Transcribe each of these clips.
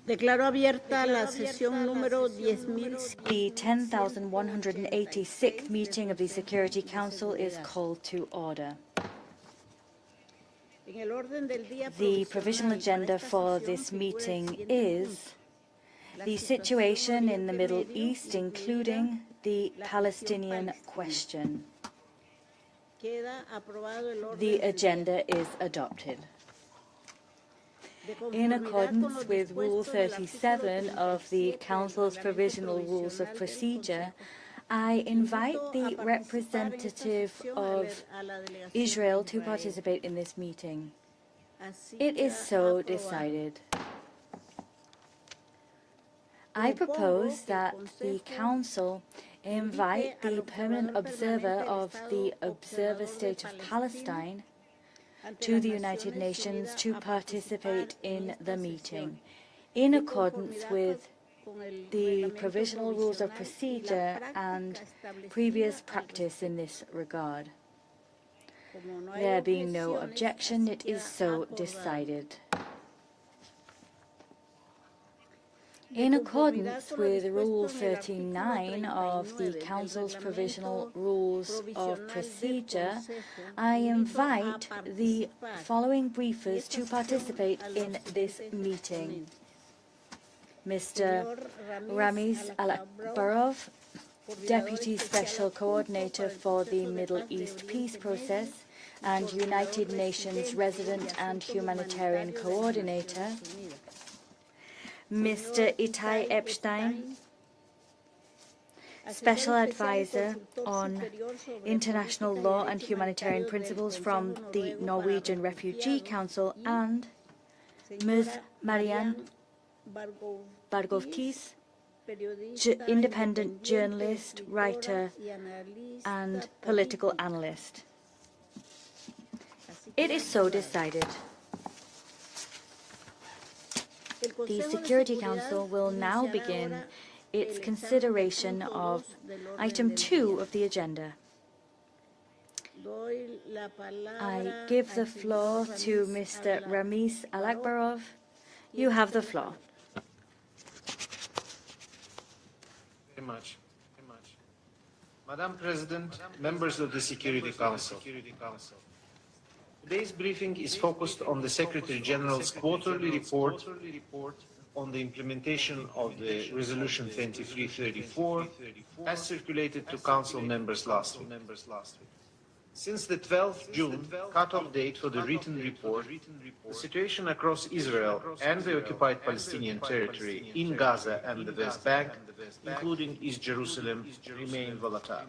Declaro abierta la sesión número 10.000. The 10,186th meeting of the Security Council is called to order. The provisional agenda for this meeting is the situation in the Middle East, including the Palestinian question. The agenda is adopted. In accordance with Rule 37 of the Council's Provisional Rules of Procedure, I invite the representative of Israel to participate in this meeting. It is so decided. I propose that the Council invite the permanent observer of the Observer State of Palestine to the United Nations to participate in the meeting, in accordance with the Provisional Rules of Procedure and previous practice in this regard. There being no objection, it is so decided. In accordance with Rule 39 of the Council's Provisional Rules of Procedure, I invite the following briefers to participate in this meeting. Mr. Ramiz Al-Akbarov, Deputy Special Coordinator for the Middle East Peace Process and United Nations Resident and Humanitarian Coordinator. Mr. Itai Epstein, Special Advisor on International Law and Humanitarian Principles from the Norwegian Refugee Council, and Ms. Marianne Bargovtis, independent journalist, writer, and political analyst. It is so decided. The Security Council will now begin its consideration of item 2 of the agenda. I give the floor to Mr. Ramiz Al-Akbarov. You have the floor. Very much. Madam President, members of the Security Council. Today's briefing is focused on the Secretary General's quarterly report on the implementation of the Resolution 2334 as circulated to Council members last week. Since the 12th June cut-off date for the written report, the situation across Israel and the occupied Palestinian territory in Gaza and the West Bank, including East Jerusalem, remain volatile.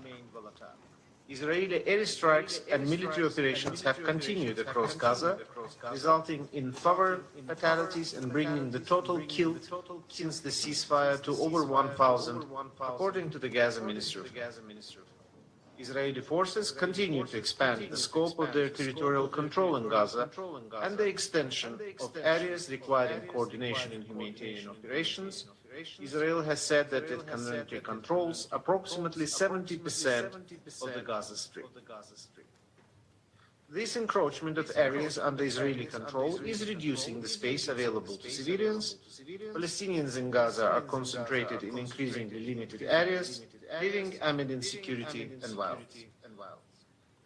Israeli airstrikes and military operations have continued across Gaza, resulting in further fatalities and bringing the total killed since the ceasefire to over 1,000, according to the Gaza Ministry. Israeli forces continue to expand the scope of their territorial control in Gaza and the extension of areas requiring coordination in humanitarian operations. Israel has said that it currently controls approximately 70% of the Gaza Strip. This encroachment of areas under Israeli control is reducing the space available to civilians. Palestinians in Gaza are concentrated in increasingly limited areas, living amid insecurity and violence.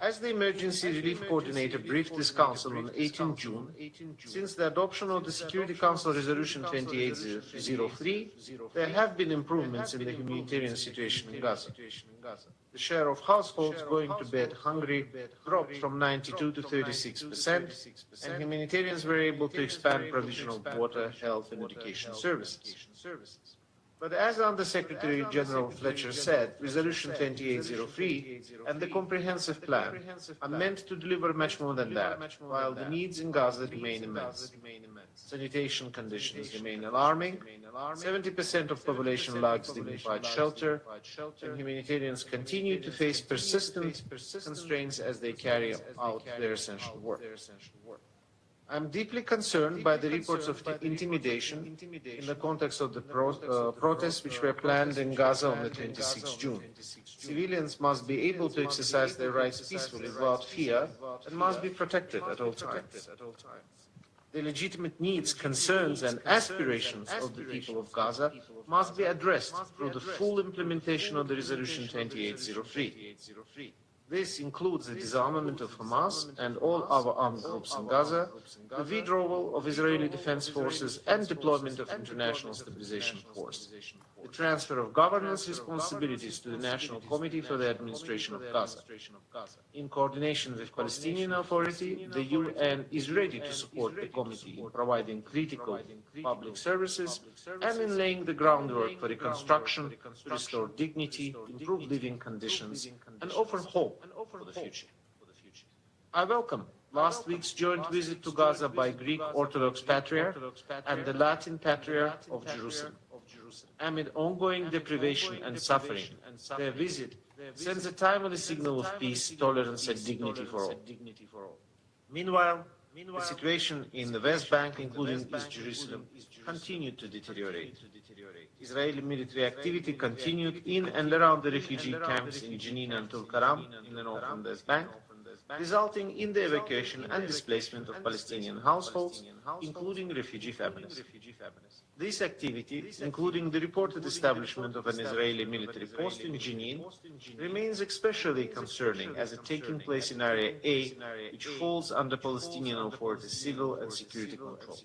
As the Emergency Relief Coordinator briefed this Council on 18 June, since the adoption of the Security Council Resolution 2803, there have been improvements in the humanitarian situation in Gaza. The share of households going to bed hungry dropped from 92 to 36%, and humanitarians were able to expand provision of water, health, and education services. But as Under-Secretary General Fletcher said, Resolution 2803 and the Comprehensive Plan are meant to deliver much more than that, while the needs in Gaza remain immense. Sanitation conditions remain alarming, 70% of population lacks dignified shelter, and humanitarians continue to face persistent constraints as they carry out their essential work. I am deeply concerned by the reports of intimidation in the context of the protests which were planned in Gaza on the 26th June. Civilians must be able to exercise their rights peacefully without fear and must be protected at all times. The legitimate needs, concerns, and aspirations of the people of Gaza must be addressed through the full implementation of the Resolution 2803. This includes the disarmament of Hamas and all other armed groups in Gaza, the withdrawal of Israeli defense forces, and deployment of international stabilization force, the transfer of governance responsibilities to the National Committee for the Administration of Gaza. In coordination with Palestinian Authority, the UN is ready to support the committee in providing critical public services and in laying the groundwork for reconstruction, to restore dignity, improve living conditions, and offer hope for the future. I welcome last week's joint visit to Gaza by Greek Orthodox Patriarch and the Latin Patriarch of Jerusalem. Amid ongoing deprivation and suffering, their visit sends a timely signal of peace, tolerance, and dignity for all. Meanwhile, the situation in the West Bank, including East Jerusalem, continued to deteriorate. Israeli military activity continued in and around the refugee camps in Jenin and Tulkaram in the northern West Bank, resulting in the evacuation and displacement of Palestinian households, including refugee families. This activity, including the reported establishment of an Israeli military post in Jenin, remains especially concerning as it taking place in Area A, which falls under Palestinian Authority's civil and security control.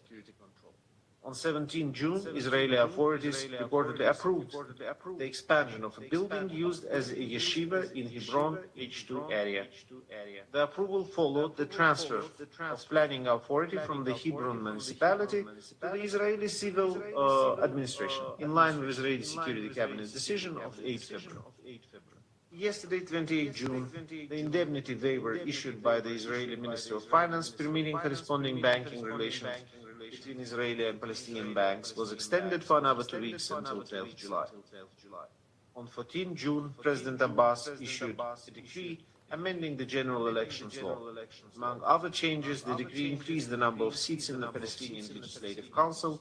On 17 June, Israeli authorities reportedly approved the expansion of a building used as a yeshiva in Hebron H2 area. The approval followed the transfer of planning authority from the Hebron municipality to the Israeli civil administration, in line with Israeli Security Cabinet decision of 8 February. Yesterday, 28 June, the indemnity waiver issued by the Israeli Ministry of Finance permitting corresponding banking relations between Israeli and Palestinian banks was extended for another 2 weeks until 12 July. On 14 June, President Abbas issued a decree amending the general elections law. Among other changes, the decree increased the number of seats in the Palestinian Legislative Council,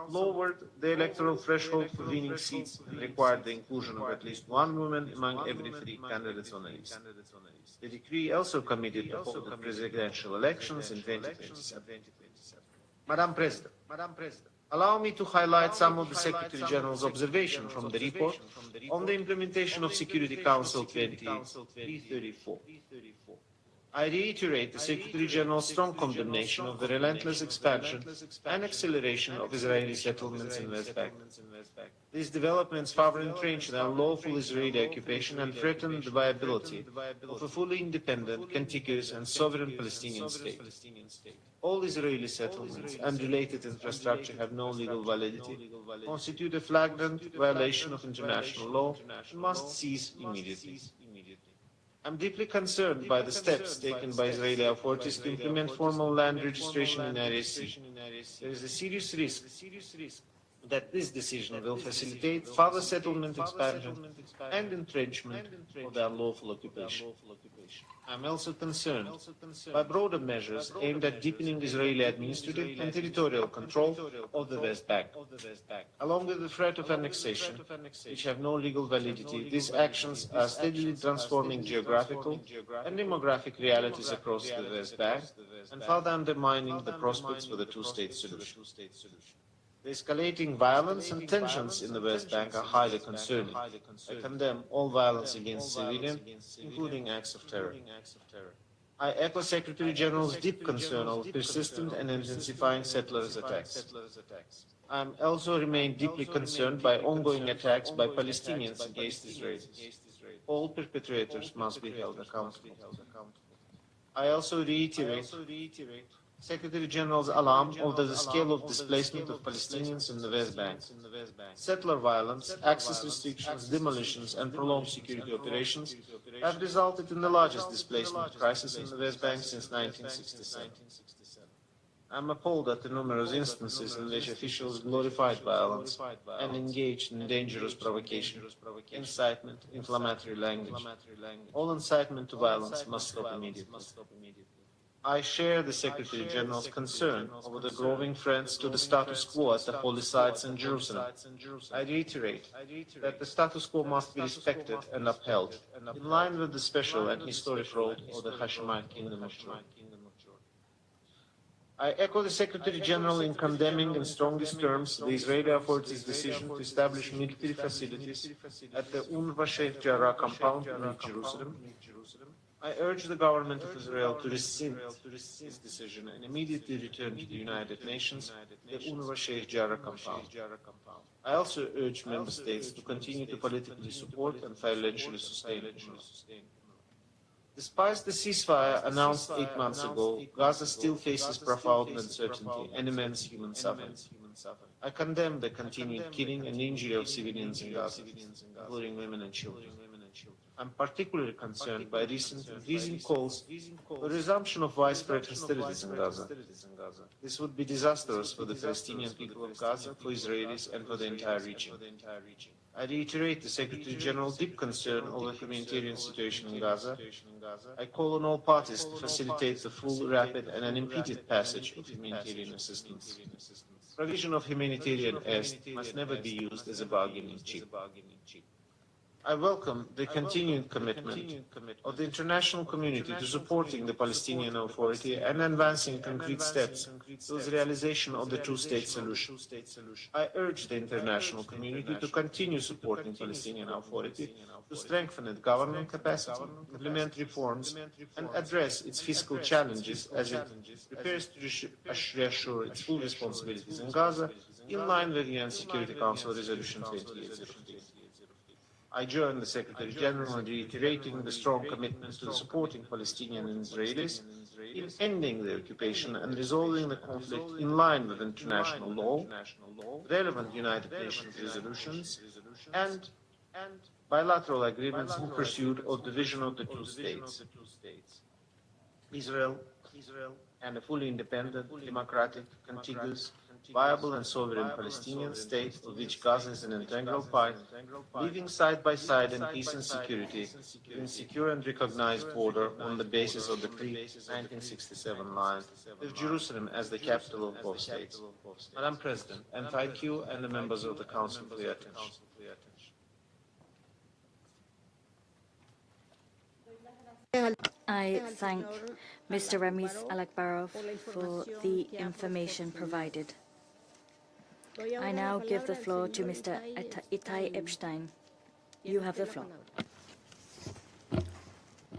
lowered the electoral threshold for winning seats, and required the inclusion of at least one woman among every 3 candidates on a list. The decree also committed to hold the presidential elections in 2027. Madam President, allow me to highlight some of the Secretary General's observations from the report on the implementation of Security Council 2334. I reiterate the Secretary General's strong condemnation of the relentless expansion and acceleration of Israeli settlements in West Bank. These developments further entrench the unlawful Israeli occupation and threaten the viability of a fully independent, contiguous, and sovereign Palestinian state. All Israeli settlements and related infrastructure have no legal validity, constitute a flagrant violation of international law, and must cease immediately. I'm deeply concerned by the steps taken by Israeli authorities to implement formal land registration in Area C. There is a serious risk that this decision will facilitate further settlement expansion and entrenchment of the unlawful occupation. I'm also concerned by broader measures aimed at deepening Israeli administrative and territorial control of the West Bank. Along with the threat of annexation, which have no legal validity, these actions are steadily transforming geographical and demographic realities across the West Bank and further undermining the prospects for the two-state solution. The escalating violence and tensions in the West Bank are highly concerning. I condemn all violence against civilians, including acts of terror. I echo Secretary General's deep concern over persistent and intensifying settlers' attacks. I also remain deeply concerned by ongoing attacks by Palestinians against Israelis. All perpetrators must be held accountable. I also reiterate Secretary General's alarm over the scale of displacement of Palestinians in the West Bank. Settler violence, access restrictions, demolitions, and prolonged security operations have resulted in the largest displacement crisis in the West Bank since 1967. I'm appalled at the numerous instances in which officials glorified violence and engaged in dangerous provocation, incitement, inflammatory language. All incitement to violence must stop immediately. I share the Secretary General's concern over the growing threats to the status quo at the holy sites in Jerusalem. I reiterate that the status quo must be respected and upheld, in line with the special and historic role of the Hashemite Kingdom of Jordan. I echo the Secretary General in condemning in strongest terms the Israeli authorities' decision to establish military facilities at the UNRWA Sheikh Jarrah compound in East Jerusalem. I urge the government of Israel to rescind this decision and immediately return to the United Nations the UNRWA Sheikh Jarrah compound. I also urge member states to continue to politically support and financially sustain UNRWA. Despite the ceasefire announced 8 months ago, Gaza still faces profound uncertainty and immense human suffering. I condemn the continued killing and injury of civilians in Gaza, including women and children. I'm particularly concerned by recent increasing calls for resumption of widespread hostilities in Gaza. This would be disastrous for the Palestinian people of Gaza, for Israelis, and for the entire region. I reiterate the Secretary General's deep concern over the humanitarian situation in Gaza. I call on all parties to facilitate the full, rapid, and unimpeded passage of humanitarian assistance. Provision of humanitarian aid must never be used as a bargaining chip. I welcome the continued commitment of the international community to supporting the Palestinian Authority and advancing concrete steps towards the realization of the two-state solution. I urge the international community to continue supporting the Palestinian Authority to strengthen its government capacity, implement reforms, and address its fiscal challenges as it prepares to reassure its full responsibilities in Gaza in line with the UN Security Council Resolution 2803. I join the Secretary General in reiterating the strong commitment to supporting Palestinian and Israelis in ending the occupation and resolving the conflict in line with international law, relevant United Nations resolutions, and bilateral agreements in pursuit of the vision of the two states. Israel and a fully independent, democratic, contiguous, viable and sovereign Palestinian state of which Gaza is an integral part, living side by side in peace and security in a secure and recognized border on the basis of the pre-1967 line, with Jerusalem as the capital of both states. Madam President, and thank you and the members of the Council for your attention. I thank Mr. Ramiz Alakbarov for the information provided. I now give the floor to Mr. Itai Epstein. You have the floor.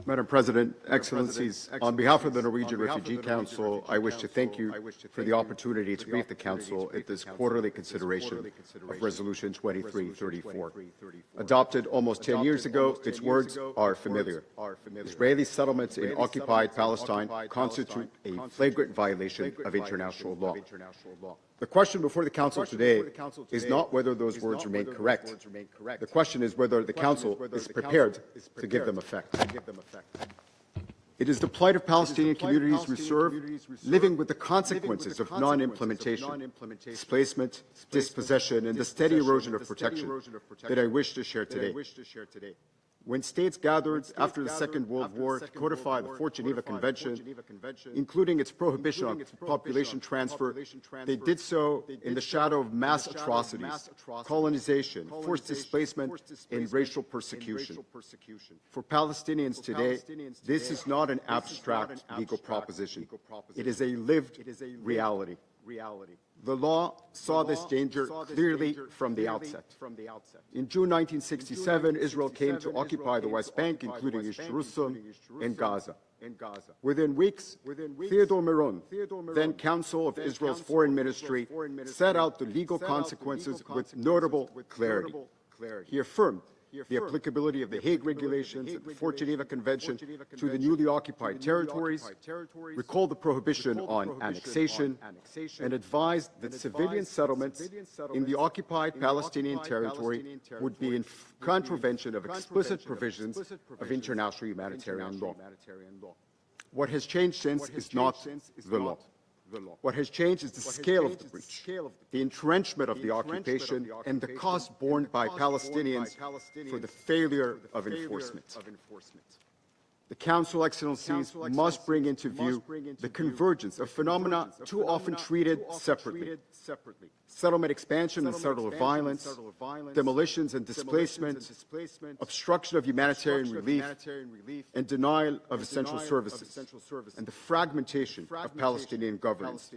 Madam President, Excellencies, on behalf of the Norwegian Refugee Council, I wish to thank you for the opportunity to brief the Council at this quarterly consideration of Resolution 2334. Adopted almost 10 years ago, its words are familiar. Israeli settlements in occupied Palestine constitute a flagrant violation of international law. The question before the Council today is not whether those words remain correct. The question is whether the Council is prepared to give them effect. It is the plight of Palestinian communities living with the consequences of non-implementation, displacement, dispossession, and the steady erosion of protection that I wish to share today. When states gathered after the Second World War to codify the Fourth Geneva Convention, including its prohibition on population transfer, they did so in the shadow of mass atrocities, colonization, forced displacement, and racial persecution. For Palestinians today, this is not an abstract legal proposition. It is a lived reality. The law saw this danger clearly from the outset. In June 1967, Israel came to occupy the West Bank, including East Jerusalem and Gaza. Within weeks, Theodore Meron, then Counsel of Israel's Foreign Ministry, set out the legal consequences with notable clarity. He affirmed the applicability of the Hague Regulations and the Fourth Geneva Convention to the newly occupied territories, recalled the prohibition on annexation, and advised that civilian settlements in the occupied Palestinian territory would be in contravention of explicit provisions of international humanitarian law. What has changed since is not the law. What has changed is the scale of the breach, the entrenchment of the occupation, and the cost borne by Palestinians for the failure of enforcement. The Council, Excellencies, must bring into view the convergence of phenomena too often treated separately. Settlement expansion and settler violence, demolitions and displacement, obstruction of humanitarian relief, and denial of essential services, and the fragmentation of Palestinian governance.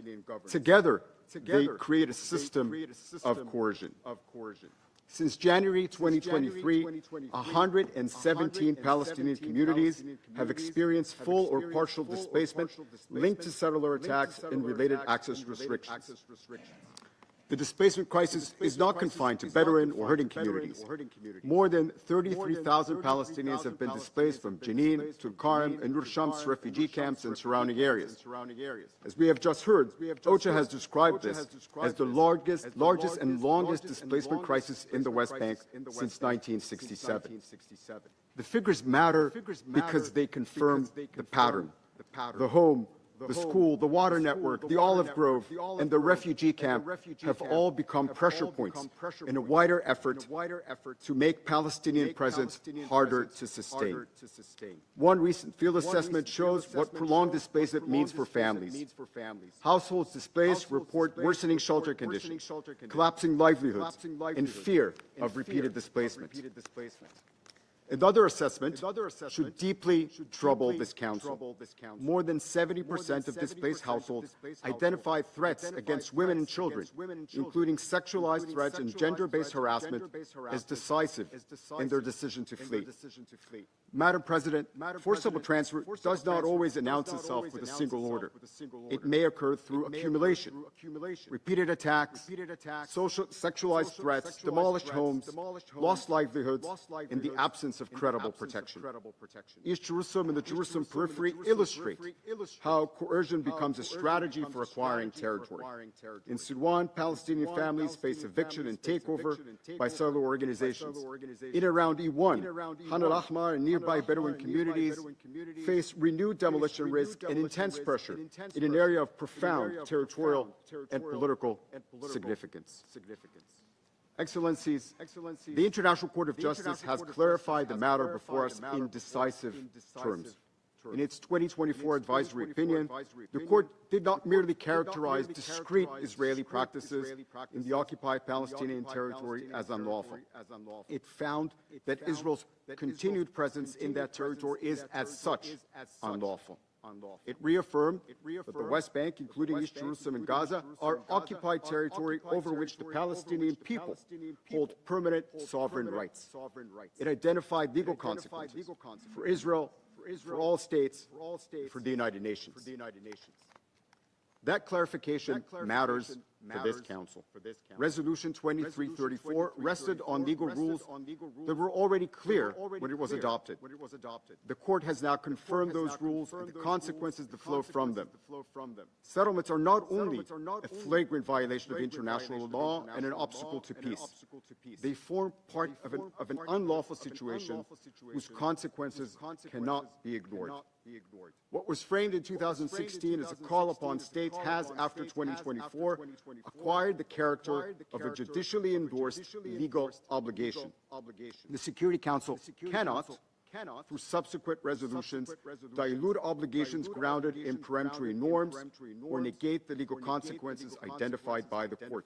Together, they create a system of coercion. Since January 2023, 117 Palestinian communities have experienced full or partial displacement linked to settler attacks and related access restrictions. The displacement crisis is not confined to Bedouin or herding communities. More than 33,000 Palestinians have been displaced from Jenin, Tulkarm, and Nur Shams refugee camps and surrounding areas. As we have just heard, OCHA has described this as the largest and longest displacement crisis in the West Bank since 1967. The figures matter because they confirm the pattern. The home, the school, the water network, the olive grove, and the refugee camp have all become pressure points in a wider effort to make Palestinian presence harder to sustain. One recent field assessment shows what prolonged displacement means for families. Households displaced report worsening shelter conditions, collapsing livelihoods, and fear of repeated displacement. Another assessment should deeply trouble this Council. More than 70% of displaced households identify threats against women and children, including sexualized threats and gender-based harassment, as decisive in their decision to flee. Madam President, forcible transfer does not always announce itself with a single order. It may occur through accumulation, repeated attacks, sexualized threats, demolished homes, lost livelihoods, and the absence of credible protection. East Jerusalem and the Jerusalem periphery illustrate how coercion becomes a strategy for acquiring territory. In Sudan, Palestinian families face eviction and takeover by settler organizations. In and around E1, Han al-Ahmar and nearby Bedouin communities face renewed demolition risk and intense pressure in an area of profound territorial and political significance. Excellencies, the International Court of Justice has clarified the matter before us in decisive terms. In its 2024 advisory opinion, the Court did not merely characterize discrete Israeli practices in the occupied Palestinian territory as unlawful. It found that Israel's continued presence in that territory is, as such, unlawful. It reaffirmed that the West Bank, including East Jerusalem and Gaza, are occupied territory over which the Palestinian people hold permanent sovereign rights. It identified legal consequences for Israel, for all states, for the United Nations. That clarification matters for this Council. Resolution 2334 rested on legal rules that were already clear when it was adopted. The Court has now confirmed those rules and the consequences that flow from them. Settlements are not only a flagrant violation of international law and an obstacle to peace. They form part of an unlawful situation whose consequences cannot be ignored. What was framed in 2016 as a call upon states has, after 2024, acquired the character of a judicially endorsed legal obligation. The Security Council cannot, through subsequent resolutions, dilute obligations grounded in peremptory norms or negate the legal consequences identified by the Court.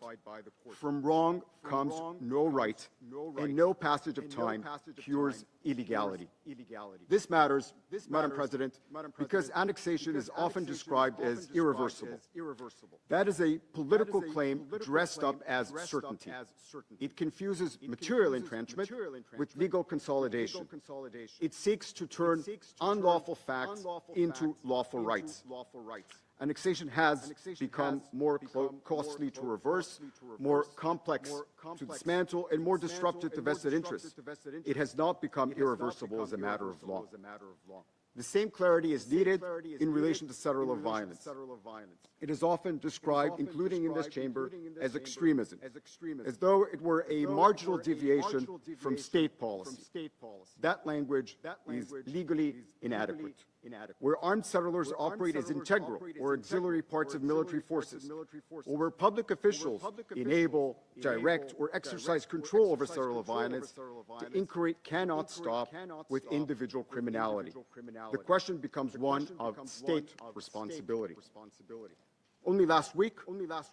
From wrong comes no right, and no passage of time cures illegality. This matters, Madam President, because annexation is often described as irreversible. That is a political claim dressed up as certainty. It confuses material entrenchment with legal consolidation. It seeks to turn unlawful facts into lawful rights. Annexation has become more costly to reverse, more complex to dismantle, and more disruptive to vested interests. It has not become irreversible as a matter of law. The same clarity is needed in relation to settler violence. It is often described, including in this chamber, as extremism, as though it were a marginal deviation from state policy. That language is legally inadequate. Where armed settlers operate as integral or auxiliary parts of military forces, or where public officials enable, direct, or exercise control over settler violence, the inquiry cannot stop with individual criminality. the question becomes one of state responsibility. Only last week,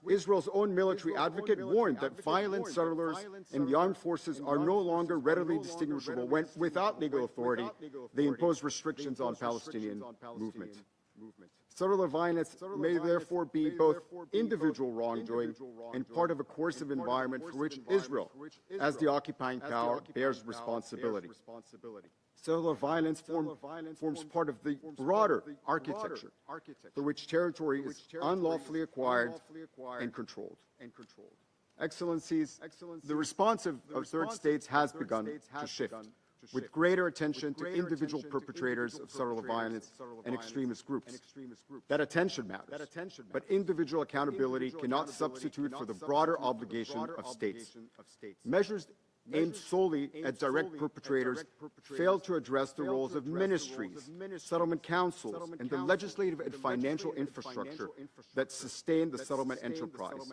Israel's own military advocate warned that violent settlers and the armed forces are no longer readily distinguishable when, without legal authority, they impose restrictions on Palestinian movement. Settler violence may therefore be both individual wrongdoing and part of a coercive environment for which Israel, as the occupying power, bears responsibility. Settler violence forms part of the broader architecture for which territory is unlawfully acquired and controlled. Excellencies, the response of third states has begun to shift, with greater attention to individual perpetrators of settler violence and extremist groups. That attention matters, but individual accountability cannot substitute for the broader obligation of states. Measures aimed solely at direct perpetrators fail to address the roles of ministries, settlement councils, and the legislative and financial infrastructure that sustain the settlement enterprise.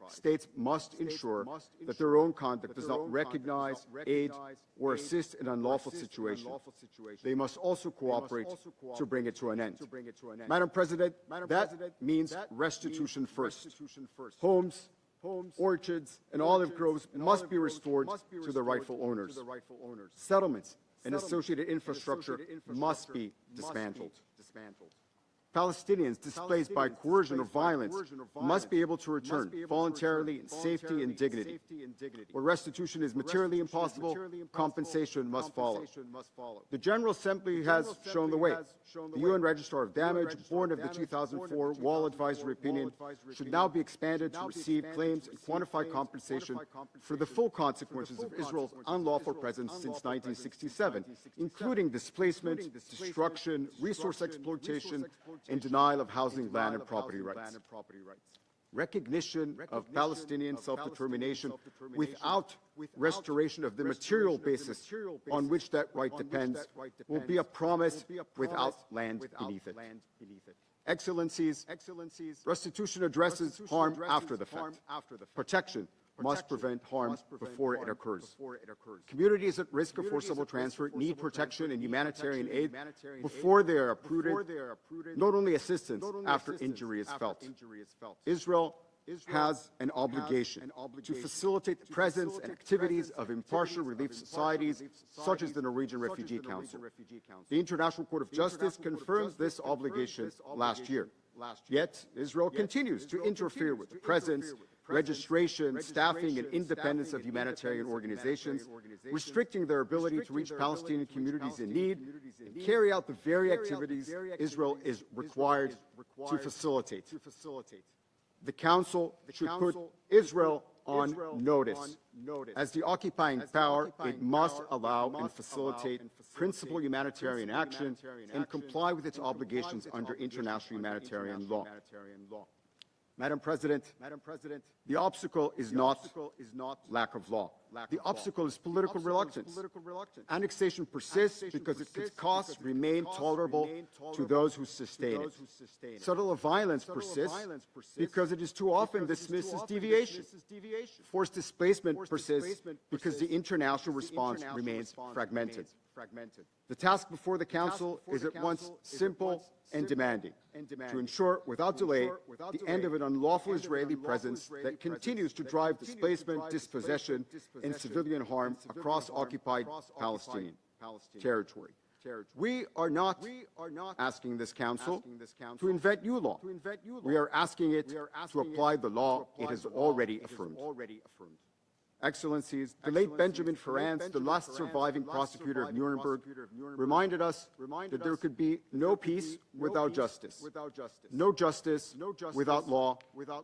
States must ensure that their own conduct does not recognize, aid, or assist in unlawful situations. They must also cooperate to bring it to an end. Madam President, that means restitution first. Homes, orchards, and olive groves must be restored to the rightful owners. Settlements and associated infrastructure must be dismantled. Palestinians displaced by coercion or violence must be able to return voluntarily in safety and dignity. Where restitution is materially impossible, compensation must follow. The General Assembly has shown the way. The UN Registrar of Damage, born of the 2004 Wall Advisory Opinion, should now be expanded to receive claims and quantify compensation for the full consequences of Israel's unlawful presence since 1967, including displacement, destruction, resource exploitation, and denial of housing, land, and property rights. Recognition of Palestinian self-determination without restoration of the material basis on which that right depends will be a promise without land beneath it. Excellencies, restitution addresses harm after the fact. Protection must prevent harm before it occurs. Communities at risk of forcible transfer need protection and humanitarian aid before they are uprooted, not only assistance after injury is felt. Israel has an obligation to facilitate the presence and activities of impartial relief societies such as the Norwegian Refugee Council. The International Court of Justice confirmed this obligation last year. Yet, Israel continues to interfere with the presence, registration, staffing, and independence of humanitarian organizations, restricting their ability to reach Palestinian communities in need and carry out the very activities Israel is required to facilitate. The Council should put Israel on notice. As the occupying power, it must allow and facilitate principal humanitarian action and comply with its obligations under international humanitarian law. Madam President, the obstacle is not lack of law. The obstacle is political reluctance. Annexation persists because its costs remain tolerable to those who sustain it. Settler violence persists because it is too often dismissed as deviation. Forced displacement persists because the international response remains fragmented. The task before the Council is at once simple and demanding, to ensure without delay the end of an unlawful Israeli presence that continues to drive displacement, dispossession, and civilian harm across occupied Palestinian territory. We are not asking this Council to invent new law. We are asking it to apply the law it has already affirmed. Excellencies, the late Benjamin Ferencz, the last surviving prosecutor of Nuremberg, reminded us that there could be no peace without justice, no justice without law,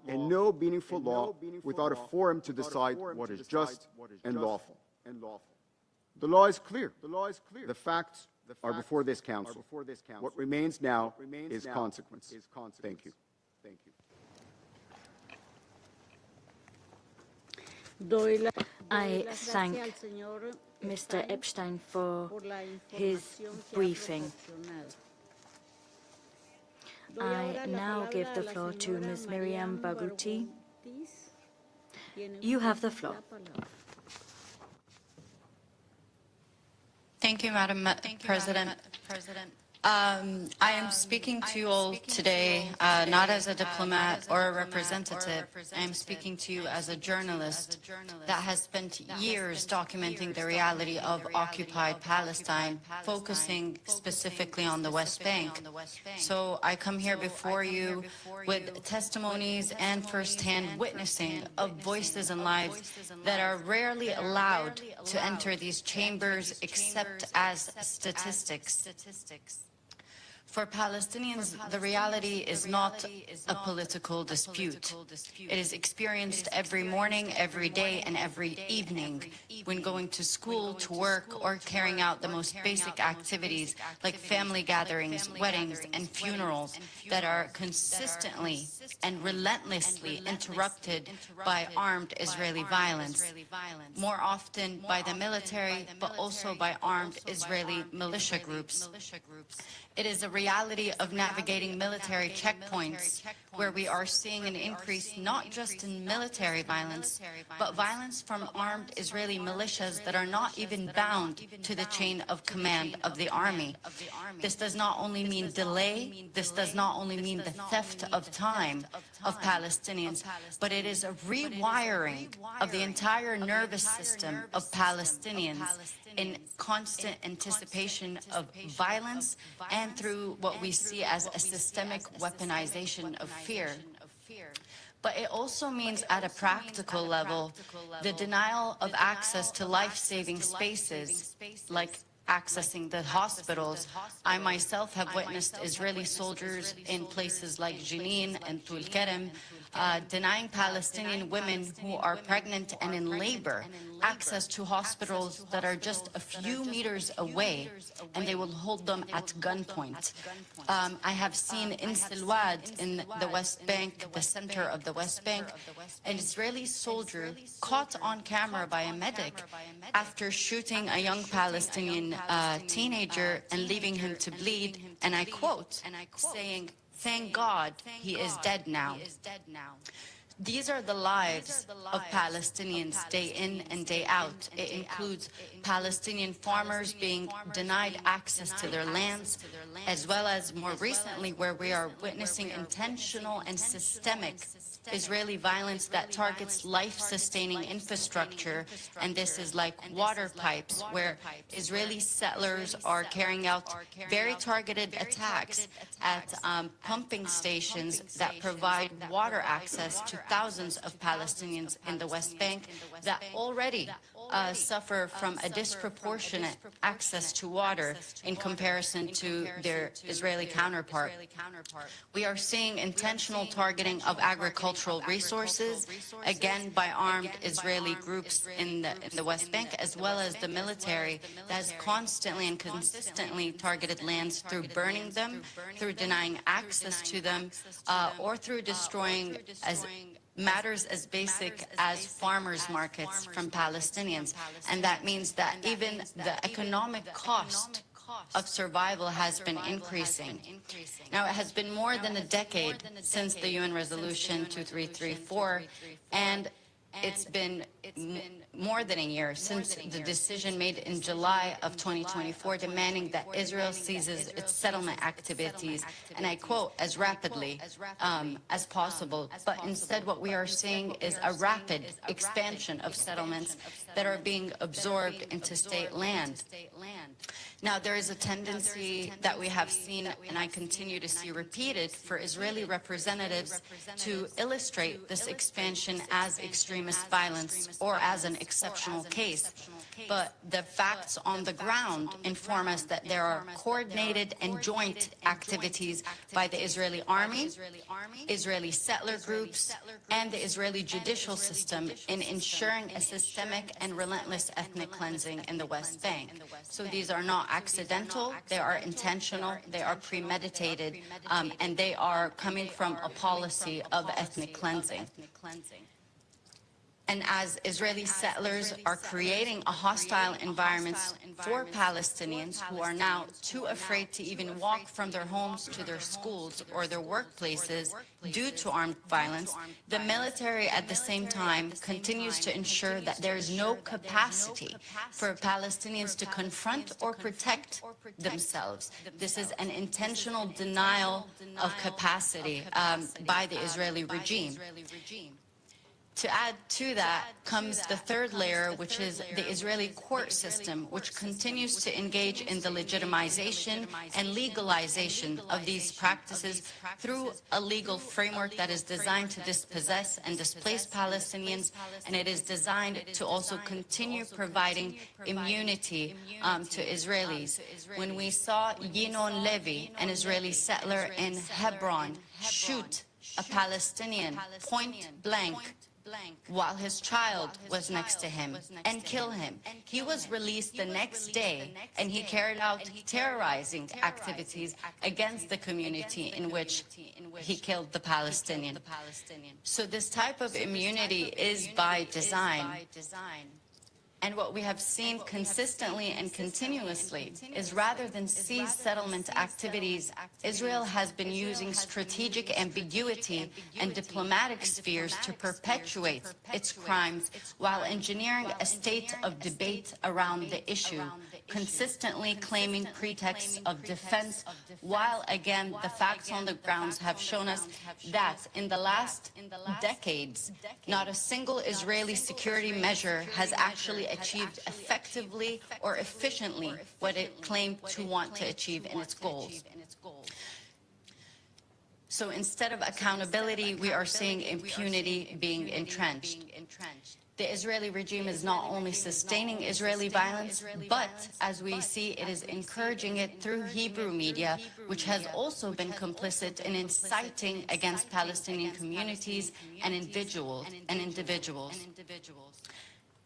and no meaningful law without a forum to decide what is just and lawful. The law is clear. The facts are before this Council. What remains now is consequence. Thank you. I thank Mr. Epstein for his briefing. I now give the floor to Ms. Miriam Barghouti. You have the floor. Thank you, Madam President. I am speaking to you all today not as a diplomat or a representative. I am speaking to you as a journalist that has spent years documenting the reality of occupied Palestine, focusing specifically on the West Bank. So I come here before you with testimonies and firsthand witnessing of voices and lives that are rarely allowed to enter these chambers except as statistics. For Palestinians, the reality is not a political dispute. It is experienced every morning, every day, and every evening when going to school, to work, or carrying out the most basic activities like family gatherings, weddings, and funerals that are consistently and relentlessly interrupted by armed Israeli violence, more often by the military, but also by armed Israeli militia groups. It is a reality of navigating military checkpoints where we are seeing an increase not just in military violence, but violence from armed Israeli militias that are not even bound to the chain of command of the army. This does not only mean delay, this does not only mean the theft of time of Palestinians, but it is a rewiring of the entire nervous system of Palestinians in constant anticipation of violence and through what we see as a systemic weaponization of fear. But it also means at a practical level, the denial of access to life-saving spaces, like accessing the hospitals. I myself have witnessed Israeli soldiers in places like Jenin and Tul Kerem denying Palestinian women who are pregnant and in labor access to hospitals that are just a few meters away, and they will hold them at gunpoint. I have seen in Silwad, in the West Bank, the center of the West Bank, an Israeli soldier caught on camera by a medic after shooting a young Palestinian teenager and leaving him to bleed, and I quote, saying, "Thank God he is dead now." These are the lives of Palestinians day in and day out. It includes Palestinian farmers being denied access to their lands, as well as more recently where we are witnessing intentional and systemic Israeli violence that targets life-sustaining infrastructure, and this is like water pipes, where Israeli settlers are carrying out very targeted attacks at pumping stations that provide water access to thousands of Palestinians in the West Bank that already suffer from a disproportionate access to water in comparison to their Israeli counterpart. We are seeing intentional targeting of agricultural resources, again by armed Israeli groups in the West Bank, as well as the military that has constantly and consistently targeted lands through burning them, through denying access to them, or through destroying matters as basic as farmers' markets from Palestinians. And that means that even the economic cost of survival has been increasing. Now, it has been more than a decade since the UN Resolution 2334, and it's been more than a year since the decision made in July of 2024 demanding that Israel ceases its settlement activities, and I quote, as rapidly as possible. But instead what we are seeing is a rapid expansion of settlements that are being absorbed into state land. Now, there is a tendency that we have seen, and I continue to see repeated, for Israeli representatives to illustrate this expansion as extremist violence or as an exceptional case. But the facts on the ground inform us that there are coordinated and joint activities by the Israeli army, Israeli settler groups, and the Israeli judicial system in ensuring a systemic and relentless ethnic cleansing in the West Bank. So these are not accidental, they are intentional, they are premeditated, and they are coming from a policy of ethnic cleansing. And as Israeli settlers are creating a hostile environment for Palestinians who are now too afraid to even walk from their homes to their schools or their workplaces due to armed violence, the military at the same time continues to ensure that there is no capacity for Palestinians to confront or protect themselves. This is an intentional denial of capacity by the Israeli regime. To add to that comes the third layer, which is the Israeli court system, which continues to engage in the legitimization and legalization of these practices through a legal framework that is designed to dispossess and displace Palestinians, and it is designed to also continue providing immunity to Israelis. When we saw Yinon Levy, an Israeli settler in Hebron, shoot a Palestinian point blank while his child was next to him and kill him, he was released the next day, and he carried out terrorizing activities against the community in which he killed the Palestinian. So this type of immunity is by design. And what we have seen consistently and continuously is rather than seize settlement activities, Israel has been using strategic ambiguity and diplomatic spheres to perpetuate its crimes while engineering a state of debate around the issue, consistently claiming pretexts of defense, while again the facts on the ground have shown us that in the last decades, not a single Israeli security measure has actually achieved effectively or efficiently what it claimed to want to achieve in its goals. So instead of accountability, we are seeing impunity being entrenched. The Israeli regime is not only sustaining Israeli violence, but as we see, it is encouraging it through Hebrew media, which has also been complicit in inciting against Palestinian communities and individuals.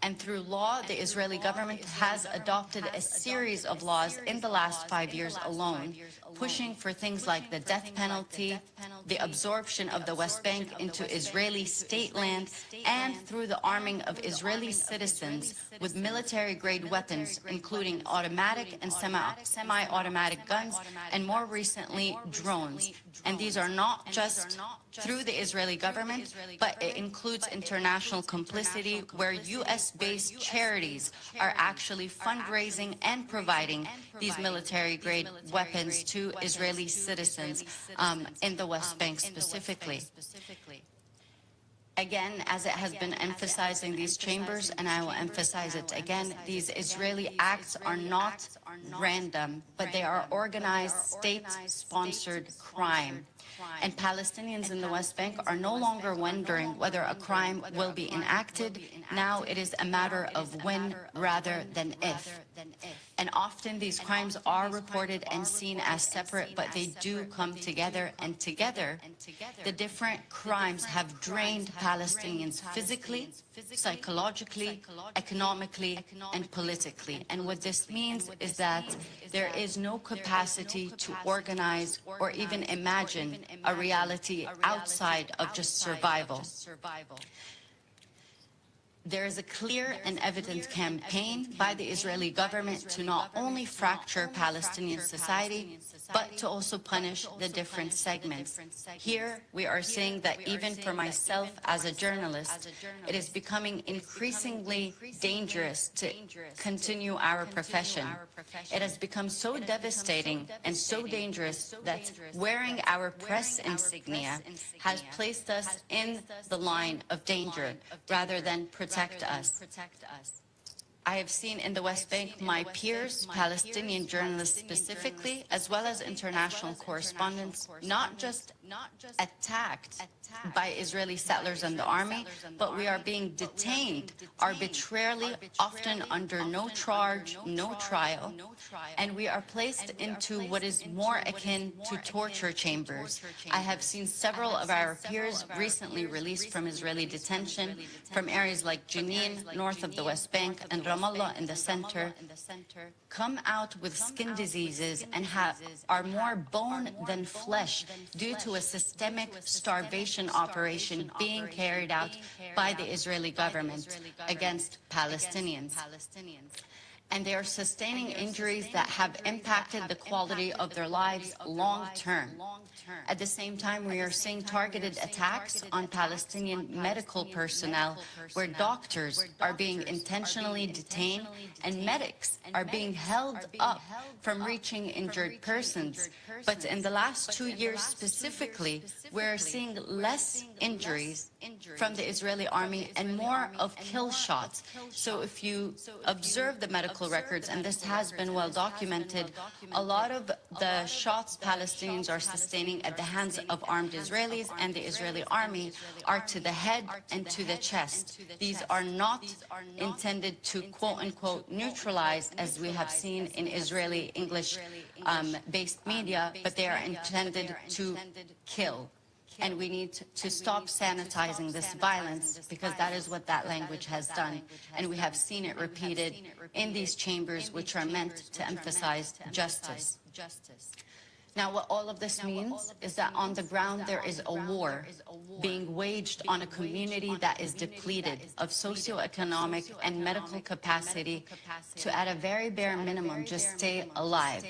And through law, the Israeli government has adopted a series of laws in the last 5 years alone, pushing for things like the death penalty, the absorption of the West Bank into Israeli state land, and through the arming of Israeli citizens with military-grade weapons, including automatic and semi-automatic guns, and more recently, drones. And these are not just through the Israeli government, but it includes international complicity where U.S.-based charities are actually fundraising and providing these military-grade weapons to Israeli citizens in the West Bank specifically. Again, as it has been emphasized in these chambers, and I will emphasize it again, these Israeli acts are not random, but they are organized, state-sponsored crime. And Palestinians in the West Bank are no longer wondering whether a crime will be enacted. Now it is a matter of when rather than if. And often these crimes are reported and seen as separate, but they do come together. And together, the different crimes have drained Palestinians physically, psychologically, economically, and politically. And what this means is that there is no capacity to organize or even imagine a reality outside of just survival. There is a clear and evident campaign by the Israeli government to not only fracture Palestinian society, but to also punish the different segments. Here, we are seeing that even for myself as a journalist, it is becoming increasingly dangerous to continue our profession. It has become so devastating and so dangerous that wearing our press insignia has placed us in the line of danger rather than protect us. I have seen in the West Bank my peers, Palestinian journalists specifically, as well as international correspondents, not just attacked by Israeli settlers and the army, but we are being detained arbitrarily, often under no charge, no trial, and we are placed into what is more akin to torture chambers. I have seen several of our peers recently released from Israeli detention from areas like Jenin, north of the West Bank, and Ramallah in the center, come out with skin diseases and are more bone than flesh due to to a systemic starvation operation being carried out by the Israeli government against Palestinians. And they are sustaining injuries that have impacted the quality of their lives long term. At the same time, we are seeing targeted attacks on Palestinian medical personnel, where doctors are being intentionally detained and medics are being held up from reaching injured persons. But in the last 2 years specifically, we're seeing less injuries from the Israeli army and more of kill shots. So if you observe the medical records, and this has been well documented, a lot of the shots Palestinians are sustaining at the hands of armed Israelis and the Israeli army are to the head and to the chest. These are not intended to quote-unquote neutralize, as we have seen in Israeli English-based media, but they are intended to kill. And we need to stop sanitizing this violence, because that is what that language has done. And we have seen it repeated in these chambers, which are meant to emphasize justice. Now, what all of this means is that on the ground there is a war being waged on a community that is depleted of socioeconomic and medical capacity to, at a very bare minimum, just stay alive.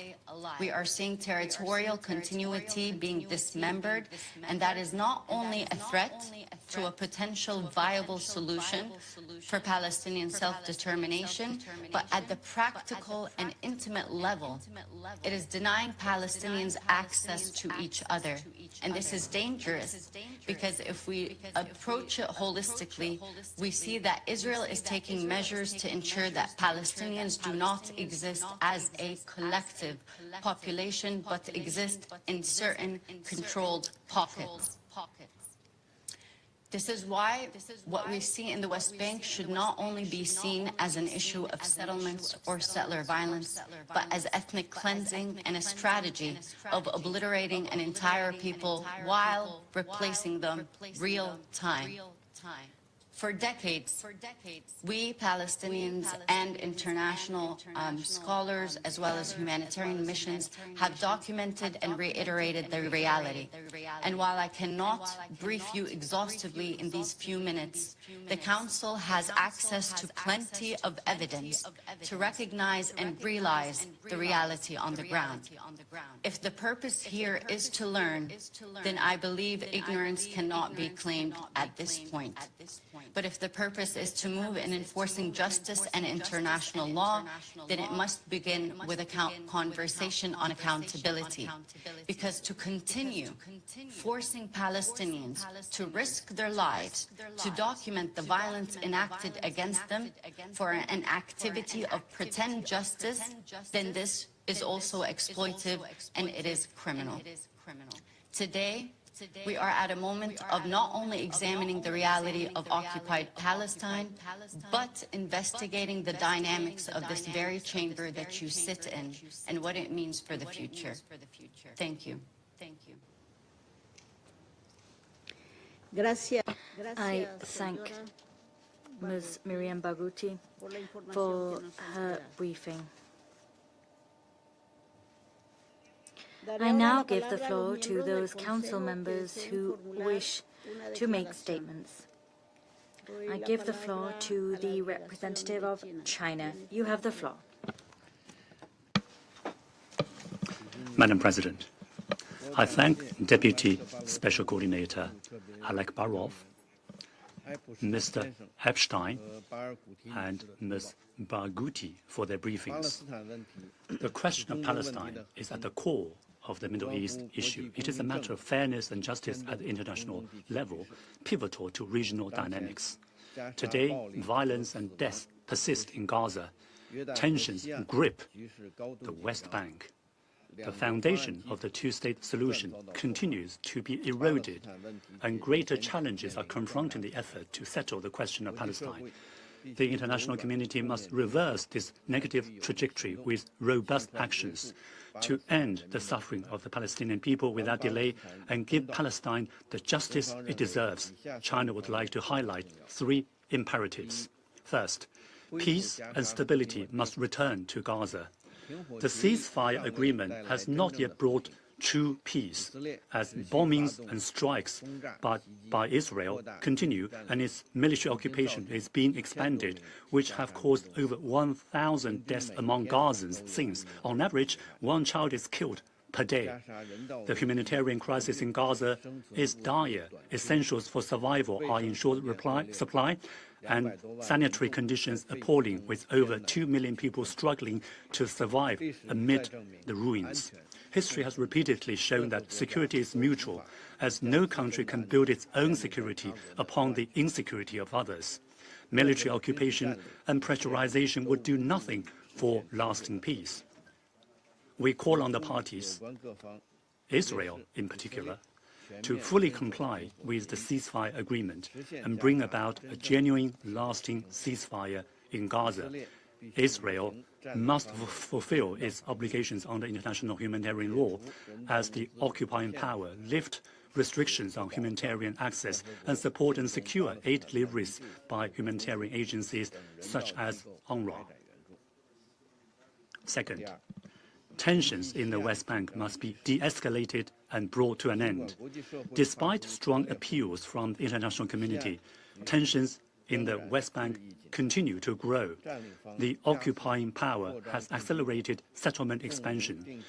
We are seeing territorial continuity being dismembered, and that is not only a threat to a potential viable solution for Palestinian self-determination, but at the practical and intimate level, it is denying Palestinians access to each other. And this is dangerous, because if we approach it holistically, we see that Israel is taking measures to ensure that Palestinians do not exist as a collective population, but exist in certain controlled pockets. This is why what we see in the West Bank should not only be seen as an issue of settlements or settler violence, but as ethnic cleansing and a strategy of obliterating an entire people while replacing them real time. For decades, we Palestinians and international scholars, as well as humanitarian missions, have documented and reiterated the reality. And while I cannot brief you exhaustively in these few minutes, the Council has access to plenty of evidence to recognize and realize the reality on the ground. If the purpose here is to learn, then I believe ignorance cannot be claimed at this point. But if the purpose is to move in enforcing justice and international law, then it must begin with a conversation on accountability. Because to continue forcing Palestinians to risk their lives to document the violence enacted against them for an activity of pretend justice, then this is also exploitive and it is criminal. Today, we are at a moment of not only examining the reality of occupied Palestine, but investigating the dynamics of this very chamber that you sit in and what it means for the future. Thank you. I thank Ms. Miriam Barghouti for her briefing. I now give the floor to those council members who wish to make statements. I give the floor to the representative of China. You have the floor. Madam President, I thank Deputy Special Coordinator Alek Barov, Mr. Epstein, and Ms. Barghouti for their briefings. The question of Palestine is at the core of the Middle East issue. It is a matter of fairness and justice at the international level, pivotal to regional dynamics. Today, violence and death persist in Gaza. Tensions grip the West Bank. The foundation of the two-state solution continues to be eroded, and greater challenges are confronting the effort to settle the question of Palestine. The international community must reverse this negative trajectory with robust actions to end the suffering of the Palestinian people without delay and give Palestine the justice it deserves. China would like to highlight three imperatives. First, peace and stability must return to Gaza. The ceasefire agreement has not yet brought true peace, as bombings and strikes by Israel continue and its military occupation is being expanded, which have caused over 1,000 deaths among Gazans since, on average, one child is killed per day. The humanitarian crisis in Gaza is dire. Essentials for survival are in short supply, and sanitary conditions appalling, with over 2 million people struggling to survive amid the ruins. History has repeatedly shown that security is mutual, as no country can build its own security upon the insecurity of others. Military occupation and pressurization would do nothing for lasting peace. We call on the parties, Israel in particular, to fully comply with the ceasefire agreement and bring about a genuine, lasting ceasefire in Gaza. Israel must fulfill its obligations under international humanitarian law as the occupying power, lift restrictions on humanitarian access, and support and secure aid deliveries by humanitarian agencies such as UNRWA. Second, tensions in the West Bank must be de-escalated and brought to an end. Despite strong appeals from the international community, tensions in the West Bank continue to grow. The occupying power has accelerated settlement expansion,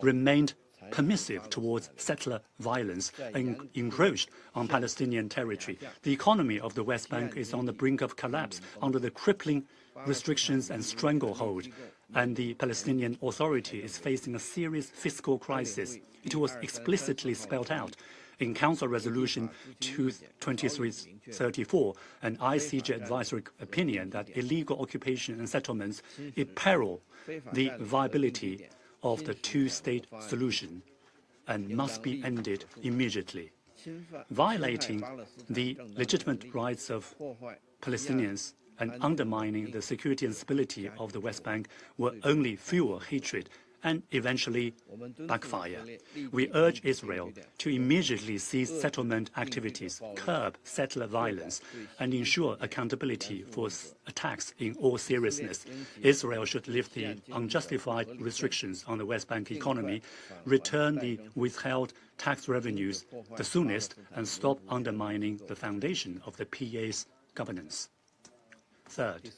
remained permissive towards settler violence, and encroached on Palestinian territory. The economy of the West Bank is on the brink of collapse under the crippling restrictions and stranglehold, and the Palestinian Authority is facing a serious fiscal crisis. It was explicitly spelled out in Council Resolution 2334, an ICJ advisory opinion that illegal occupation and settlements imperil the viability of the two-state solution and must be ended immediately. Violating the legitimate rights of Palestinians and undermining the security and stability of the West Bank will only fuel hatred and eventually backfire. We urge Israel to immediately cease settlement activities, curb settler violence, and ensure accountability for attacks in all seriousness. Israel should lift the unjustified restrictions on the West Bank economy, return the withheld tax revenues the soonest, and stop undermining the foundation of the PA's governance. Third,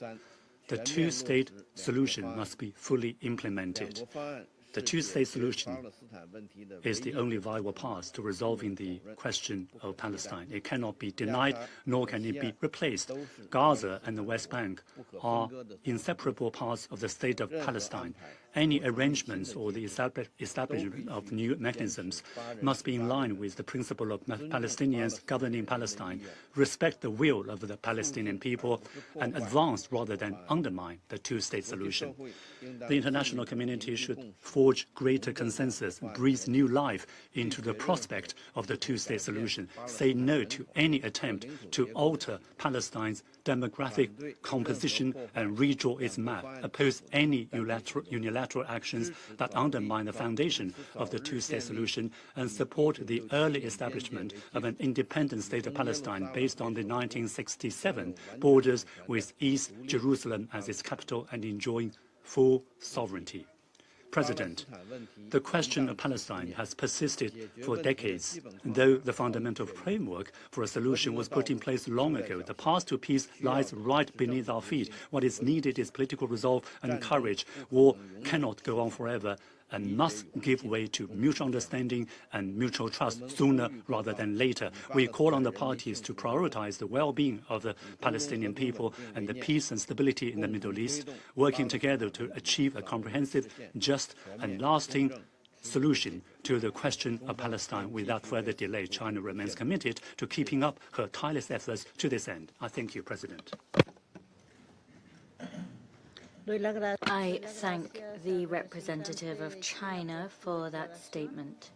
the two-state solution must be fully implemented. The two-state solution is the only viable path to resolving the question of Palestine. It cannot be denied, nor can it be replaced. Gaza and the West Bank are inseparable parts of the state of Palestine. Any arrangements or the establishment of new mechanisms must be in line with the principle of Palestinians governing Palestine, respect the will of the Palestinian people, and advance rather than undermine the two-state solution. The international community should forge greater consensus, breathe new life into the prospect of the two-state solution, say no to any attempt to alter Palestine's demographic composition and redraw its map, oppose any unilateral actions that undermine the foundation of the two-state solution, and support the early establishment of an independent state of Palestine based on the 1967 borders with East Jerusalem as its capital and enjoying full sovereignty. President, the question of Palestine has persisted for decades. Though the fundamental framework for a solution was put in place long ago, the path to peace lies right beneath our feet. What is needed is political resolve and courage. War cannot go on forever and must give way to mutual understanding and mutual trust sooner rather than later. We call on the parties to prioritize the well-being of the Palestinian people and the peace and stability in the Middle East, working together to achieve a comprehensive, just and lasting solution to the question of Palestine without further delay. China remains committed to keeping up her tireless efforts to this end. I thank you, President. I thank the representative of China for that statement.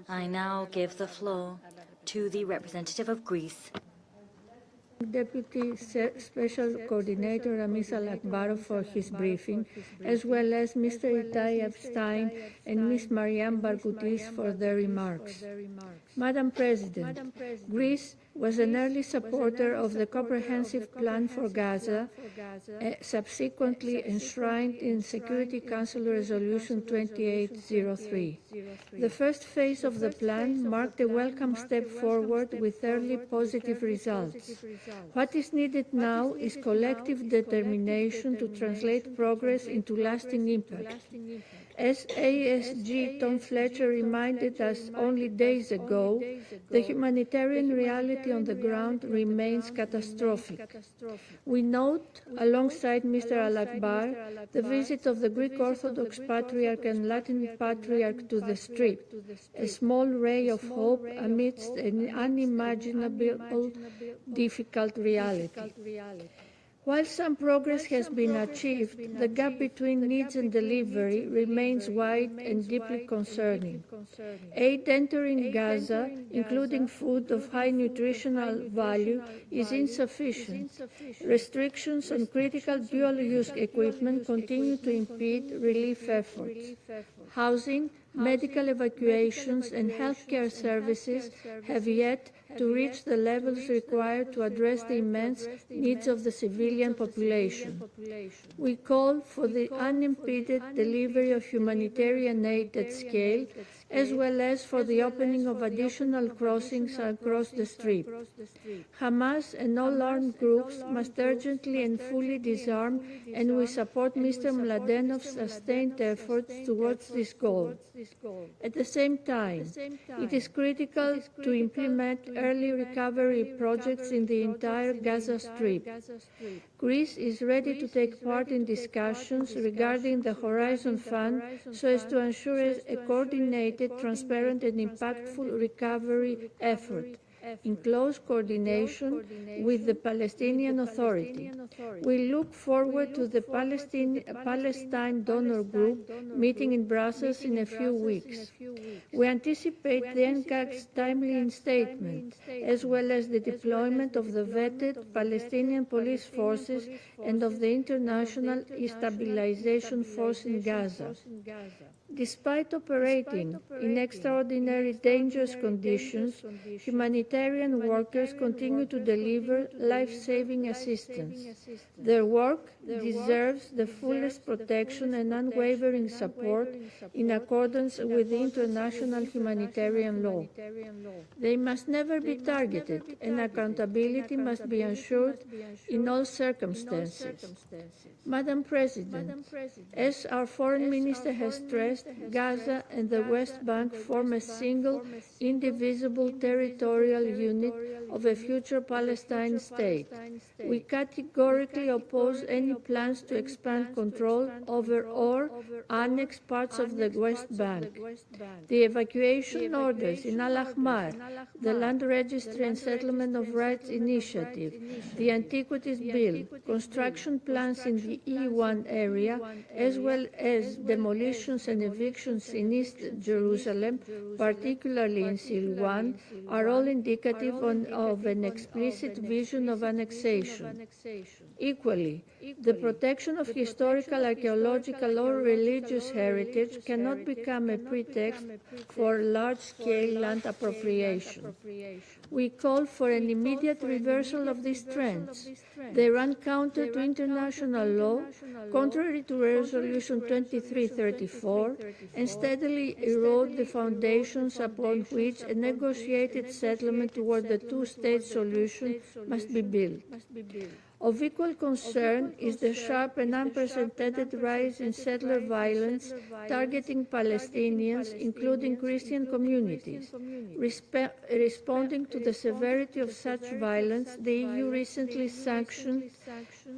I now give the floor to the representative of Greece. Deputy Special Coordinator Ramis Alakbarov for his briefing, as well as Mr. Itai Epstein and Ms. Mariam Barkoutis for their remarks. Madam President, Greece was an early supporter of the Comprehensive Plan for Gaza, subsequently enshrined in Security Council Resolution 2803. The first phase of the plan marked a welcome step forward with early positive results. What is needed now is collective determination to translate progress into lasting impact. As ASG Tom Fletcher reminded us only days ago, the humanitarian reality on the ground remains catastrophic. We note, alongside Mr. Al-Akbar, the visit of the Greek Orthodox Patriarch and Latin Patriarch to the Strip, a small ray of hope amidst an unimaginable, difficult reality. While some progress has been achieved, the gap between needs and delivery remains wide and deeply concerning. Aid entering Gaza, including food of high nutritional value, is insufficient. Restrictions on critical dual-use equipment continue to impede relief efforts. Housing, medical evacuations, and healthcare services have yet to reach the levels required to address the immense needs of the civilian population. We call for the unimpeded delivery of humanitarian aid at scale, as well as for the opening of additional crossings across the Strip. Hamas and all armed groups must urgently and fully disarm, and we support Mr. Mladenov's sustained efforts towards this goal. At the same time, it is critical to implement early recovery projects in the entire Gaza Strip. Greece is ready to take part in discussions regarding the Horizon Fund so as to ensure a coordinated, transparent and impactful recovery effort, in close coordination with the Palestinian Authority. We look forward to the Palestine Donor Group meeting in Brussels in a few weeks. We anticipate the NCAC's timely statement, as well as the deployment of the vetted Palestinian police forces and of the International Stabilization Force in Gaza. Despite operating in extraordinary dangerous conditions, humanitarian workers continue to deliver life-saving assistance. Their work deserves the fullest protection and unwavering support in accordance with the international humanitarian law. They must never be targeted, and accountability must be ensured in all circumstances. Madam President, as our Foreign Minister has stressed, Gaza and the West Bank form a single, indivisible territorial unit of a future Palestine state. We categorically oppose any plans to expand control over or annex parts of the West Bank. The evacuation orders in Al-Ahmar, the Land Registry and Settlement of Rights Initiative, the Antiquities Bill, construction plans in the E1 area, as well as demolitions and evictions in East Jerusalem, particularly in Silwan, are all indicative of an explicit vision of annexation. Equally, the protection of historical, archaeological, or religious heritage cannot become a pretext for large-scale land appropriation. We call for an immediate reversal of these trends. They run counter to international law, contrary to Resolution 2334, and steadily erode the foundations upon which a negotiated settlement toward the two-state solution must be built. Of equal concern is the sharp and unprecedented rise in settler violence targeting Palestinians, including Christian communities. Responding to the severity of such violence, the EU recently sanctioned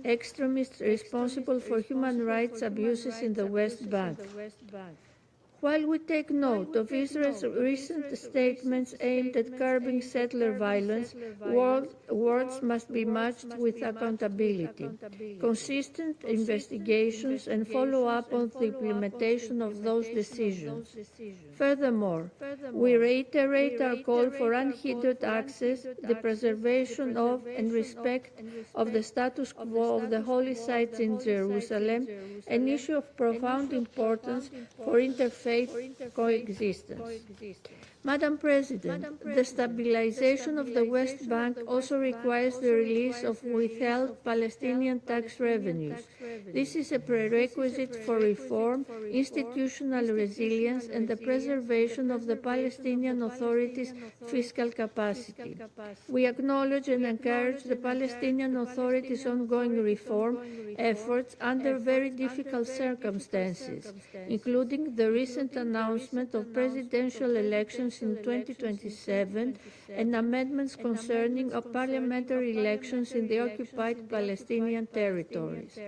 extremists responsible for human rights abuses in the West Bank. While we take note of Israel's recent statements aimed at curbing settler violence, words must be matched with accountability, consistent investigations, and follow-up on the implementation of those decisions. Furthermore, we reiterate our call for unhindered access, the preservation of and respect of the status quo of the holy sites in Jerusalem, an issue of profound importance for interfaith coexistence. Madam President, the stabilization of the West Bank also requires the release of withheld Palestinian tax revenues. This is a prerequisite for reform, institutional resilience, and the preservation of the Palestinian Authority's fiscal capacity. We acknowledge and encourage the Palestinian Authority's ongoing reform efforts under very difficult circumstances, including the recent announcement of presidential elections in 2027 and amendments concerning parliamentary elections in the occupied Palestinian territories.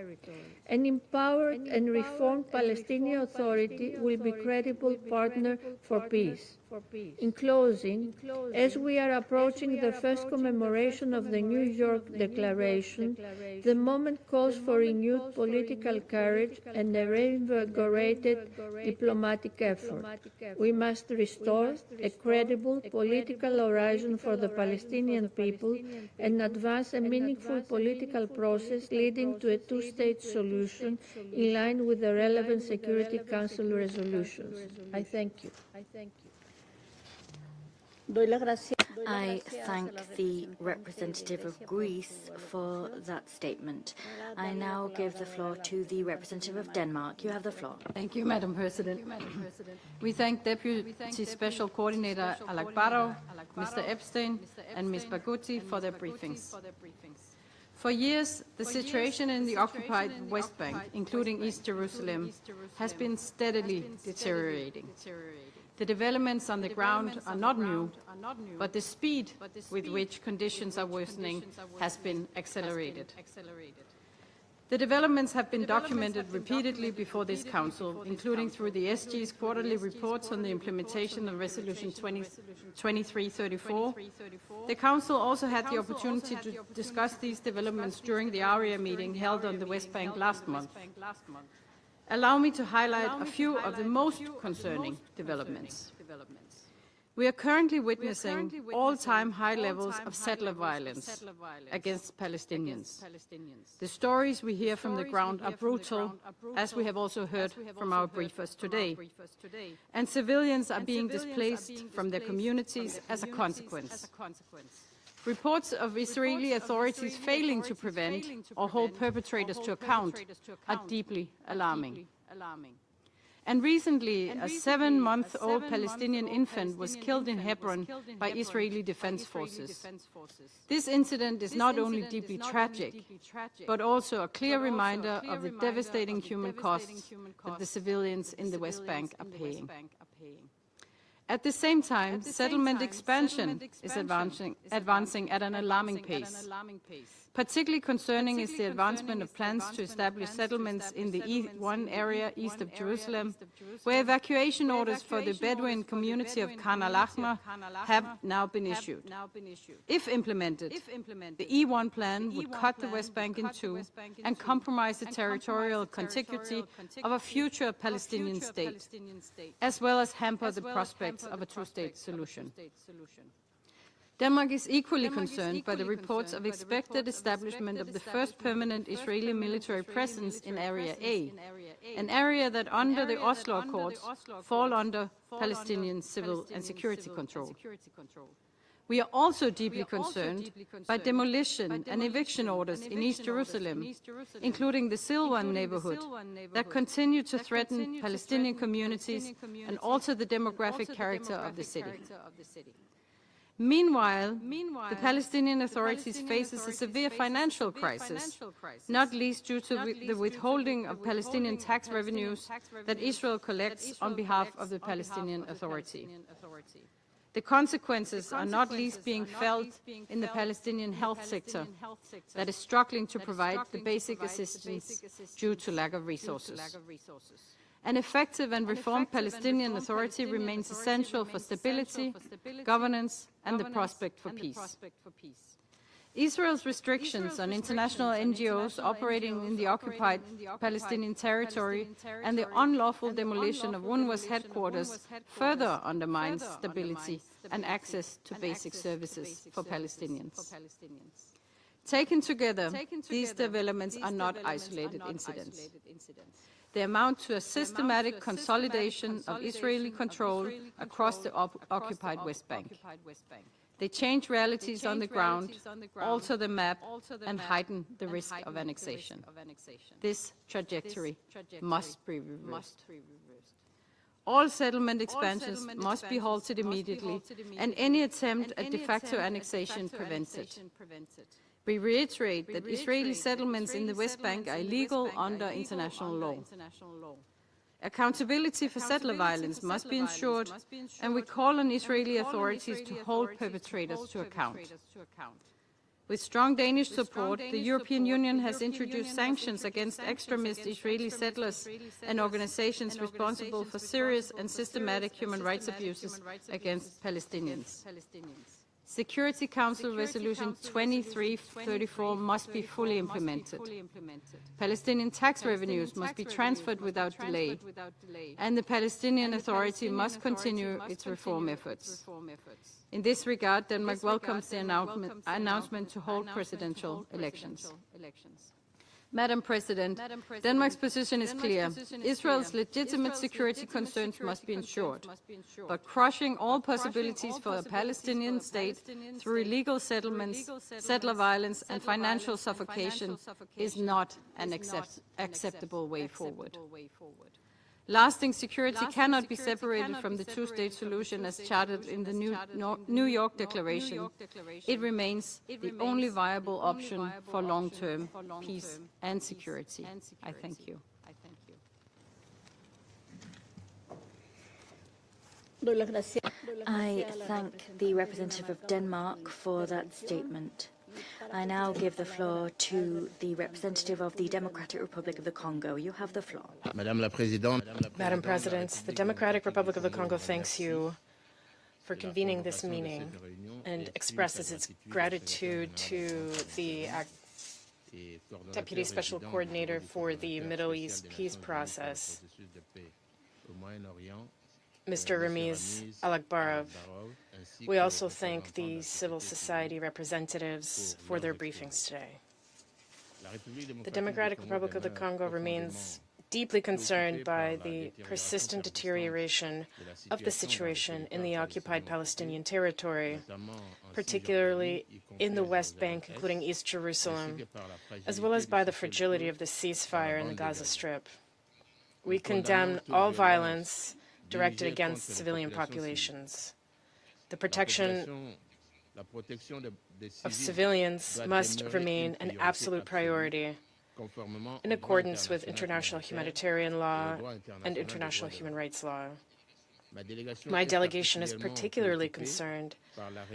An empowered and reformed Palestinian Authority will be a credible partner for peace. In closing, as we are approaching the first commemoration of the New York Declaration, the moment calls for renewed political courage and a reinvigorated diplomatic effort. We must restore a credible political horizon for the Palestinian people and advance a meaningful political process leading to a two-state solution in line with the relevant Security Council resolutions. I thank you. I thank the representative of Greece for that statement. I now give the floor to the representative of Denmark. You have the floor. Thank you, Madam President. We thank Deputy Special Coordinator Alak Barrow, Mr. Epstein, and Ms. Baguti for their briefings. For years, the situation in the occupied West Bank, including East Jerusalem, has been steadily deteriorating. The developments on the ground are not new, but the speed with which conditions are worsening has been accelerated. The developments have been documented repeatedly before this Council, including through the SG's quarterly reports on the implementation of Resolution 2334. The Council also had the opportunity to discuss these developments during the ARIA meeting held on the West Bank last month. Allow me to highlight a few of the most concerning developments. We are currently witnessing all-time high levels of settler violence against Palestinians. The stories we hear from the ground are brutal, as we have also heard from our briefers today. And civilians are being displaced from their communities as a consequence. Reports of Israeli authorities failing to prevent or hold perpetrators to account are deeply alarming. And recently, a 7-month-old Palestinian infant was killed in Hebron by Israeli defense forces. This incident is not only deeply tragic, but also a clear reminder of the devastating human costs that the civilians in the West Bank are paying. At the same time, settlement expansion is advancing at an alarming pace. Particularly concerning is the advancement of plans to establish settlements in the E1 area east of Jerusalem, where evacuation orders for the Bedouin community of Khan al-Ahmar have now been issued. If implemented, the E1 plan would cut the West Bank in two and compromise the territorial contiguity of a future Palestinian state, as well as hamper the prospects of a two-state solution. Denmark is equally concerned by the reports of expected establishment of the first permanent Israeli military presence in Area A, an area that under the Oslo Accords fall under Palestinian civil and security control. We are also deeply concerned by demolition and eviction orders in East Jerusalem, including the Silwan neighborhood, that continue to threaten Palestinian communities and alter the demographic character of the city. Meanwhile, the Palestinian authorities face a severe financial crisis, not least due to the withholding of Palestinian tax revenues that Israel collects on behalf of the Palestinian Authority. The consequences are not least being felt in the Palestinian health sector that is struggling to provide the basic assistance due to lack of resources. An effective and reformed Palestinian Authority remains essential for stability, governance, and the prospect for peace. Israel's restrictions on international NGOs operating in the occupied Palestinian territory and the unlawful demolition of UNRWA's headquarters further undermines stability and access to basic services for Palestinians. Taken together, these developments are not isolated incidents. They amount to a systematic consolidation of Israeli control across the occupied West Bank. They change realities on the ground, alter the map, and heighten the risk of annexation. This trajectory must be reversed. All settlement expansions must be halted immediately, and any attempt at de facto annexation prevented. We reiterate that Israeli settlements in the West Bank are illegal under international law. Accountability for settler violence must be ensured, and we call on Israeli authorities to hold perpetrators to account. With strong Danish support, the European Union has introduced sanctions against extremist Israeli settlers and organizations responsible for serious and systematic human rights abuses against Palestinians. Security Council Resolution 2334 must be fully implemented. Palestinian tax revenues must be transferred without delay, and the Palestinian Authority must continue its reform efforts. In this regard, Denmark welcomes the announcement to hold presidential elections. Madam President, Denmark's position is clear. Israel's legitimate security concerns must be ensured, but crushing all possibilities for a Palestinian state through illegal settlements, settler violence, and financial suffocation is not an acceptable way forward. Lasting security cannot be separated from the two-state solution as chartered in the New York Declaration. It remains the only viable option for long-term peace and security. I thank you. I thank the representative of Denmark for that statement. I now give the floor to the representative of the Democratic Republic of the Congo. You have the floor. Madam President, the Democratic Republic of the Congo thanks you for convening this meeting and expresses its gratitude to the Deputy Special Coordinator for the Middle East Peace Process, Mr. Ramiz Alakbarov. We also thank the civil society representatives for their briefings today. The Democratic Republic of the Congo remains deeply concerned by the persistent deterioration of the situation in the occupied Palestinian territory, particularly in the West Bank, including East Jerusalem, as well as by the fragility of the ceasefire in the Gaza Strip. We condemn all violence directed against civilian populations. The protection of civilians must remain an absolute priority in accordance with international humanitarian law and international human rights law. My delegation is particularly concerned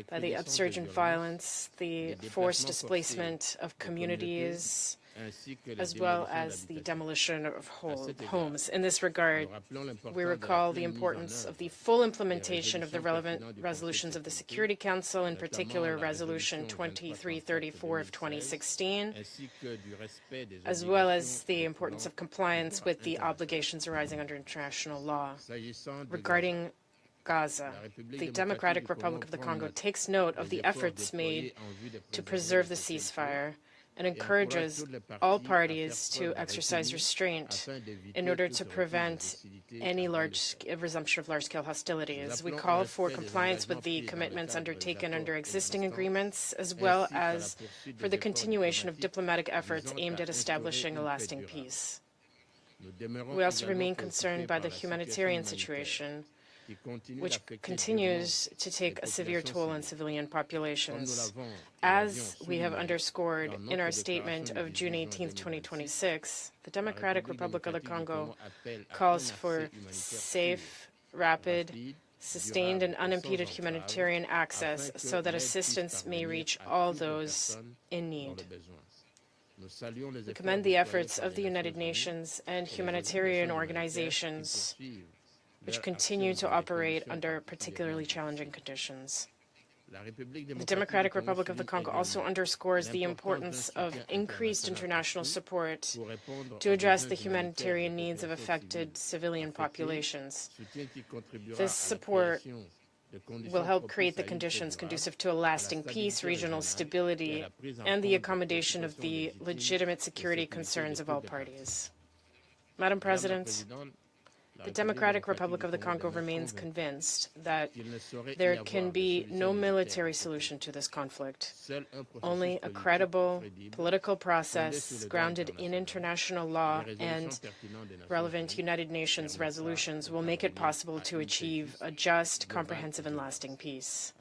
by the upsurge in violence, the forced displacement of communities, as well as the demolition of homes. In this regard, we recall the importance of the full implementation of the relevant resolutions of the Security Council, in particular Resolution 2334 of 2016, as well as the importance of compliance with the obligations arising under international law. Regarding Gaza, the Democratic Republic of the Congo takes note of the efforts made to preserve the ceasefire and encourages all parties to exercise restraint in order to prevent any resumption of large-scale hostilities. We call for compliance with the commitments undertaken under existing agreements, as well as for the continuation of diplomatic efforts aimed at establishing a lasting peace. We also remain concerned by the humanitarian situation, which continues to take a severe toll on civilian populations. As we have underscored in our statement of June 18, 2026, the Democratic Republic of the Congo calls for safe, rapid, sustained and unimpeded humanitarian access so that assistance may reach all those in need. We commend the efforts of the United Nations and humanitarian organizations which continue to operate under particularly challenging conditions. The Democratic Republic of the Congo also underscores the importance of increased international support to address the humanitarian needs of affected civilian populations. This support will help create the conditions conducive to a lasting peace, regional stability, and the accommodation of the legitimate security concerns of all parties. Madam President, the Democratic Republic of the Congo remains convinced that there can be no military solution to this conflict. Only a credible political process grounded in international law and relevant United Nations resolutions will make it possible to achieve a just, comprehensive, and lasting peace.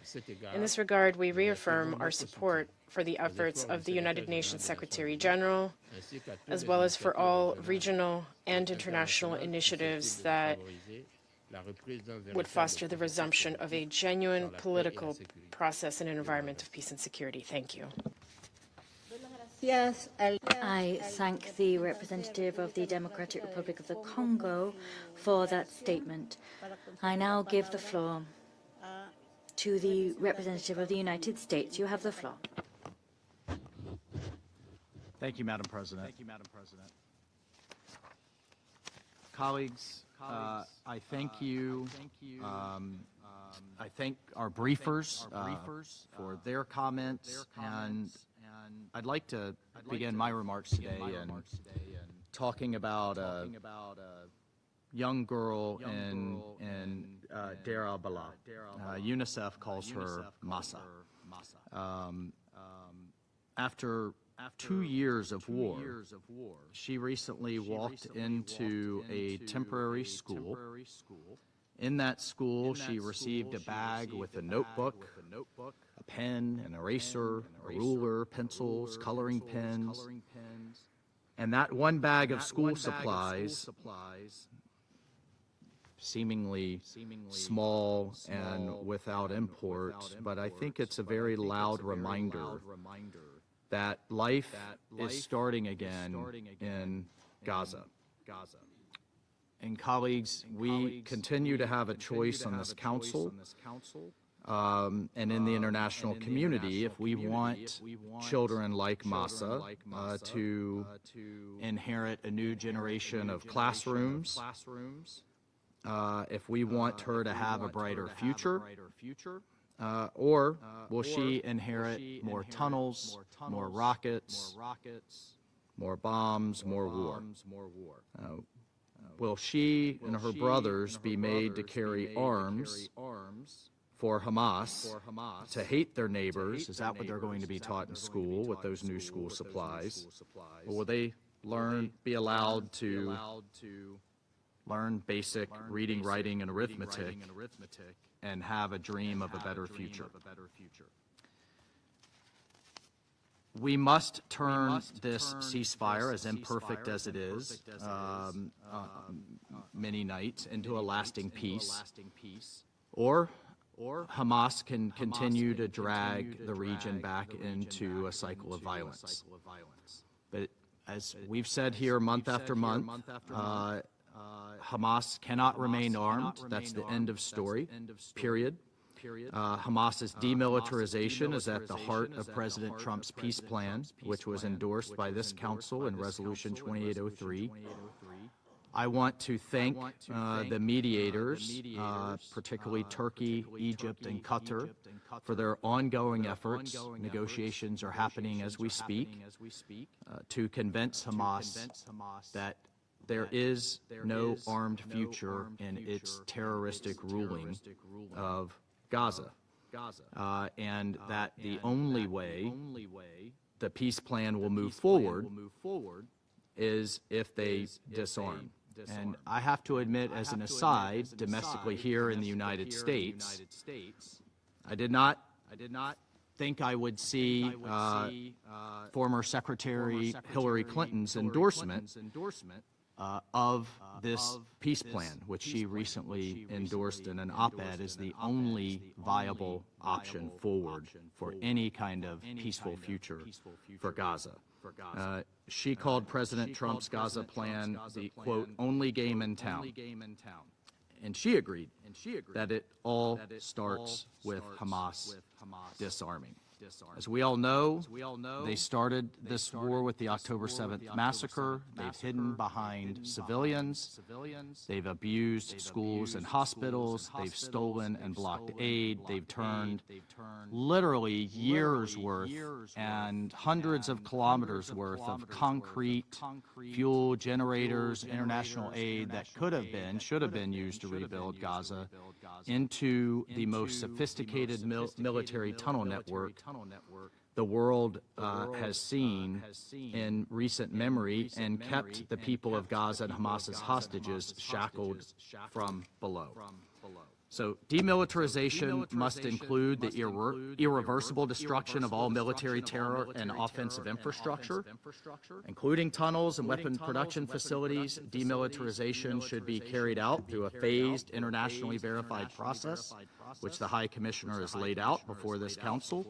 In this regard, we reaffirm our support for the efforts of the United Nations Secretary General, as well as for all regional and international initiatives that would foster the resumption of a genuine political process in an environment of peace and security. Thank you. I thank the representative of the Democratic Republic of the Congo for that statement. I now give the floor to the representative of the United States. You have the floor. Thank you, Madam President. Colleagues, I thank you. I thank our briefers for their comments, and I'd like to begin my remarks today in talking about a young girl in Deir al-Balah. UNICEF calls her Massa. After 2 years of war, she recently walked into a temporary school. In that school, she received a bag with a notebook, a pen, an eraser, a ruler, pencils, coloring pens, and that one bag of school supplies, seemingly small and without import, but I think it's a very loud reminder that life is starting again in Gaza. And colleagues, we continue to have a choice on this council and in the international community if we want children like Massa to inherit a new generation of classrooms, if we want her to have a brighter future, or will she inherit more tunnels, more rockets, more bombs, more war? Will she and her brothers be made to carry arms for Hamas, to hate their neighbors? Is that what they're going to be taught in school with those new school supplies? Or will they be allowed to learn basic reading, writing, and arithmetic and have a dream of a better future? We must turn this ceasefire, as imperfect as it is, many nights, into a lasting peace, or Hamas can continue to drag the region back into a cycle of violence. But as we've said here month after month, Hamas cannot remain armed. That's the end of story, period. Hamas's demilitarization is at the heart of President Trump's peace plan, which was endorsed by this Council in Resolution 2803. I want to thank the mediators, particularly Turkey, Egypt, and Qatar, for their ongoing efforts. Negotiations are happening as we speak to convince Hamas that there is no armed future in its terroristic ruling of Gaza, and that the only way the peace plan will move forward is if they disarm. And I have to admit, as an aside, domestically here in the United States, I did not think I would see former Secretary Hillary Clinton's endorsement of this peace plan, which she recently endorsed in an op-ed as the only viable option forward for any kind of peaceful future for Gaza. She called President Trump's Gaza plan the, quote, only game in town. And she agreed that it all starts with Hamas disarming. As we all know, they started this war with the October 7th massacre. They've hidden behind civilians. They've abused schools and hospitals. They've stolen and blocked aid. They've turned literally years worth and hundreds of kilometers worth of concrete, fuel, generators, international aid that should have been used to rebuild Gaza into the most sophisticated military tunnel network the world has seen in recent memory, and kept the people of Gaza and Hamas's hostages shackled from below. So demilitarization must include the irreversible destruction of all military terror and offensive infrastructure, including tunnels and weapon production facilities. Demilitarization should be carried out through a phased, internationally verified process, which the High Commissioner has laid out before this Council.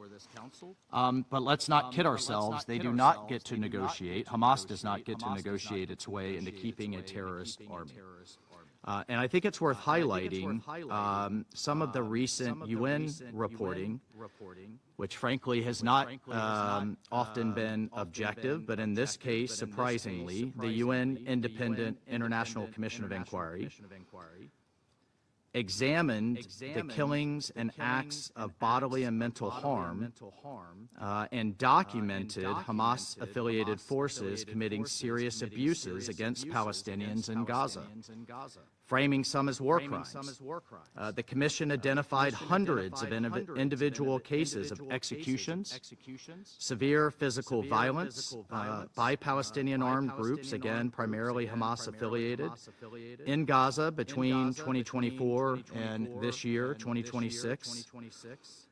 But let's not kid ourselves. They do not get to negotiate. Hamas does not get to negotiate its way into keeping a terrorist army. And I think it's worth highlighting some of the recent UN reporting, which frankly has not often been objective, but in this case, surprisingly, the UN Independent International Commission of Inquiry examined the killings and acts of bodily and mental harm and documented Hamas-affiliated forces committing serious abuses against Palestinians in Gaza, framing some as war crimes. The Commission identified hundreds of individual cases of executions, severe physical violence by Palestinian armed groups, again, primarily Hamas-affiliated, in Gaza between 2024 and this year, 2026.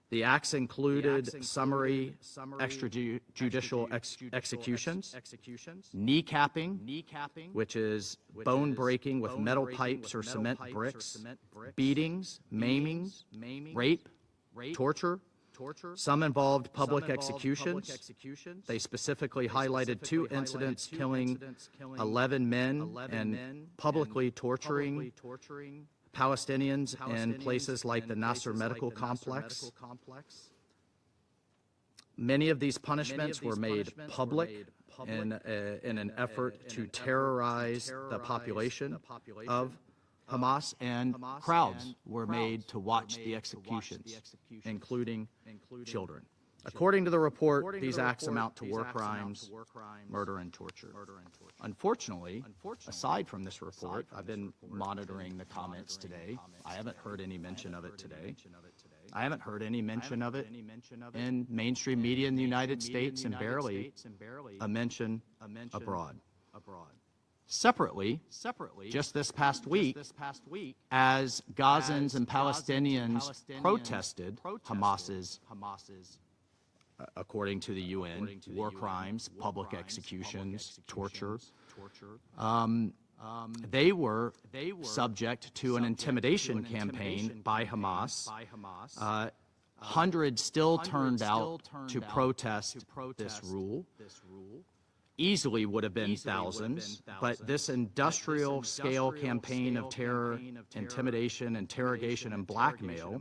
The acts included summary extrajudicial executions, kneecapping, which is bone breaking with metal pipes or cement bricks, beatings, maiming, rape, torture. Some involved public executions. They specifically highlighted 2 incidents killing 11 men and publicly torturing Palestinians in places like the Nasser Medical Complex. Many of these punishments were made public in an effort to terrorize the population of Hamas, and crowds were made to watch the executions, including children. According to the report, these acts amount to war crimes, murder, and torture. Unfortunately, aside from this report, I've been monitoring the comments today. I haven't heard any mention of it today. I haven't heard any mention of it in mainstream media in the United States, and barely a mention abroad. Separately, just this past week, as Gazans and Palestinians protested Hamas's, according to the UN, war crimes, public executions, torture, they were subject to an intimidation campaign by Hamas. Hundreds still turned out to protest this rule. Easily would have been thousands, but this industrial scale campaign of terror, intimidation, interrogation, and blackmail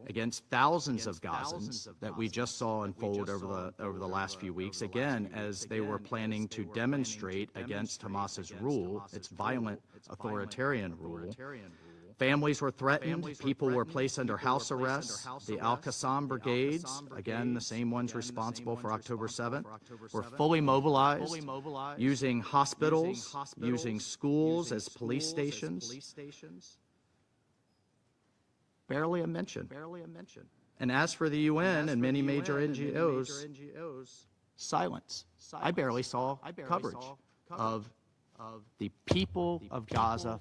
against thousands of Gazans that we just saw unfold over the last few weeks, again, as they were planning to demonstrate against Hamas's rule, its violent authoritarian rule. Families were threatened. People were placed under house arrest. The Al-Qassam brigades, again, the same ones responsible for October 7th, were fully mobilized, using hospitals, using schools as police stations. Barely a mention. And as for the UN and many major NGOs, silence. I barely saw coverage of the people of Gaza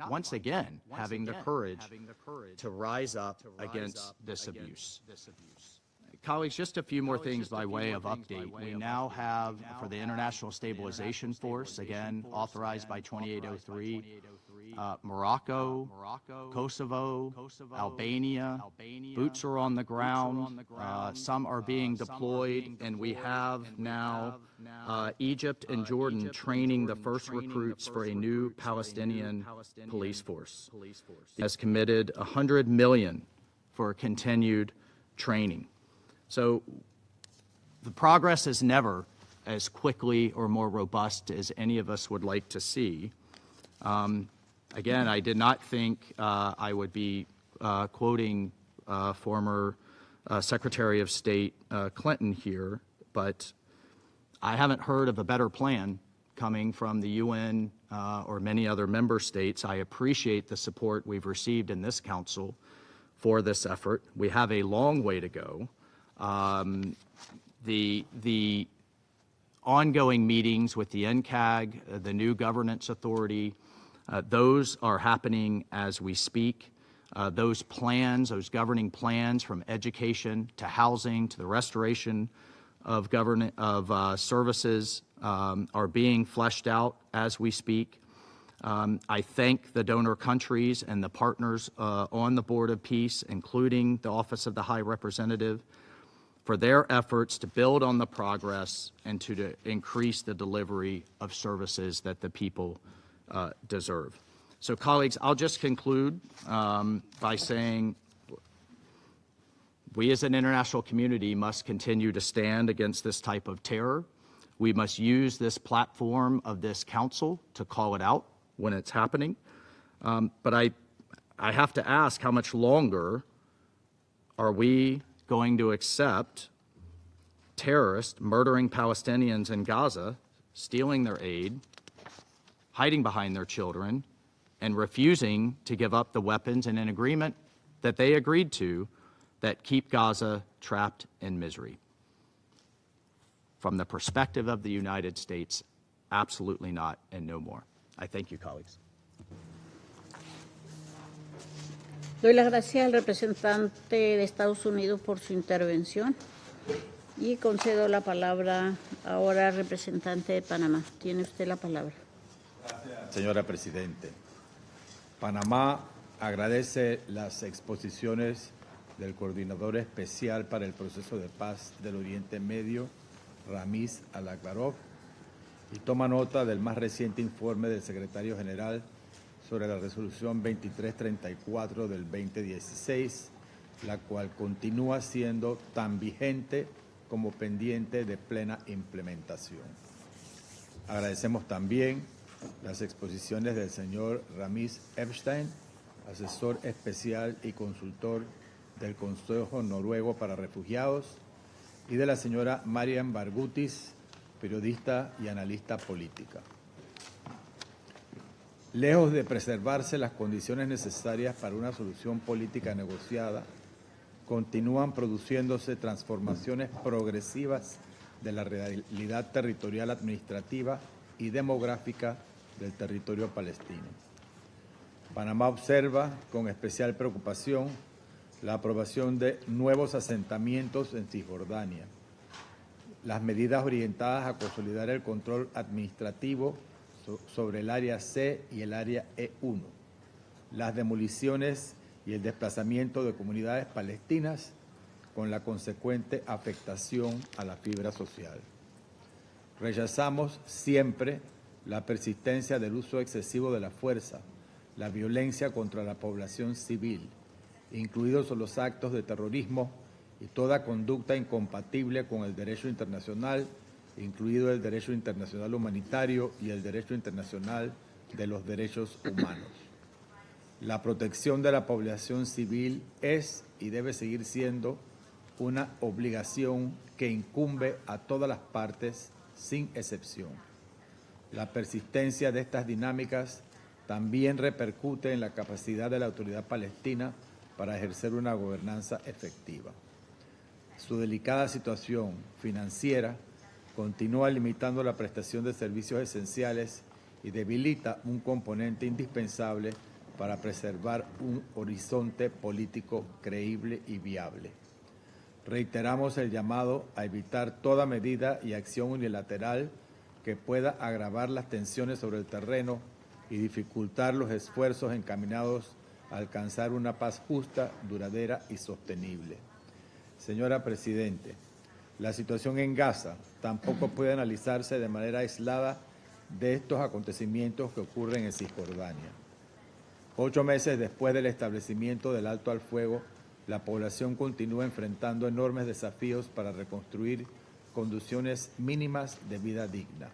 once again, having the courage to rise up against this abuse. Colleagues, just a few more things by way of update. We now have, for the International Stabilization Force, again, authorized by 2803, Morocco, Kosovo, Albania. Boots are on the ground. Some are being deployed, and we have now Egypt and Jordan training the first recruits for a new Palestinian police force. Has committed $100 million for continued training. So the progress is never as quickly or more robust as any of us would like to see. Again, I did not think I would be quoting former Secretary of State Clinton here, but I haven't heard of a better plan coming from the UN or many other member states. I appreciate the support we've received in this council for this effort. We have a long way to go. The ongoing meetings with the NCAG, the new governance authority, those are happening as we speak. Those plans, those governing plans from education to housing to the restoration of services are being fleshed out as we speak. I thank the donor countries and the partners on the Board of Peace, including the Office of the High Representative, for their efforts to build on the progress and to increase the delivery of services that the people deserve. So, colleagues, I'll just conclude by saying we as an international community must continue to stand against this type of terror. We must use this platform of this council to call it out when it's happening. But I have to ask, how much longer are we going to accept terrorists murdering Palestinians in Gaza, stealing their aid, hiding behind their children, and refusing to give up the weapons in an agreement that they agreed to that keep Gaza trapped in misery? From the perspective of the United States, absolutely not, and no more. I thank you, colleagues. Doy las gracias al representante de Estados Unidos por su intervención y concedo la palabra ahora al representante de Panamá. Tiene usted la palabra. Gracias, señora Presidente. Panamá agradece las exposiciones del Coordinador Especial para el Proceso de Paz del Oriente Medio, Ramiz Al-Akbarov, y toma nota del más reciente informe del Secretario General sobre la Resolución 2334 del 2016, la cual continúa siendo tan vigente como pendiente de plena implementación. Agradecemos también las exposiciones del señor Ramiz Epstein, asesor especial y consultor del Consejo Noruego para Refugiados, y de la señora Marian Barghoutis, periodista y analista política. Lejos de preservarse las condiciones necesarias para una solución política negociada, continúan produciéndose transformaciones progresivas de la realidad territorial, administrativa y demográfica del territorio palestino. Panamá observa con especial preocupación la aprobación de nuevos asentamientos en Cisjordania, las medidas orientadas a consolidar el control administrativo sobre el área C y el área E1, las demoliciones y el desplazamiento de comunidades palestinas con la consecuente afectación a la fibra social. Rechazamos siempre la persistencia del uso excesivo de la fuerza, la violencia contra la población civil, incluidos los actos de terrorismo y toda conducta incompatible con el derecho internacional, incluido el derecho internacional humanitario y el derecho internacional de los derechos humanos. La protección de la población civil es y debe seguir siendo una obligación que incumbe a todas las partes sin excepción. La persistencia de estas dinámicas también repercute en la capacidad de la autoridad palestina para ejercer una gobernanza efectiva. Su delicada situación financiera continúa limitando la prestación de servicios esenciales y debilita un componente indispensable para preservar un horizonte político creíble y viable. Reiteramos el llamado a evitar toda medida y acción unilateral que pueda agravar las tensiones sobre el terreno y dificultar los esfuerzos encaminados a alcanzar una paz justa, duradera y sostenible. Señora Presidente, la situación en Gaza tampoco puede analizarse de manera aislada de estos acontecimientos que ocurren en Cisjordania. 8 meses después del establecimiento del alto al fuego, la población continúa enfrentando enormes desafíos para reconstruir condiciones mínimas de vida digna.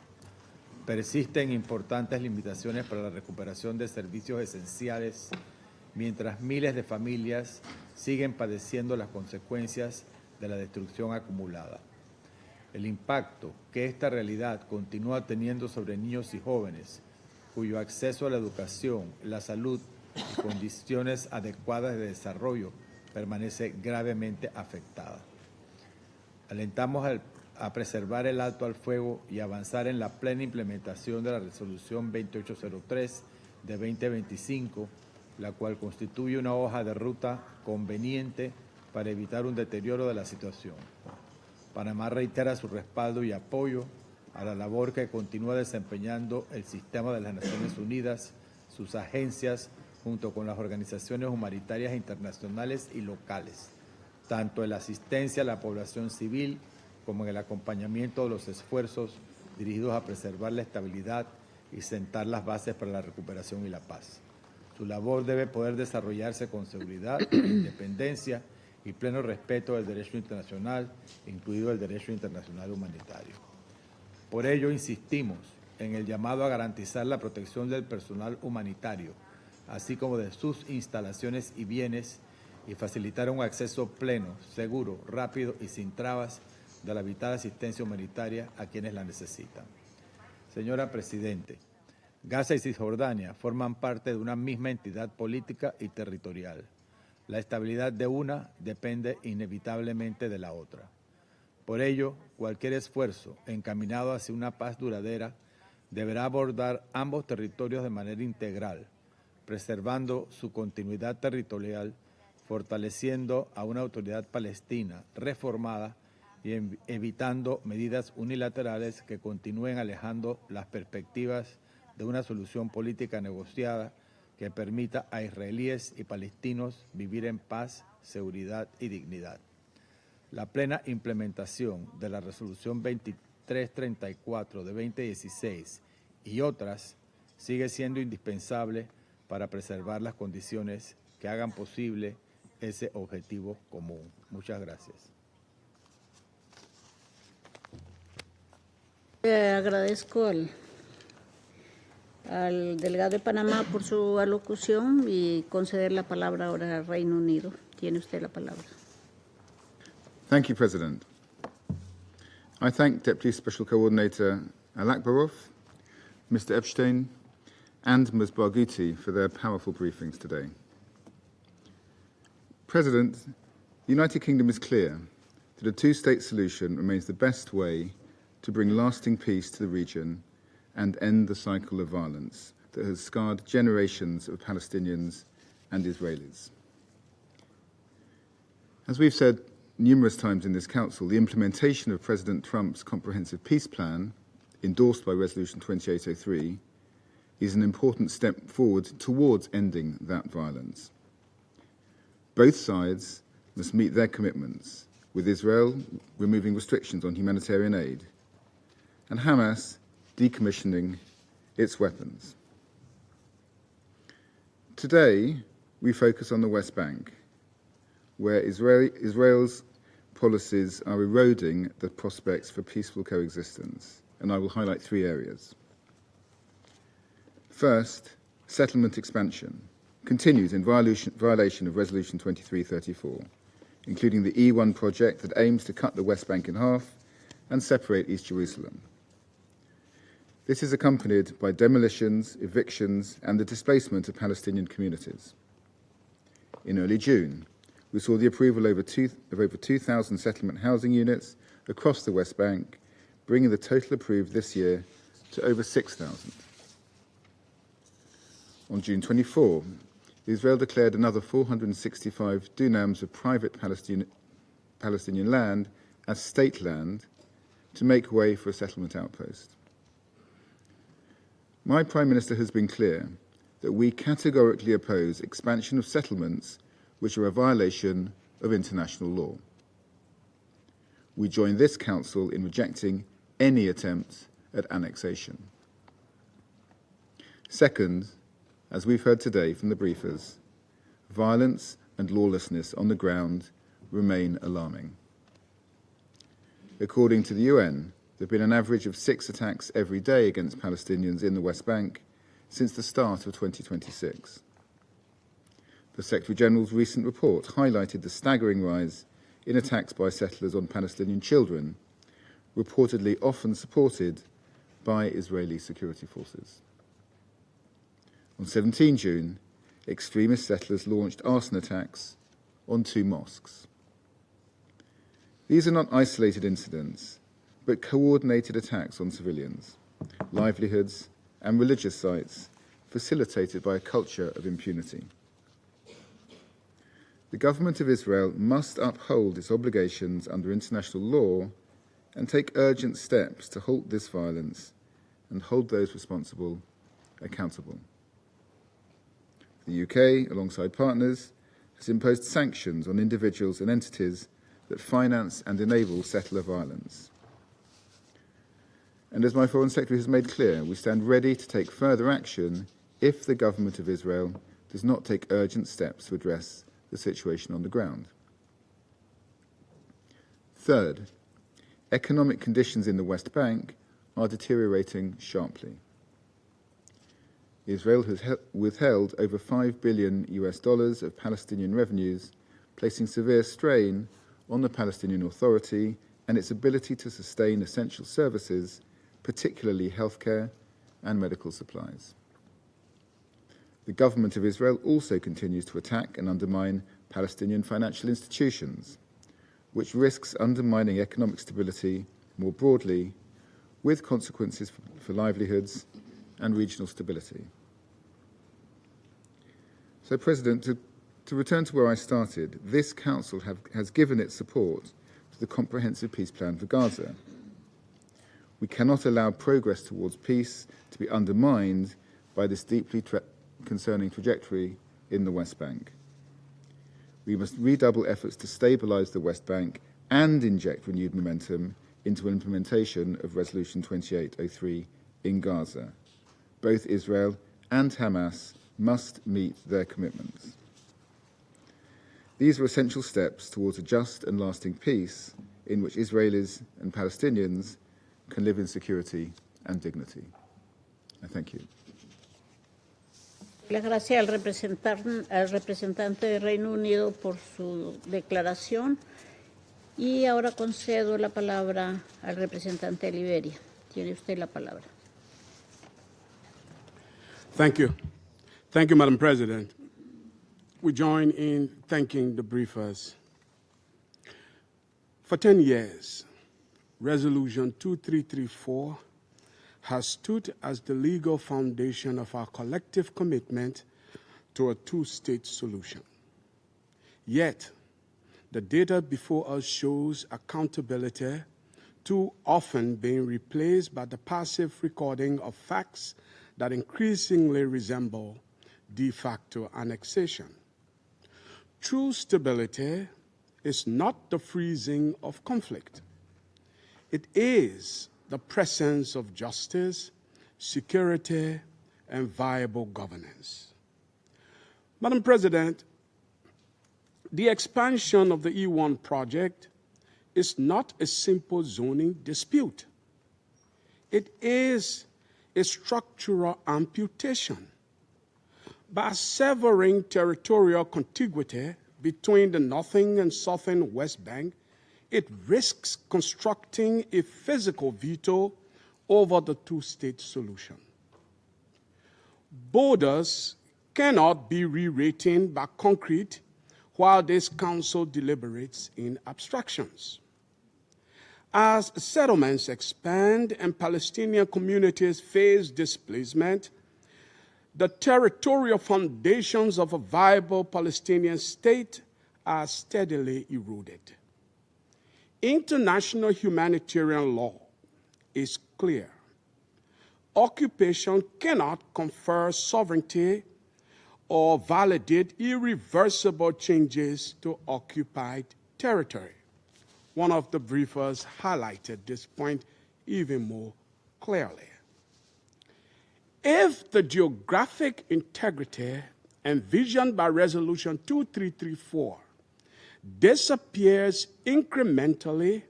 Persisten importantes limitaciones para la recuperación de servicios esenciales, mientras miles de familias siguen padeciendo las consecuencias de la destrucción acumulada. El impacto que esta realidad continúa teniendo sobre niños y jóvenes, cuyo acceso a la educación, la salud y condiciones adecuadas de desarrollo permanece gravemente afectada. Alentamos a preservar el alto al fuego y avanzar en la plena implementación de la Resolución 2803 de 2025, la cual constituye una hoja de ruta conveniente para evitar un deterioro de la situación. Panamá reitera su respaldo y apoyo a la labor que continúa desempeñando el sistema de las Naciones Unidas, sus agencias, junto con las organizaciones humanitarias internacionales y locales, tanto en la asistencia a la población civil como en el acompañamiento de los esfuerzos dirigidos a preservar la estabilidad y sentar las bases para la recuperación y la paz. Su labor debe poder desarrollarse con seguridad, independencia y pleno respeto del derecho internacional, incluido el derecho internacional humanitario. Por ello, insistimos en el llamado a garantizar la protección del personal humanitario, así como de sus instalaciones y bienes, y facilitar un acceso pleno, seguro, rápido y sin trabas de la vital asistencia humanitaria a quienes la necesitan. Señora Presidente, Gaza y Cisjordania forman parte de una misma entidad política y territorial. La estabilidad de una depende inevitablemente de la otra. Por ello, cualquier esfuerzo encaminado hacia una paz duradera deberá abordar ambos territorios de manera integral, preservando su continuidad territorial, fortaleciendo a una autoridad palestina reformada y evitando medidas unilaterales que continúen alejando las perspectivas de una solución política negociada que permita a israelíes y palestinos vivir en paz, seguridad y dignidad. La plena implementación de la Resolución 2334 de 2016 y otras sigue siendo indispensable para preservar las condiciones que hagan posible ese objetivo común. Muchas gracias. Agradezco al delegado de Panamá por su alocución y conceder la palabra ahora al Reino Unido. Tiene usted la palabra. Thank you, President. I thank Deputy Special Coordinator Alakbarov, Mr. Epstein, and Ms. Barghouti for their powerful briefings today. President, the United Kingdom is clear that a two-state solution remains the best way to bring lasting peace to the region and end the cycle of violence that has scarred generations of Palestinians and Israelis. As we've said numerous times in this Council, the implementation of President Trump's comprehensive peace plan, endorsed by Resolution 2803, is an important step forward towards ending that violence. Both sides must meet their commitments, with Israel removing restrictions on humanitarian aid and Hamas decommissioning its weapons. Today, we focus on the West Bank, where Israel's policies are eroding the prospects for peaceful coexistence, and I will highlight three areas. First, settlement expansion continues in violation of Resolution 2334, including the E1 project that aims to cut the West Bank in half and separate East Jerusalem. This is accompanied by demolitions, evictions, and the displacement of Palestinian communities. In early June, we saw the approval of over 2,000 settlement housing units across the West Bank, bringing the total approved this year to over 6,000. On June 24, Israel declared another 465 dunams of private Palestinian land as state land to make way for a settlement outpost. My Prime Minister has been clear that we categorically oppose expansion of settlements which are a violation of international law. We join this Council in rejecting any attempt at annexation. Second, as we've heard today from the briefers, violence and lawlessness on the ground remain alarming. According to the UN, there have been an average of 6 attacks every day against Palestinians in the West Bank since the start of 2026. The Secretary-General's recent report highlighted the staggering rise in attacks by settlers on Palestinian children, reportedly often supported by Israeli security forces. On 17 June, extremist settlers launched arson attacks on 2 mosques. These are not isolated incidents, but coordinated attacks on civilians, livelihoods, and religious sites facilitated by a culture of impunity. The government of Israel must uphold its obligations under international law and take urgent steps to halt this violence and hold those responsible accountable. The UK, alongside partners, has imposed sanctions on individuals and entities that finance and enable settler violence. And as my Foreign Secretary has made clear, we stand ready to take further action if the government of Israel does not take urgent steps to address the situation on the ground. Third, economic conditions in the West Bank are deteriorating sharply. Israel has withheld over $5 billion of Palestinian revenues, placing severe strain on the Palestinian Authority and its ability to sustain essential services, particularly healthcare and medical supplies. The government of Israel also continues to attack and undermine Palestinian financial institutions, which risks undermining economic stability more broadly, with consequences for livelihoods and regional stability. So, President, to return to where I started, this Council has given its support to the Comprehensive Peace Plan for Gaza. We cannot allow progress towards peace to be undermined by this deeply concerning trajectory in the West Bank. We must redouble efforts to stabilise the West Bank and inject renewed momentum into implementation of Resolution 2803 in Gaza. Both Israel and Hamas must meet their commitments. These are essential steps towards a just and lasting peace in which Israelis and Palestinians can live in security and dignity. I thank you. Las gracias al representante del Reino Unido por su declaración y ahora concedo la palabra al representante de Liberia. Tiene usted la palabra. Thank you. Thank you, Madam President. We join in thanking the briefers. For 10 years, Resolution 2334 has stood as the legal foundation of our collective commitment to a two-state solution. Yet, the data before us shows accountability too often being replaced by the passive recording of facts that increasingly resemble de facto annexation. True stability is not the freezing of conflict. It is the presence of justice, security, and viable governance. Madam President, the expansion of the E1 project is not a simple zoning dispute. It is a structural amputation. By severing territorial contiguity between the northern and southern West Bank, it risks constructing a physical veto over the two-state solution. Borders cannot be rewritten by concrete while this council deliberates in abstractions. As settlements expand and Palestinian communities face displacement, the territorial foundations of a viable Palestinian state are steadily eroded. International humanitarian law is clear. Occupation cannot confer sovereignty or validate irreversible changes to occupied territory. One of the briefers highlighted this point even more clearly. If the geographic integrity envisioned by Resolution 2334 disappears incrementally,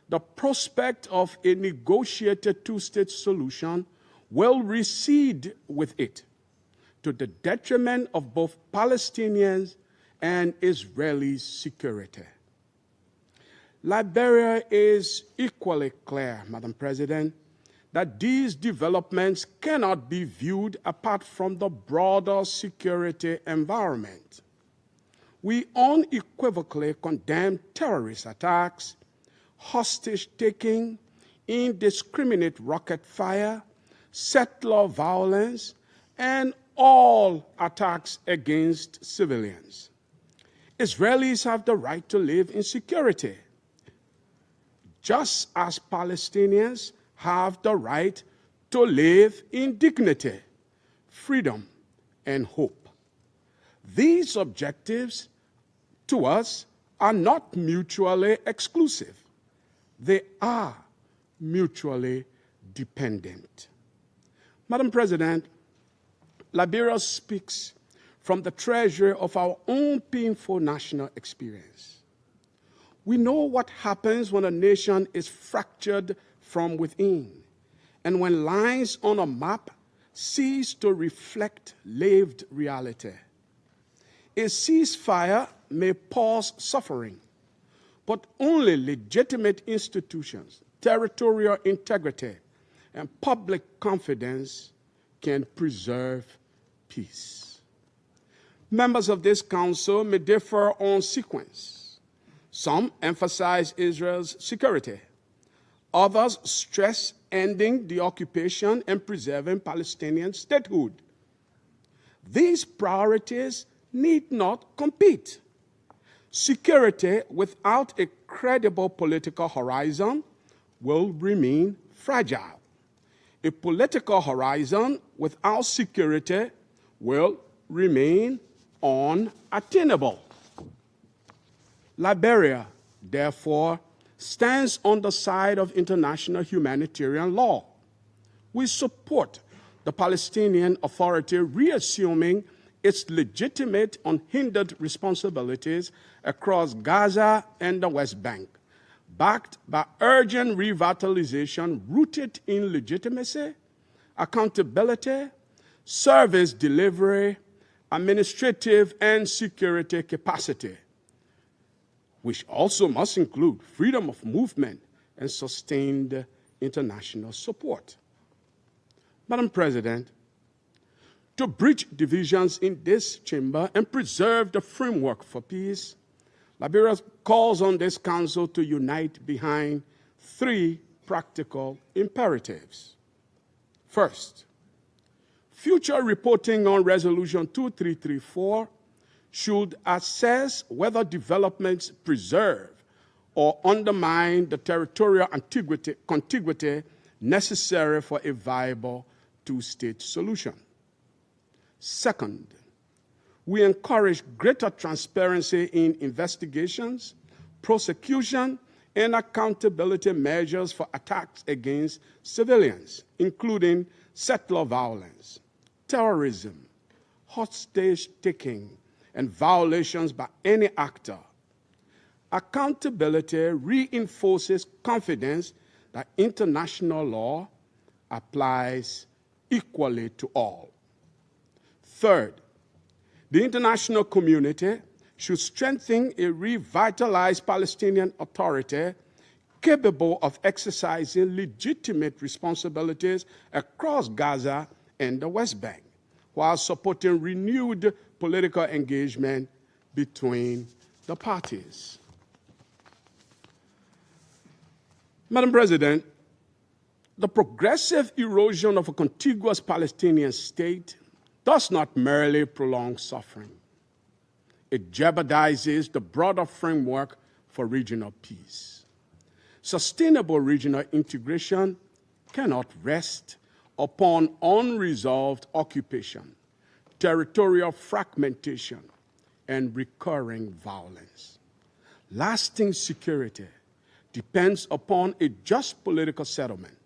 the prospect of a negotiated two-state solution will recede with it, to the detriment of both Palestinians and Israeli security. Liberia is equally clear, Madam President, that these developments cannot be viewed apart from the broader security environment. We unequivocally condemn terrorist attacks, hostage-taking, indiscriminate rocket fire, settler violence, and all attacks against civilians. Israelis have the right to live in security, just as Palestinians have the right to live in dignity, freedom, and hope. These objectives, to us, are not mutually exclusive. They are mutually dependent. Madam President, Liberia speaks from the treasury of our own painful national experience. We know what happens when a nation is fractured from within, and when lines on a map cease to reflect lived reality. A ceasefire may pause suffering, but only legitimate institutions, territorial integrity, and public confidence can preserve peace. Members of this council may differ on sequence. Some emphasize Israel's security. Others stress ending the occupation and preserving Palestinian statehood. These priorities need not compete. Security without a credible political horizon will remain fragile. A political horizon without security will remain unattainable. Liberia, therefore, stands on the side of international humanitarian law. We support the Palestinian Authority reassuming its legitimate, unhindered responsibilities across Gaza and the West Bank, backed by urgent revitalization rooted in legitimacy, accountability, service delivery, administrative and security capacity, which also must include freedom of movement and sustained international support. Madam President, to bridge divisions in this chamber and preserve the framework for peace, Liberia calls on this council to unite behind three practical imperatives. First, future reporting on Resolution 2334 should assess whether developments preserve or undermine the territorial contiguity necessary for a viable two-state solution. Second, we encourage greater transparency in investigations, prosecution, and accountability measures for attacks against civilians, including settler violence, terrorism, hostage-taking, and violations by any actor. Accountability reinforces confidence that international law applies equally to all. Third, the international community should strengthen a revitalized Palestinian Authority capable of exercising legitimate responsibilities across Gaza and the West Bank, while supporting renewed political engagement between the parties. Madam President, the progressive erosion of a contiguous Palestinian state does not merely prolong suffering. It jeopardizes the broader framework for regional peace. Sustainable regional integration cannot rest upon unresolved occupation, territorial fragmentation, and recurring violence. Lasting security depends upon a just political settlement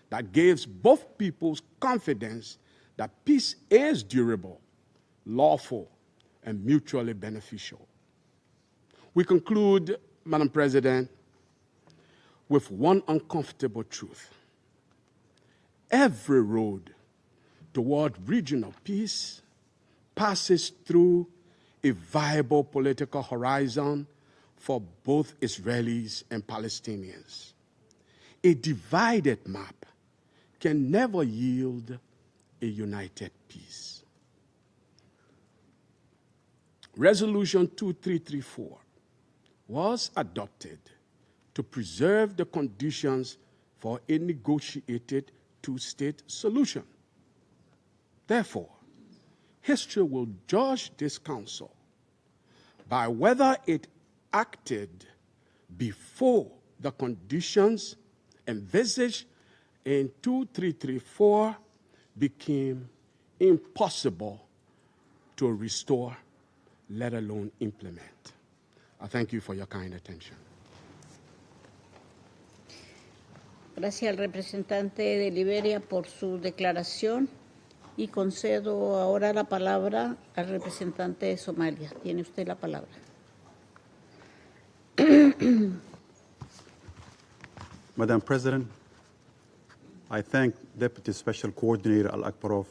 that gives both peoples confidence that peace is durable, lawful, and mutually beneficial. We conclude, Madam President, with one uncomfortable truth. Every road toward regional peace passes through a viable political horizon for both Israelis and Palestinians. A divided map can never yield a united peace. Resolution 2334 was adopted to preserve the conditions for a negotiated two-state solution. Therefore, history will judge this council by whether it acted before the conditions envisaged in 2334 became impossible to restore, let alone implement. I thank you for your kind attention. Gracias al representante de Liberia por su declaración y concedo ahora la palabra al representante de Somalia. Tiene usted la palabra. Madam President, I thank Deputy Special Coordinator Al-Akbarov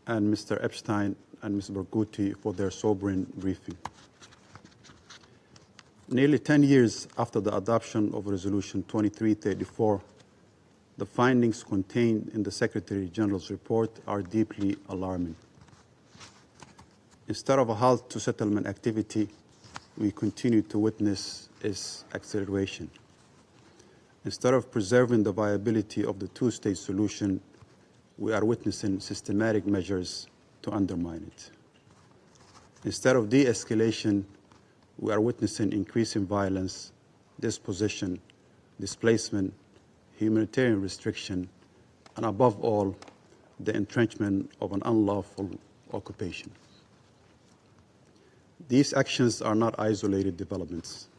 and Mr. Epstein and Ms. Barghouti for their sobering briefing. Nearly 10 years after the adoption of Resolution 2334, the findings contained in the Secretary General's report are deeply alarming. Instead of a halt to settlement activity, we continue to witness its acceleration. Instead of preserving the viability of the two-state solution, we are witnessing systematic measures to undermine it. Instead of de-escalation, we are witnessing increasing violence, dispossession, displacement, humanitarian restriction, and above all, the entrenchment of an unlawful occupation. These actions are not isolated developments.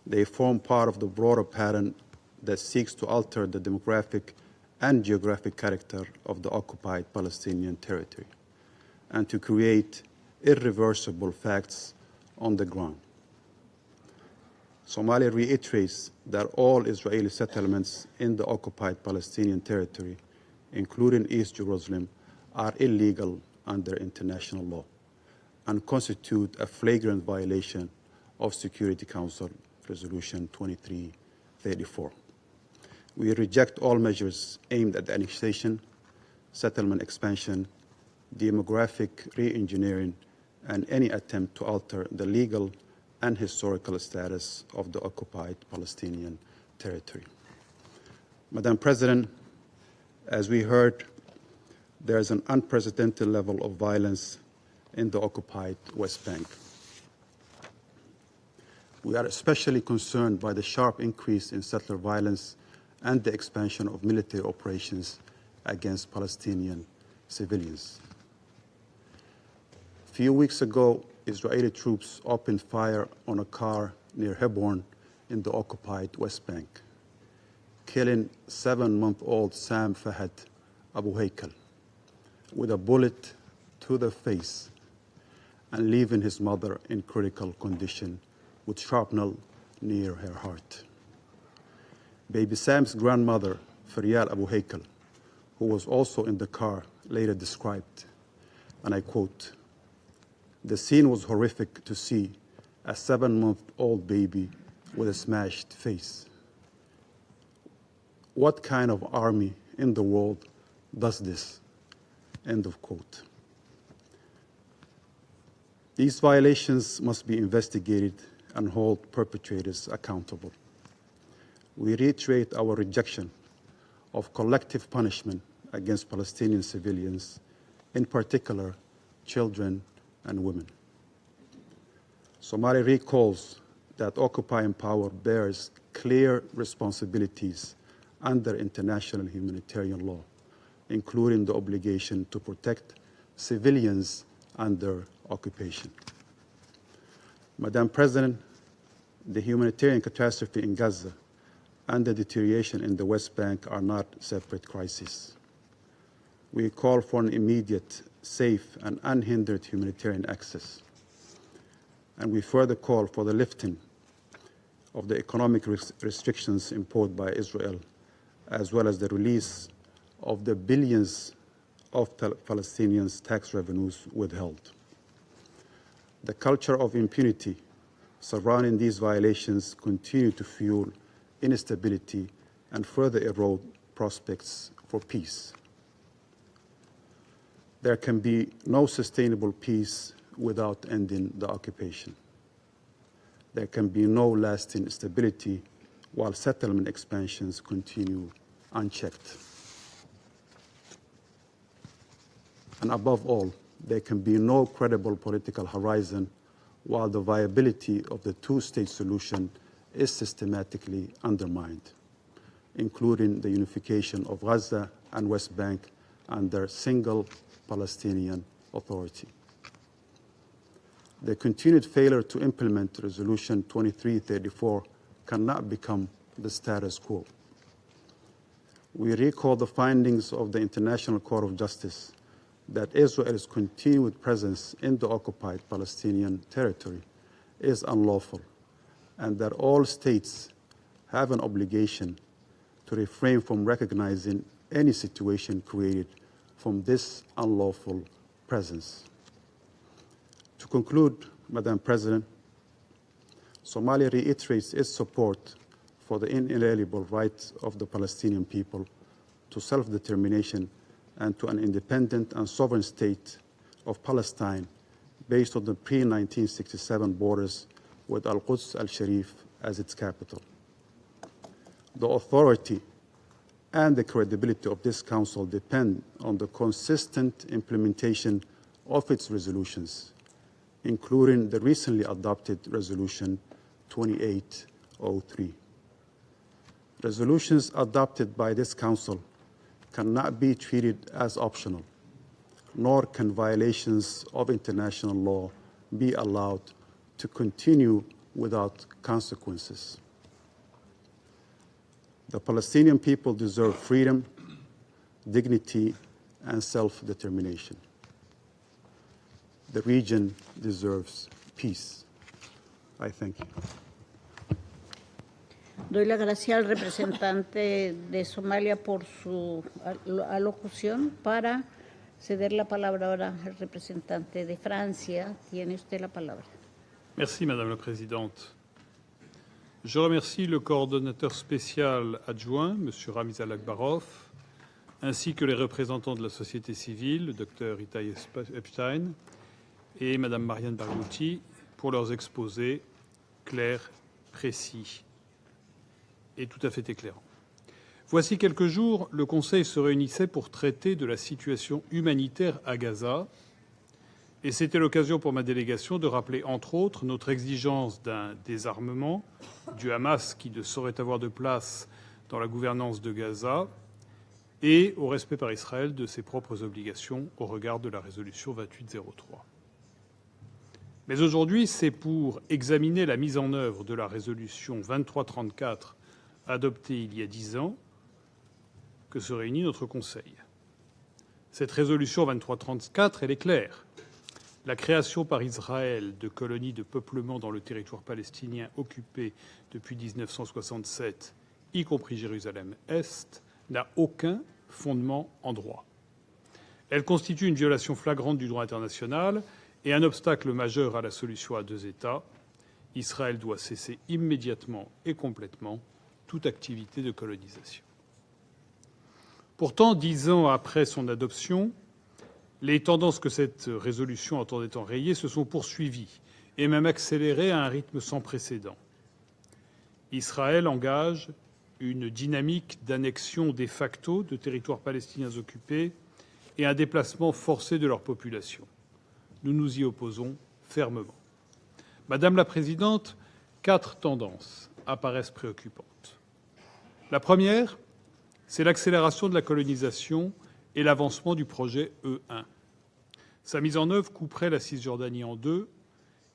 They form part of the broader pattern that seeks to alter the demographic and geographic character of the occupied Palestinian territory and to create irreversible facts on the ground. Somalia reiterates that all Israeli settlements in the occupied Palestinian territory, including East Jerusalem, are illegal under international law and constitute a flagrant violation of Security Council Resolution 2334. We reject all measures aimed at annexation, settlement expansion, demographic re-engineering, and any attempt to alter the legal and historical status of the occupied Palestinian territory. Madam President, as we heard, there is an unprecedented level of violence in the occupied West Bank. We are especially concerned by the sharp increase in settler violence and the expansion of military operations against Palestinian civilians. A few weeks ago, Israeli troops opened fire on a car near Hebron in the occupied West Bank, killing 7-month-old Sam Fahad Abu Haykal with a bullet to the face and leaving his mother in critical condition with shrapnel near her heart. Baby Sam's grandmother, Faryal Abu Haykal, who was also in the car, later described, and I quote, "The scene was horrific to see a 7-month-old baby with a smashed face. What kind of army in the world does this?" End of quote. These violations must be investigated and hold perpetrators accountable. We reiterate our rejection of collective punishment against Palestinian civilians, in particular children and women. Somalia recalls that occupying power bears clear responsibilities under international humanitarian law, including the obligation to protect civilians under occupation. Madam President, the humanitarian catastrophe in Gaza and the deterioration in the West Bank are not separate crises. we call for an immediate, safe, and unhindered humanitarian access. And we further call for the lifting of the economic restrictions imposed by Israel, as well as the release of the billions of Palestinians' tax revenues withheld. The culture of impunity surrounding these violations continue to fuel instability and further erode prospects for peace. There can be no sustainable peace without ending the occupation. There can be no lasting stability while settlement expansions continue unchecked. And above all, there can be no credible political horizon while the viability of the two-state solution is systematically undermined, including the unification of Gaza and West Bank under single Palestinian Authority. The continued failure to implement Resolution 2334 cannot become the status quo. We recall the findings of the International Court of Justice that Israel's continued presence in the occupied Palestinian territory is unlawful, and that all states have an obligation to refrain from recognizing any situation created from this unlawful presence. To conclude, Madam President, Somalia reiterates its support for the inalienable rights of the Palestinian people to self-determination and to an independent and sovereign state of Palestine based on the pre-1967 borders with Al-Quds al-Sharif as its capital. The authority and the credibility of this Council depend on the consistent implementation of its resolutions, including the recently adopted Resolution 2803. Resolutions adopted by this Council cannot be treated as optional, nor can violations of international law be allowed to continue without consequences. The Palestinian people deserve freedom, dignity, and self-determination. The region deserves peace. I thank you. Doy la gracia al representante de Somalia por su alocución. Para ceder la palabra ahora al representante de Francia. Tiene usted la palabra. Merci, Madame la Présidente. Je remercie le coordonnateur spécial adjoint, M. Ramiz Al-Akbarov, ainsi que les représentants de la société civile, le Dr Itai Epstein et Mme Marianne Barghouti, pour leurs exposés clairs, précis et tout à fait éclairants. Voici quelques jours, le Conseil se réunissait pour traiter de la situation humanitaire à Gaza, et c'était l'occasion pour ma délégation de rappeler, entre autres, notre exigence d'un désarmement du Hamas qui ne saurait avoir de place dans la gouvernance de Gaza et au respect par Israël de ses propres obligations au regard de la résolution 2803. Mais aujourd'hui, c'est pour examiner la mise en œuvre de la résolution 2334 adoptée il y a 10 ans que se réunit notre Conseil. Cette résolution 2334, elle est claire. La création par Israël de colonies de peuplement dans le territoire palestinien occupé depuis 1967, y compris Jérusalem-Est, n'a aucun fondement en droit. Elle constitue une violation flagrante du droit international et un obstacle majeur à la solution à deux États. Israël doit cesser immédiatement et complètement toute activité de colonisation. Pourtant, 10 ans après son adoption, les tendances que cette résolution entendait enrayer se sont poursuivies et même accélérées à un rythme sans précédent. Israël engage une dynamique d'annexion de facto de territoires palestiniens occupés et un déplacement forcé de leur population. Nous nous y opposons fermement. Madame la Présidente, 4 tendances apparaissent préoccupantes. La première, c'est l'accélération de la colonisation et l'avancement du projet E1. Sa mise en œuvre couperait la Cisjordanie en deux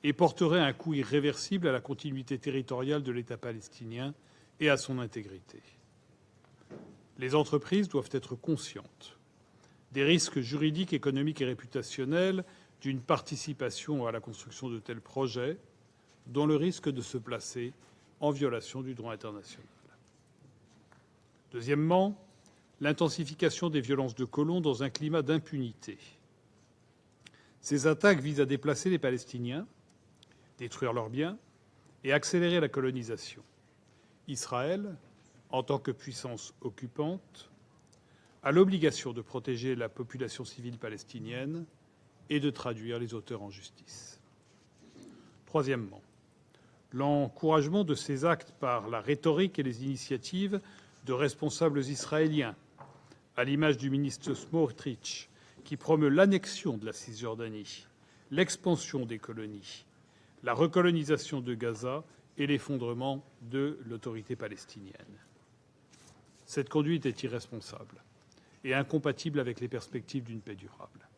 et porterait un coup irréversible à la continuité territoriale de l'État palestinien et à son intégrité. Les entreprises doivent être conscientes des risques juridiques, économiques et réputationnels d'une participation à la construction de tels projets, dont le risque de se placer en violation du droit international. Deuxièmement, l'intensification des violences de colons dans un climat d'impunité. Ces attaques visent à déplacer les Palestiniens, détruire leurs biens et accélérer la colonisation. Israël, en tant que puissance occupante, a l'obligation de protéger la population civile palestinienne et de traduire les auteurs en justice. Troisièmement, l'encouragement de ces actes par la rhétorique et les initiatives de responsables israéliens, à l'image du ministre Smotrich, qui promeut l'annexion de la Cisjordanie, l'expansion des colonies, la recolonisation de Gaza et l'effondrement de l'autorité palestinienne. Cette conduite est irresponsable et incompatible avec les perspectives d'une paix durable.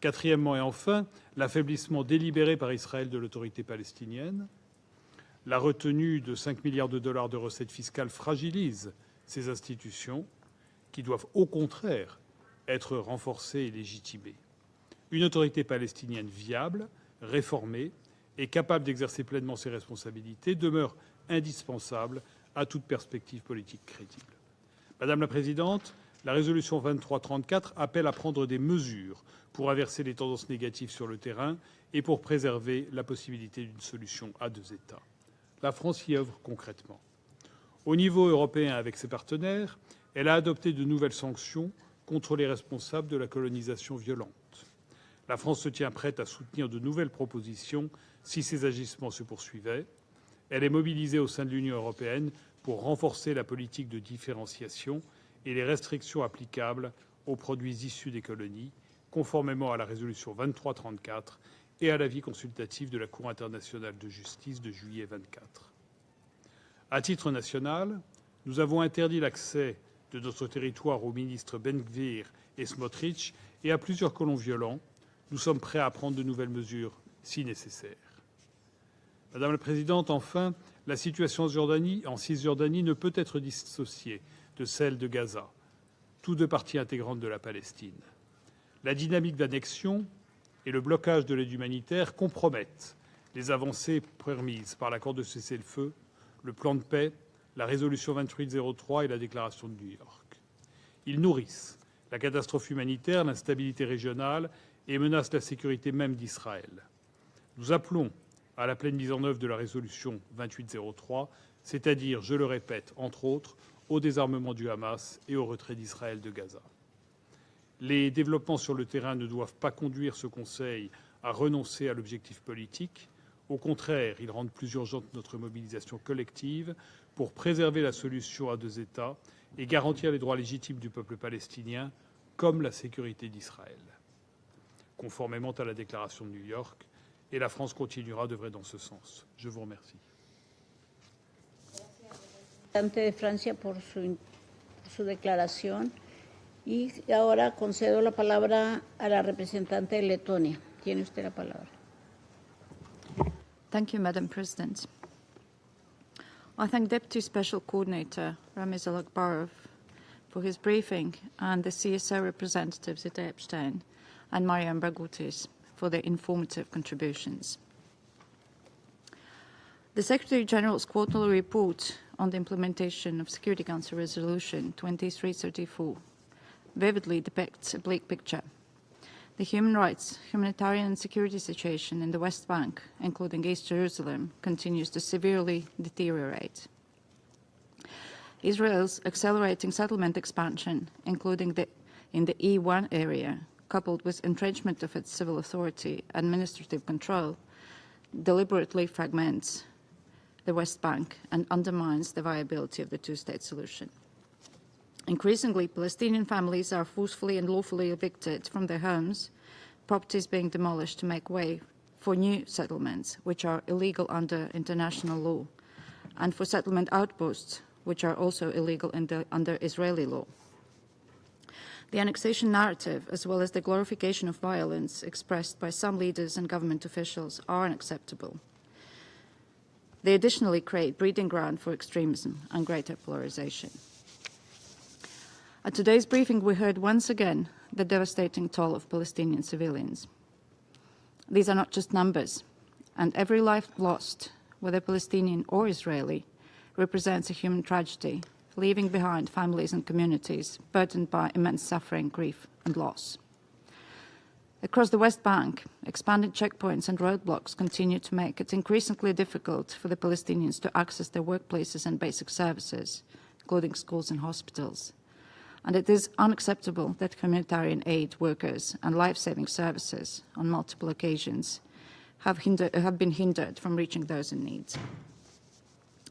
Quatrièmement et enfin, l'affaiblissement délibéré par Israël de l'autorité palestinienne. La retenue de 5 milliards de dollars de recettes fiscales fragilise ces institutions qui doivent au contraire être renforcées et légitimées. Une autorité palestinienne viable, réformée et capable d'exercer pleinement ses responsabilités demeure indispensable à toute perspective politique crédible. Madame la Présidente, la résolution 2334 appelle à prendre des mesures pour inverser les tendances négatives sur le terrain et pour préserver la possibilité d'une solution à deux États. La France y œuvre concrètement. Au niveau européen, avec ses partenaires, elle a adopté de nouvelles sanctions contre les responsables de la colonisation violente. La France se tient prête à soutenir de nouvelles propositions si ces agissements se poursuivaient. Elle est mobilisée au sein de l'Union européenne pour renforcer la politique de différenciation et les restrictions applicables aux produits issus des colonies, conformément à la résolution 2334 et à l'avis consultatif de la Cour internationale de justice de juillet 24. À titre national, nous avons interdit l'accès de notre territoire aux ministres Ben-Gvir et Smotrich et à plusieurs colons violents. Nous sommes prêts à prendre de nouvelles mesures si nécessaire. Madame la Présidente, enfin, la situation en Cisjordanie ne peut être dissociée de celle de Gaza, tous deux parties intégrantes de la Palestine. La dynamique d'annexion et le blocage de l'aide humanitaire compromettent les avancées permises par l'accord de cessez-le-feu, le plan de paix, la résolution 2803 et la déclaration de New York. Ils nourrissent la catastrophe humanitaire, l'instabilité régionale et menacent la sécurité même d'Israël. Nous appelons à la pleine mise en œuvre de la résolution 2803, c'est-à-dire, je le répète, entre autres, au désarmement du Hamas et au retrait d'Israël de Gaza. Les développements sur le terrain ne doivent pas conduire ce Conseil à renoncer à l'objectif politique. Au contraire, ils rendent plus urgente notre mobilisation collective pour préserver la solution à deux États et garantir les droits légitimes du peuple palestinien comme la sécurité d'Israël, conformément à la déclaration de New York, et la France continuera d'œuvrer dans ce sens. Je vous remercie. De Francia por su declaración. Y ahora concedo la palabra a la representante de Letonia. Tiene usted la palabra. Thank you, Madam President. I thank Deputy Special Coordinator Ramiz Alakbarov for his briefing and the CSO representatives Ita Epstein and Mariam Bragoutis for their informative contributions. The Secretary General's quarterly report on the implementation of Security Council Resolution 2334 vividly depicts a bleak picture. The human rights, humanitarian and security situation in the West Bank, including East Jerusalem, continues to severely deteriorate. Israel's accelerating settlement expansion, including in the E1 area, coupled with entrenchment of its civil authority administrative control, deliberately fragments the West Bank and undermines the viability of the two-state solution. Increasingly, Palestinian families are forcefully and lawfully evicted from their homes, properties being demolished to make way for new settlements, which are illegal under international law, and for settlement outposts, which are also illegal under Israeli law. The annexation narrative, as well as the glorification of violence expressed by some leaders and government officials, are unacceptable. They additionally create breeding ground for extremism and greater polarization. At today's briefing, we heard once again the devastating toll of Palestinian civilians. These are not just numbers, and every life lost, whether Palestinian or Israeli, represents a human tragedy, leaving behind families and communities burdened by immense suffering, grief, and loss. Across the West Bank, expanded checkpoints and roadblocks continue to make it increasingly difficult for the Palestinians to access their workplaces and basic services, including schools and hospitals. And it is unacceptable that humanitarian aid workers and life-saving services on multiple occasions have been hindered from reaching those in need.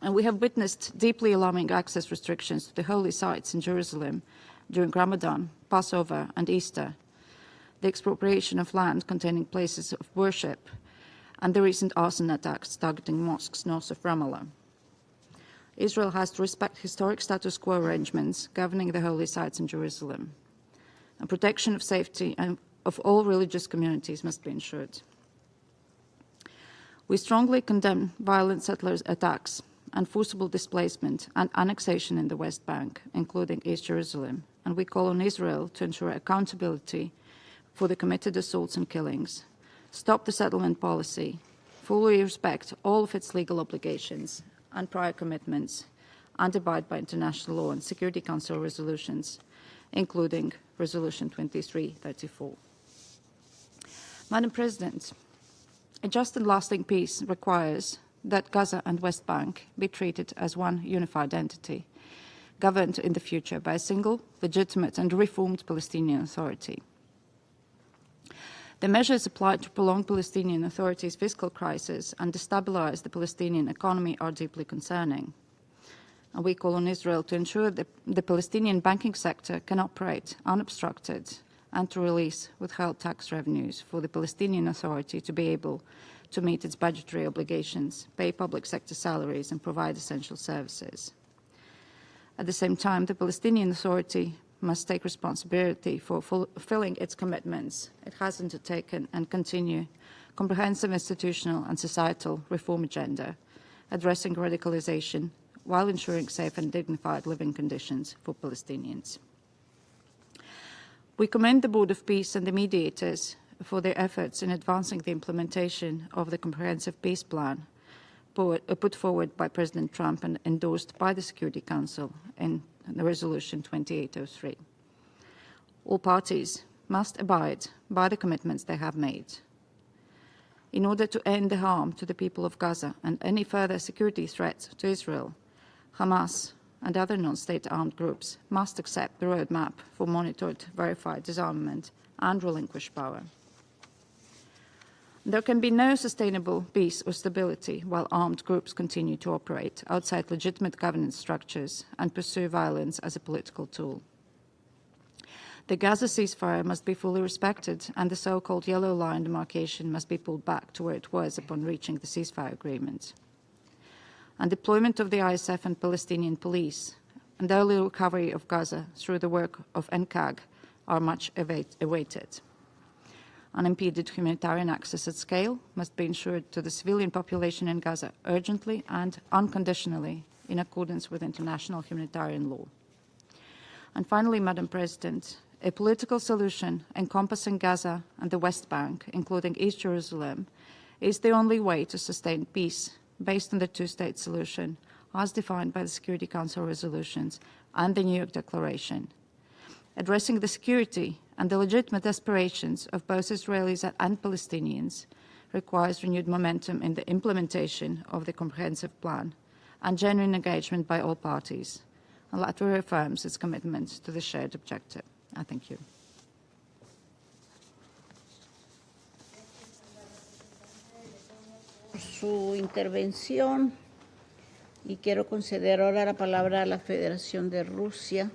And we have witnessed deeply alarming access restrictions to the holy sites in Jerusalem during Ramadan, Passover, and Easter, the expropriation of land containing places of worship, and the recent arson attacks targeting mosques north of Ramallah. Israel has to respect historic status quo arrangements governing the holy sites in Jerusalem. And protection of safety of all religious communities must be ensured. We strongly condemn violent settlers' attacks and forcible displacement and annexation in the West Bank, including East Jerusalem, and we call on Israel to ensure accountability for the committed assaults and killings, stop the settlement policy, fully respect all of its legal obligations and prior commitments, and abide by international law and Security Council resolutions, including Resolution 2334. Madam President, a just and lasting peace requires that Gaza and West Bank be treated as one unified entity, governed in the future by a single, legitimate and reformed Palestinian Authority. The measures applied to prolong Palestinian Authority's fiscal crisis and destabilize the Palestinian economy are deeply concerning. And we call on Israel to ensure that the Palestinian banking sector can operate unobstructed and to release withheld tax revenues for the Palestinian Authority to be able to meet its budgetary obligations, pay public sector salaries, and provide essential services. At the same time, the Palestinian Authority must take responsibility for fulfilling its commitments it has undertaken and continue comprehensive institutional and societal reform agenda, addressing radicalization while ensuring safe and dignified living conditions for Palestinians. We commend the Board of Peace and the mediators for their efforts in advancing the implementation of the comprehensive peace plan put forward by President Trump and endorsed by the Security Council in the Resolution 2803. All parties must abide by the commitments they have made. In order to end the harm to the people of Gaza and any further security threats to Israel, Hamas and other non-state armed groups must accept the roadmap for monitored, verified disarmament and relinquish power. There can be no sustainable peace or stability while armed groups continue to operate outside legitimate governance structures and pursue violence as a political tool. The Gaza ceasefire must be fully respected, and the so-called yellow line demarcation must be pulled back to where it was upon reaching the ceasefire agreement. And deployment of the ISF and Palestinian police and the early recovery of Gaza through the work of NCAG are much awaited. Unimpeded humanitarian access at scale must be ensured to the civilian population in Gaza urgently and unconditionally in accordance with international humanitarian law. And finally, Madam President, a political solution encompassing Gaza and the West Bank, including East Jerusalem, is the only way to sustain peace based on the two-state solution as defined by the Security Council resolutions and the New York Declaration. Addressing the security and the legitimate aspirations of both Israelis and Palestinians requires renewed momentum in the implementation of the comprehensive plan and genuine engagement by all parties. And Latvia reaffirms its commitment to the shared objective. I thank you. Su intervención, y quiero conceder ahora la palabra a la Federación de Rusia.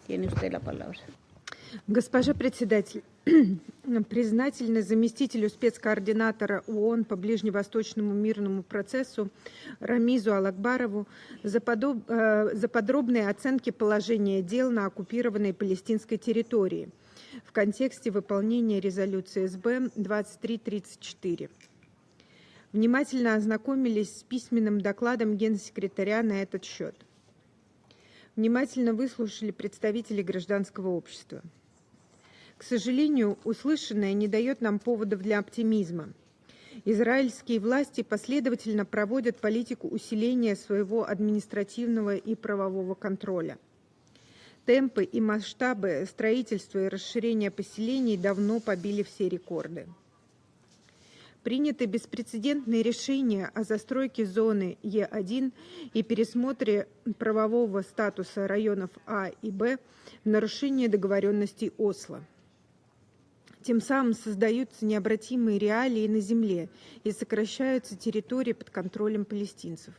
Tiene usted la palabra. Госпожа председатель, признательна заместителю спецкоординатора ООН по ближневосточному мирному процессу Рамизу Алакбарову за подробные оценки положения дел на оккупированной палестинской территории в контексте выполнения резолюции СБ 2334. Внимательно ознакомились с письменным докладом Генсекретаря на этот счет. Внимательно выслушали представителей гражданского общества. К сожалению, услышанное не дает нам поводов для оптимизма. Израильские власти последовательно проводят политику усиления своего административного и правового контроля. Темпы и масштабы строительства и расширения поселений давно побили все рекорды. Приняты беспрецедентные решения о застройке зоны Е1 и пересмотре правового статуса районов А и Б в нарушение договоренностей Осло. Тем самым создаются необратимые реалии на земле и сокращаются территории под контролем палестинцев.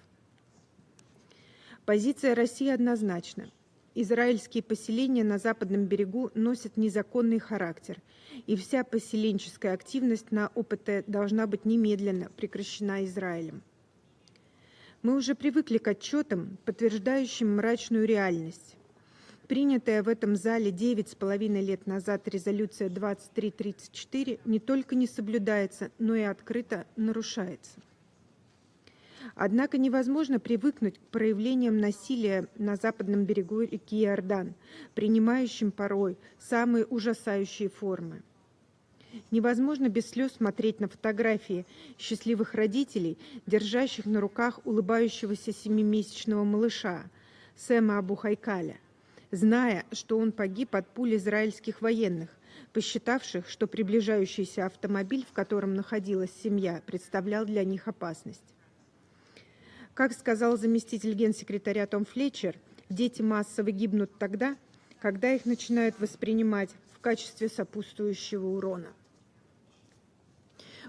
Позиция России однозначна. Израильские поселения на западном берегу носят незаконный характер, и вся поселенческая активность на ОПТ должна быть немедленно прекращена Израилем. Мы уже привыкли к отчетам, подтверждающим мрачную реальность. Принятая в этом зале 9,5 лет назад резолюция 2334 не только не соблюдается, но и открыто нарушается. Однако невозможно привыкнуть к проявлениям насилия на западном берегу реки Иордан, принимающим порой самые ужасающие формы. Невозможно без слез смотреть на фотографии счастливых родителей, держащих на руках улыбающегося 7-месячного малыша Сэма Абу-Хайкаля, зная, что он погиб от пуль израильских военных, посчитавших, что приближающийся автомобиль, в котором находилась семья, представлял для них опасность. Как сказал заместитель генсекретаря Том Флетчер, дети массово гибнут тогда, когда их начинают воспринимать в качестве сопутствующего урона.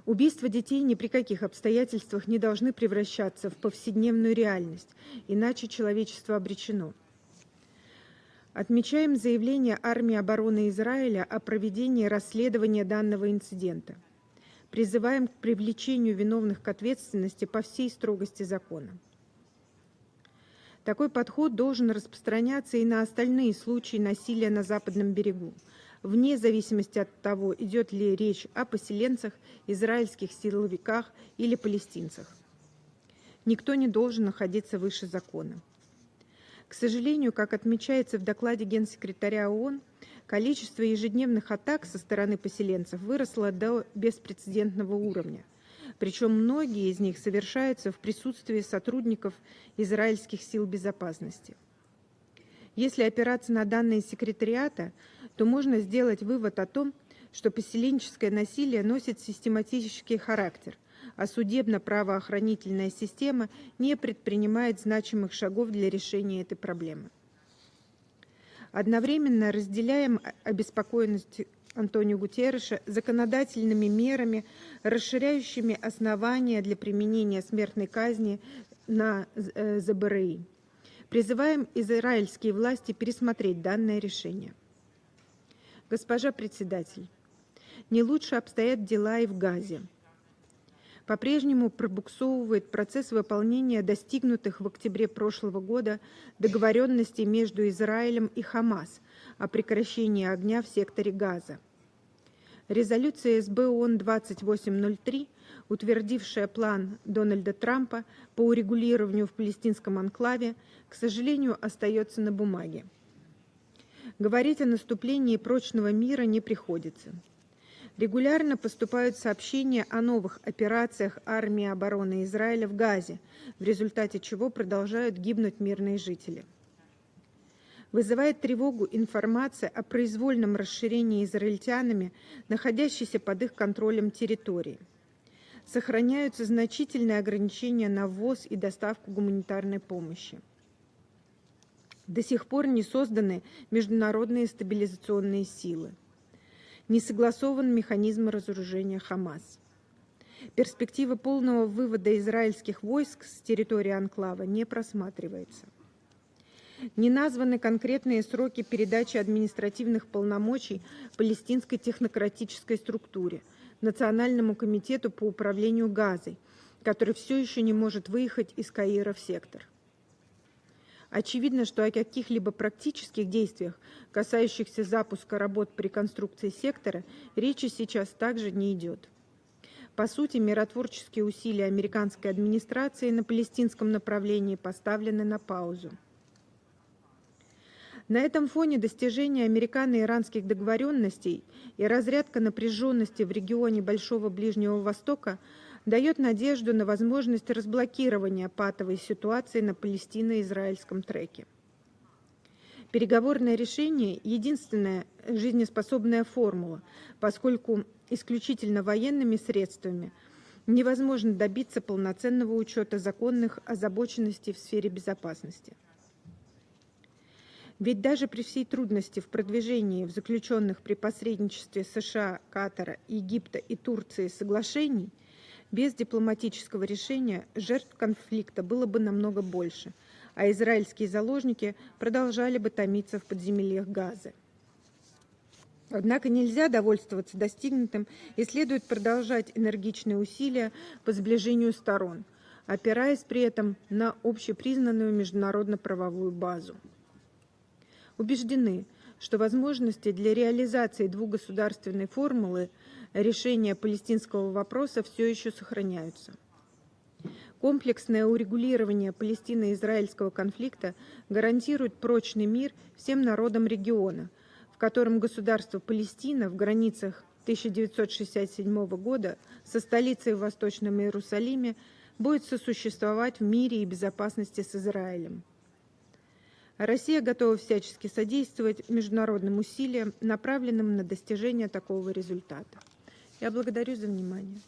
Убийства детей ни при каких обстоятельствах не должны превращаться в повседневную реальность, иначе человечество обречено. Отмечаем заявление армии обороны Израиля о проведении расследования данного инцидента. Призываем к привлечению виновных к ответственности по всей строгости закона. Такой подход должен распространяться и на остальные случаи насилия на западном берегу, вне зависимости от того, идет ли речь о поселенцах, израильских силовиках или палестинцах. Никто не должен находиться выше закона. К сожалению, как отмечается в докладе Генсекретаря ООН, количество ежедневных атак со стороны поселенцев выросло до беспрецедентного уровня. Причем многие из них совершаются в присутствии сотрудников израильских сил безопасности. Если опираться на данные секретариата, то можно сделать вывод о том, что поселенческое насилие носит систематический характер, а судебно-правоохранительная система не предпринимает значимых шагов для решения этой проблемы. Одновременно разделяем обеспокоенность Антонио Гутерреша законодательными мерами, расширяющими основания для применения смертной казни на ЗБРИ. Призываем израильские власти пересмотреть данное решение. Госпожа председатель, не лучше обстоят дела и в Газе. По-прежнему пробуксовывает процесс выполнения достигнутых в октябре прошлого года договоренностей между Израилем и Хамас о прекращении огня в секторе Газа. Резолюция СБ ООН 2803, утвердившая план Дональда Трампа по урегулированию в палестинском анклаве, к сожалению, остается на бумаге. Говорить о наступлении прочного мира не приходится. Регулярно поступают сообщения о новых операциях армии обороны Израиля в Газе, в результате чего продолжают гибнуть мирные жители. Вызывает тревогу информация о произвольном расширении израильтянами, находящейся под их контролем территории. Сохраняются значительные ограничения на ввоз и доставку гуманитарной помощи. До сих пор не созданы международные стабилизационные силы. Не согласован механизм разоружения Хамас. Перспектива полного вывода израильских войск с территории анклава не просматривается. Не названы конкретные сроки передачи административных полномочий палестинской технократической структуре, Национальному комитету по управлению Газой, который все еще не может выехать из Каира в сектор. Очевидно, что о каких-либо практических действиях, касающихся запуска работ по реконструкции сектора, речи сейчас также не идет. По сути, миротворческие усилия американской администрации на палестинском направлении поставлены на паузу. На этом фоне достижение американо-иранских договоренностей и разрядка напряженности в регионе Большого Ближнего Востока дает надежду на возможность разблокирования патовой ситуации на палестино-израильском треке. Переговорное решение – единственная жизнеспособная формула, поскольку исключительно военными средствами невозможно добиться полноценного учета законных озабоченностей в сфере безопасности. Ведь даже при всей трудности в продвижении в заключенных при посредничестве США, Катара, Египта и Турции соглашений, без дипломатического решения жертв конфликта было бы намного больше, а израильские заложники продолжали бы томиться в подземельях Газы. Однако нельзя довольствоваться достигнутым и следует продолжать энергичные усилия по сближению сторон, опираясь при этом на общепризнанную международно-правовую базу. Убеждены, что возможности для реализации двухгосударственной формулы решения палестинского вопроса все еще сохраняются. Комплексное урегулирование палестино-израильского конфликта гарантирует прочный мир всем народам региона, в котором государство Палестина в границах 1967 года со столицей в Восточном Иерусалиме будет сосуществовать в мире и безопасности с Израилем. Россия готова всячески содействовать международным усилиям, направленным на достижение такого результата. Я благодарю за внимание.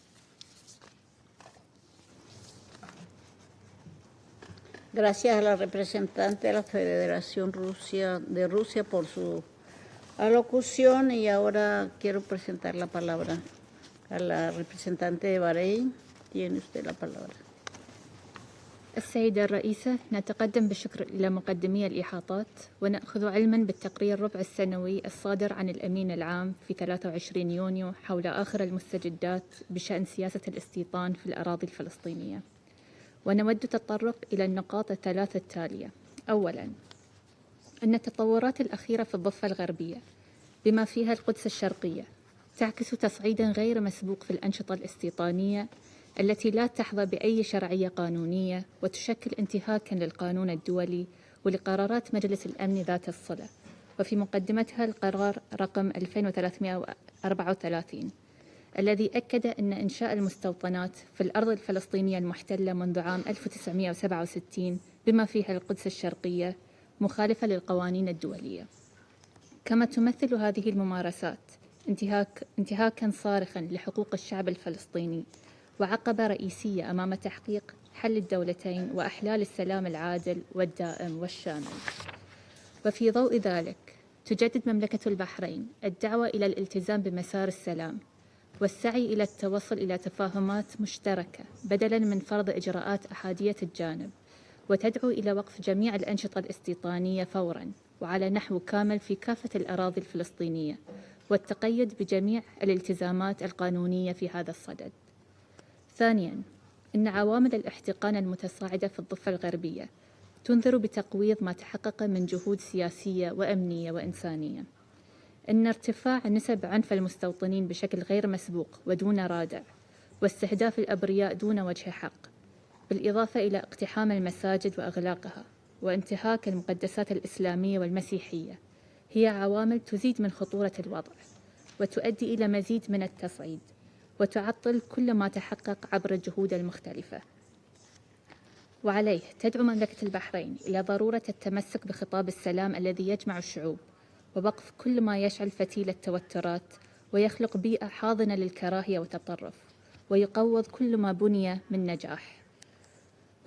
Gracias a la representante de la Federación de Rusia por su alocución y ahora quiero presentar la palabra a la representante de Bahrein. Tiene usted la palabra. السيدة الرئيسة، نتقدم بالشكر إلى مقدمي الإحاطات ونأخذ علما بالتقرير الربع السنوي الصادر عن الأمين العام في 23 يونيو حول آخر المستجدات بشأن سياسة الاستيطان في الأراضي الفلسطينية. ونود التطرق إلى النقاط الثلاثة التالية. أولاً، أن التطورات الأخيرة في الضفة الغربية بما فيها القدس الشرقية تعكس تصعيداً غير مسبوق في الأنشطة الاستيطانية التي لا تحظى بأي شرعية قانونية وتشكل انتهاكاً للقانون الدولي ولقرارات مجلس الأمن ذات الصلة، وفي مقدمتها القرار رقم 2334 الذي أكد أن إنشاء المستوطنات في الأرض الفلسطينية المحتلة منذ عام 1967 بما فيها القدس الشرقية مخالفة للقوانين الدولية. كما تمثل هذه الممارسات انتهاكاً صارخاً لحقوق الشعب الفلسطيني وعقبة رئيسية أمام تحقيق حل الدولتين وإحلال السلام العادل والدائم والشامل. وفي ضوء ذلك تجدد مملكة البحرين الدعوة إلى الالتزام بمسار السلام والسعي إلى التوصل إلى تفاهمات مشتركة بدلاً من فرض إجراءات أحادية الجانب، وتدعو إلى وقف جميع الأنشطة الاستيطانية فوراً وعلى نحو كامل في كافة الأراضي الفلسطينية والتقيد بجميع الالتزامات القانونية في هذا الصدد. ثانياً، إن عوامل الاحتقان المتصاعدة في الضفة الغربية تنذر بتقويض ما تحقق من جهود سياسية وأمنية وإنسانية. إن ارتفاع نسب عنف المستوطنين بشكل غير مسبوق ودون رادع واستهداف الأبرياء دون وجه حق، بالإضافة إلى اقتحام المساجد وإغلاقها وانتهاك المقدسات الإسلامية والمسيحية، هي عوامل تزيد من خطورة الوضع وتؤدي إلى مزيد من التصعيد وتعطل كل ما تحقق عبر الجهود المختلفة. وعليه تدعو مملكة البحرين إلى ضرورة التمسك بخطاب السلام الذي يجمع الشعوب ووقف كل ما يشعل فتيل التوترات ويخلق بيئة حاضنة للكراهية والتطرف ويقوض كل ما بني من نجاح.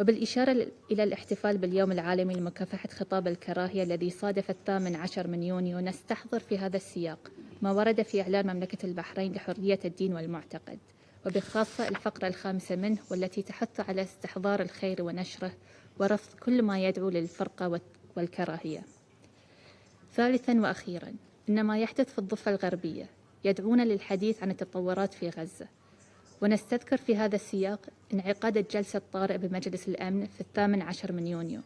وبالإشارة إلى الاحتفال باليوم العالمي لمكافحة خطاب الكراهية الذي صادف 18 من يونيو، نستحضر في هذا السياق ما ورد في إعلان مملكة البحرين لحرية الدين والمعتقد، وبخاصة الفقرة 5 منه والتي تحث على استحضار الخير ونشره ورفض كل ما يدعو للفرقة والكراهية. ثالثاً وأخيراً، إن ما يحدث في الضفة الغربية يدعونا للحديث عن التطورات في غزة، ونستذكر في هذا السياق انعقاد الجلسة الطارئة بمجلس الأمن في 18 من يونيو،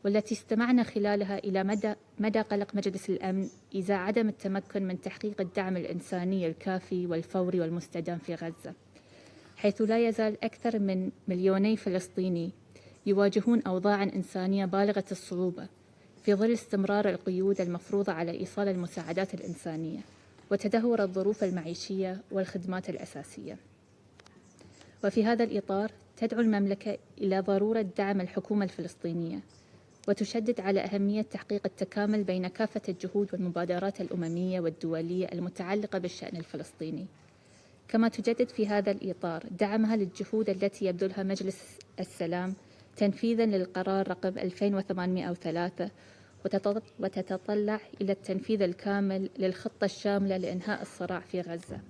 والتي استمعنا خلالها إلى مدى قلق مجلس الأمن إزاء عدم التمكن من تحقيق الدعم الإنساني الكافي والفوري والمستدام في غزة، حيث لا يزال أكثر من 2 مليون فلسطيني يواجهون أوضاعاً إنسانية بالغة الصعوبة في ظل استمرار القيود المفروضة على إيصال المساعدات الإنسانية وتدهور الظروف المعيشية والخدمات الأساسية. وفي هذا الإطار تدعو المملكة إلى ضرورة دعم الحكومة الفلسطينية، وتشدد على أهمية تحقيق التكامل بين كافة الجهود والمبادرات الأممية والدولية المتعلقة بالشأن الفلسطيني. كما تجدد في هذا الإطار دعمها للجهود التي يبذلها مجلس السلام تنفيذاً للقرار رقم 2803، وتتطلع إلى التنفيذ الكامل للخطة الشاملة لإنهاء الصراع في غزة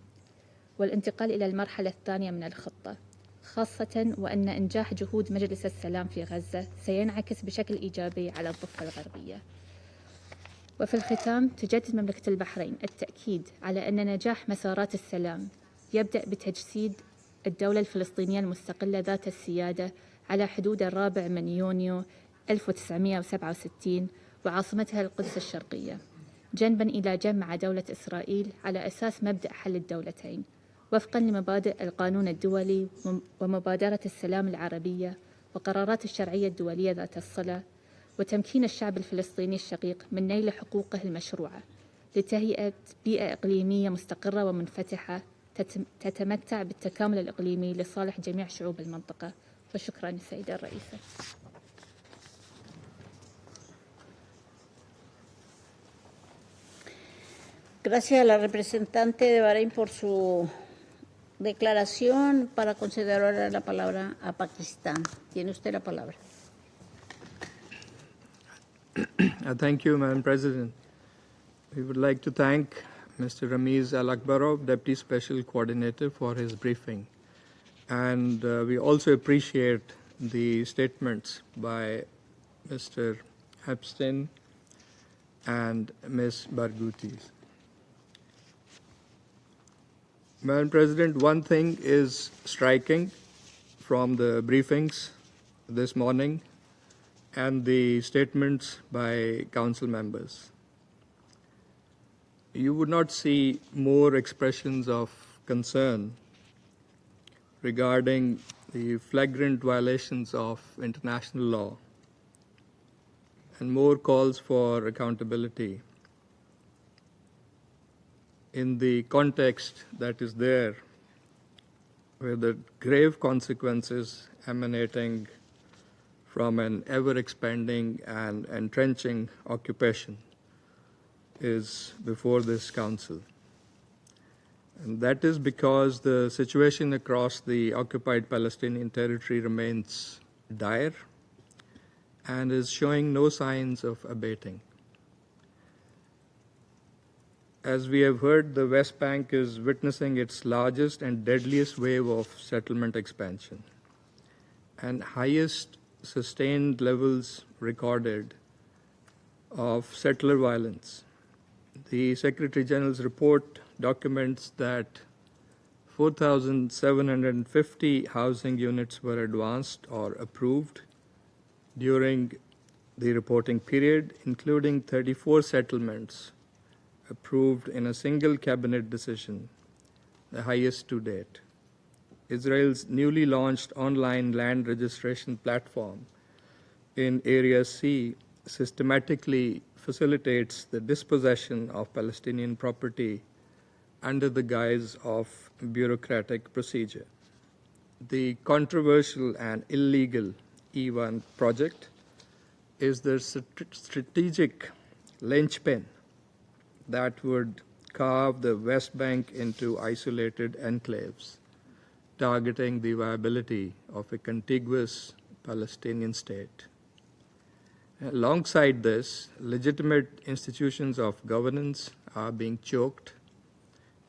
والانتقال إلى المرحلة الثانية من الخطة، خاصة وأن إنجاح جهود مجلس السلام في غزة سينعكس بشكل إيجابي على الضفة الغربية. وفي الختام تجدد مملكة البحرين التأكيد على أن نجاح مسارات السلام يبدأ بتجسيد الدولة الفلسطينية المستقلة ذات السيادة على حدود 4 يونيو 1967 وعاصمتها القدس الشرقية، جنباً إلى جنب مع دولة إسرائيل على أساس مبدأ حل الدولتين، وفقاً لمبادئ القانون الدولي ومبادرة السلام العربية وقرارات الشرعية الدولية ذات الصلة، وتمكين الشعب الفلسطيني الشقيق من نيل حقوقه المشروعة لتهيئة بيئة إقليمية مستقرة ومنفتحة تتمتع بالتكامل الإقليمي لصالح جميع شعوب المنطقة. وشكراً السيدة الرئيسة. Gracias a la representante de Bahrein por su declaración. Para conceder ahora la palabra a Pakistán. Tiene usted la palabra. Thank you, Madam President. We would like to thank Mr. Ramiz Al-Akbarov, Deputy Special Coordinator, for his briefing. And we also appreciate the statements by Mr. Epstein and Ms. Barghouti. Madam President, one thing is striking from the briefings this morning and the statements by council members. You would not see more expressions of concern regarding the flagrant violations of international law and more calls for accountability in the context that is there, where the grave consequences emanating from an ever-expanding and entrenching occupation is before this Council. And that is because the situation across the occupied Palestinian territory remains dire and is showing no signs of abating. As we have heard, the West Bank is witnessing its largest and deadliest wave of settlement expansion and highest sustained levels recorded of settler violence. The Secretary General's report documents that 4,750 housing units were advanced or approved during the reporting period, including 34 settlements approved in a single cabinet decision, the highest to date. Israel's newly launched online land registration platform in Area C systematically facilitates the dispossession of Palestinian property under the guise of bureaucratic procedure. The controversial and illegal E1 project is the strategic linchpin that would carve the West Bank into isolated enclaves, targeting the viability of a contiguous Palestinian state. Alongside this, legitimate institutions of governance are being choked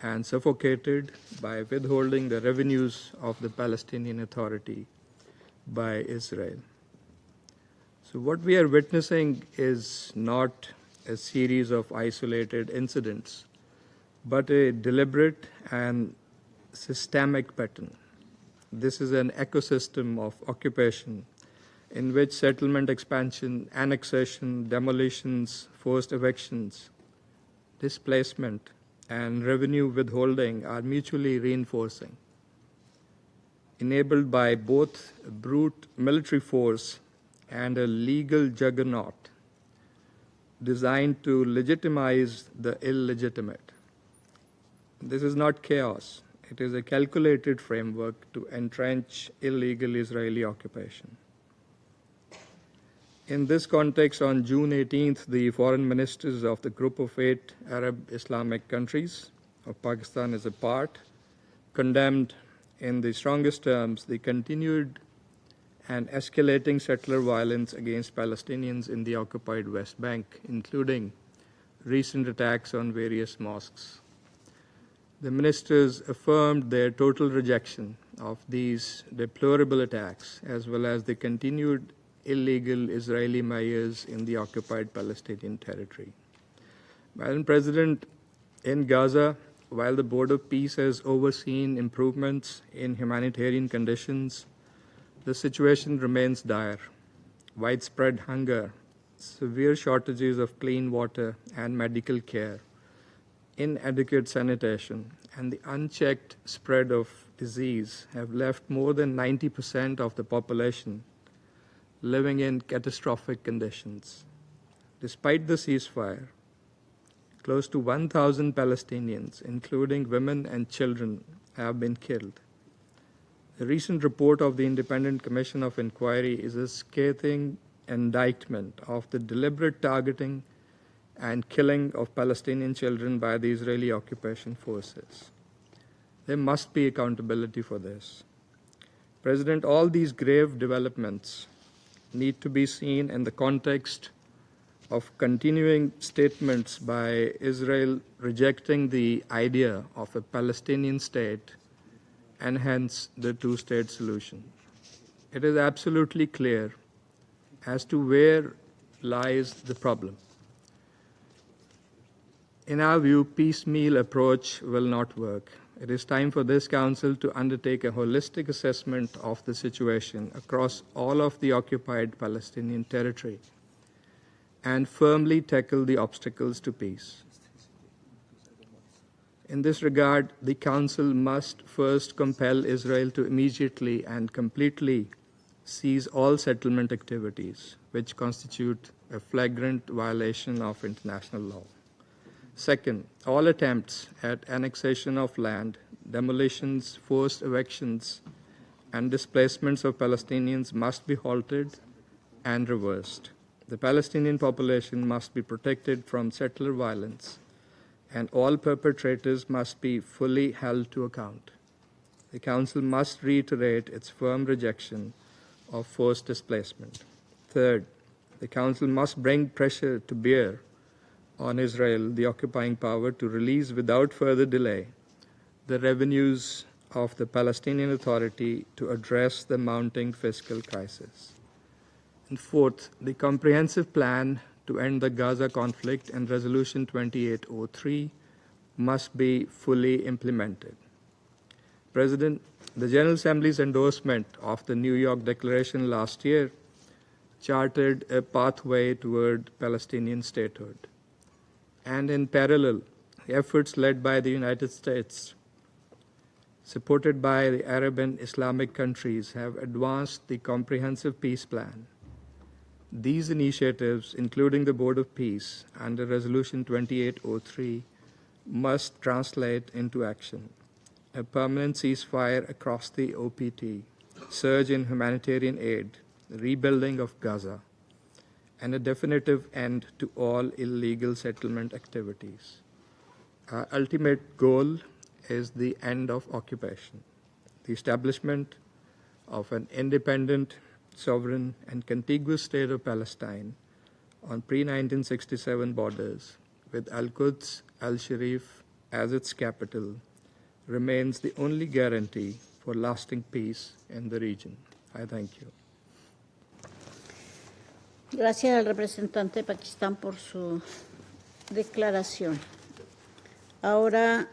and suffocated by withholding the revenues of the Palestinian Authority by Israel. So what we are witnessing is not a series of isolated incidents, but a deliberate and systemic pattern. This is an ecosystem of occupation in which settlement expansion, annexation, demolitions, forced evictions, displacement, and revenue withholding are mutually reinforcing, enabled by both brute military force and a legal juggernaut designed to legitimize the illegitimate. This is not chaos. It is a calculated framework to entrench illegal Israeli occupation. In this context, on June 18th, the foreign ministers of the Group of 8 Arab Islamic countries, of Pakistan is a part, condemned in the strongest terms the continued and escalating settler violence against Palestinians in the occupied West Bank, including recent attacks on various mosques. The ministers affirmed their total rejection of these deplorable attacks, as well as the continued illegal Israeli measures in the occupied Palestinian territory. Madam President, in Gaza, while the Board of Peace has overseen improvements in humanitarian conditions, the situation remains dire. Widespread hunger, severe shortages of clean water and medical care, inadequate sanitation, and the unchecked spread of disease have left more than 90% of the population living in catastrophic conditions. Despite the ceasefire, close to 1,000 Palestinians, including women and children, have been killed. The recent report of the Independent Commission of Inquiry is a scathing indictment of the deliberate targeting and killing of Palestinian children by the Israeli occupation forces. There must be accountability for this. President, all these grave developments need to be seen in the context of continuing statements by Israel rejecting the idea of a Palestinian state and hence the two-state solution. It is absolutely clear as to where lies the problem. In our view, piecemeal approach will not work. It is time for this Council to undertake a holistic assessment of the situation across all of the occupied Palestinian territory and firmly tackle the obstacles to peace. In this regard, the Council must first compel Israel to immediately and completely cease all settlement activities, which constitute a flagrant violation of international law. Second, all attempts at annexation of land, demolitions, forced evictions, and displacements of Palestinians must be halted and reversed. The Palestinian population must be protected from settler violence, and all perpetrators must be fully held to account. The Council must reiterate its firm rejection of forced displacement. Third, the Council must bring pressure to bear on Israel, the occupying power, to release without further delay the revenues of the Palestinian Authority to address the mounting fiscal crisis. And fourth, the comprehensive plan to end the Gaza conflict and Resolution 2803 must be fully implemented. President, the General Assembly's endorsement of the New York Declaration last year charted a pathway toward Palestinian statehood. And in parallel, efforts led by the United States, supported by the Arab and Islamic countries, have advanced the comprehensive peace plan. These initiatives, including the Board of Peace under Resolution 2803, must translate into action. A permanent ceasefire across the OPT, surge in humanitarian aid, rebuilding of Gaza, and a definitive end to all illegal settlement activities. Our ultimate goal is the end of occupation, the establishment of an independent, sovereign, and contiguous state of Palestine on pre-1967 borders, with Al-Quds, Al-Sharif as its capital, remains the only guarantee for lasting peace in the region. I thank you. Gracias al representante de Pakistán por su declaración. Ahora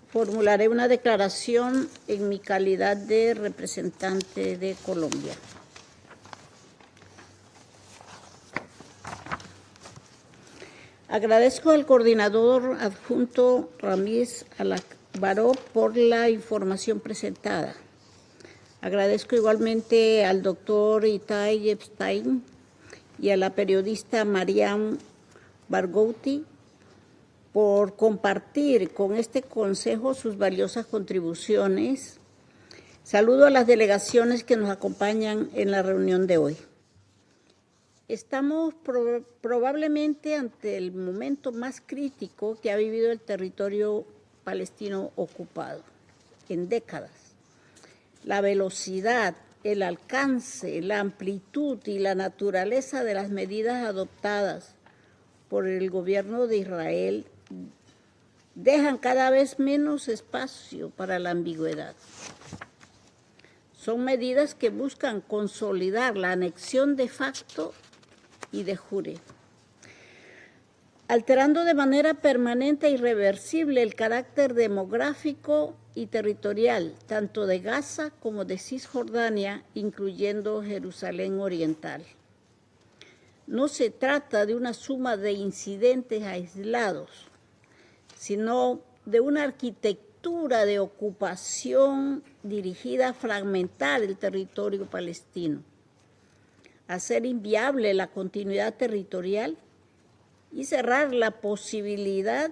formularé una declaración en mi calidad de representante de Colombia. Agradezco al coordinador adjunto Ramiz Alakbarov por la información presentada. Agradezco igualmente al doctor Itai Epstein y a la periodista Mariam Barghouti por compartir con este Consejo sus valiosas contribuciones. Saludo a las delegaciones que nos acompañan en la reunión de hoy. Estamos probablemente ante el momento más crítico que ha vivido el territorio palestino ocupado en décadas. La velocidad, el alcance, la amplitud y la naturaleza de las medidas adoptadas por el gobierno de Israel dejan cada vez menos espacio para la ambigüedad. Son medidas que buscan consolidar la anexión de facto y de jure, alterando de manera permanente e irreversible el carácter demográfico y territorial, tanto de Gaza como de Cisjordania, incluyendo Jerusalén Oriental. No se trata de una suma de incidentes aislados, sino de una arquitectura de ocupación dirigida a fragmentar el territorio palestino, a hacer inviable la continuidad territorial y cerrar la posibilidad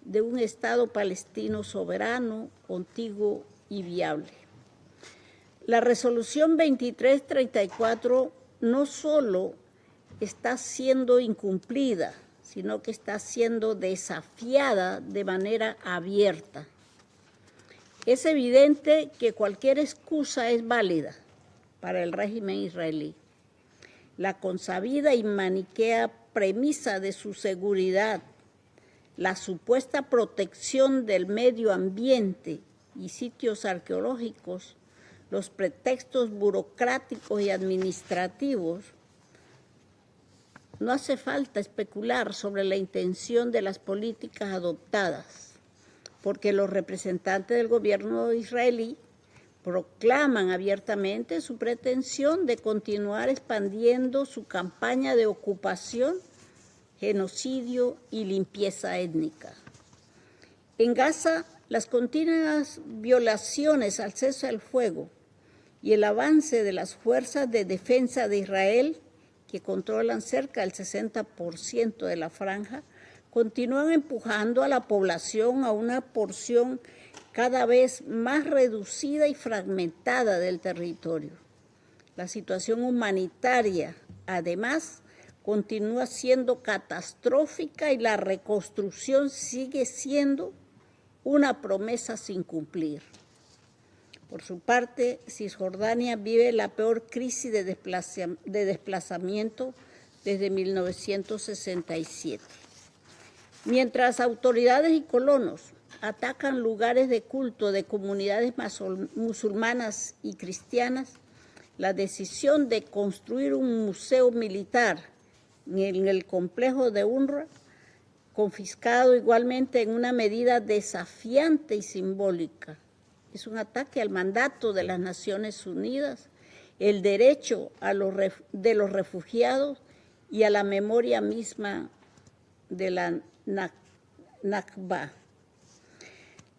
de un Estado palestino soberano, contiguo y viable. La resolución 2334 no solo está siendo incumplida, sino que está siendo desafiada de manera abierta. Es evidente que cualquier excusa es válida para el régimen israelí. La consabida y maniquea premisa de su seguridad, la supuesta protección del medio ambiente y sitios arqueológicos, los pretextos burocráticos y administrativos. No hace falta especular sobre la intención de las políticas adoptadas, porque los representantes del gobierno israelí proclaman abiertamente su pretensión de continuar expandiendo su campaña de ocupación, genocidio y limpieza étnica. En Gaza, las continuas violaciones al cese al fuego y el avance de las fuerzas de defensa de Israel, que controlan cerca del 60% de la franja, continúan empujando a la población a una porción cada vez más reducida y fragmentada del territorio. La situación humanitaria, además, continúa siendo catastrófica y la reconstrucción sigue siendo una promesa sin cumplir. Por su parte, Cisjordania vive la peor crisis de desplazamiento desde 1967. Mientras autoridades y colonos atacan lugares de culto de comunidades musulmanas y cristianas, la decisión de construir un museo militar en el complejo de UNRWA, confiscado igualmente en una medida desafiante y simbólica, es un ataque al mandato de las Naciones Unidas, el derecho de los refugiados y a la memoria misma de la Nakba.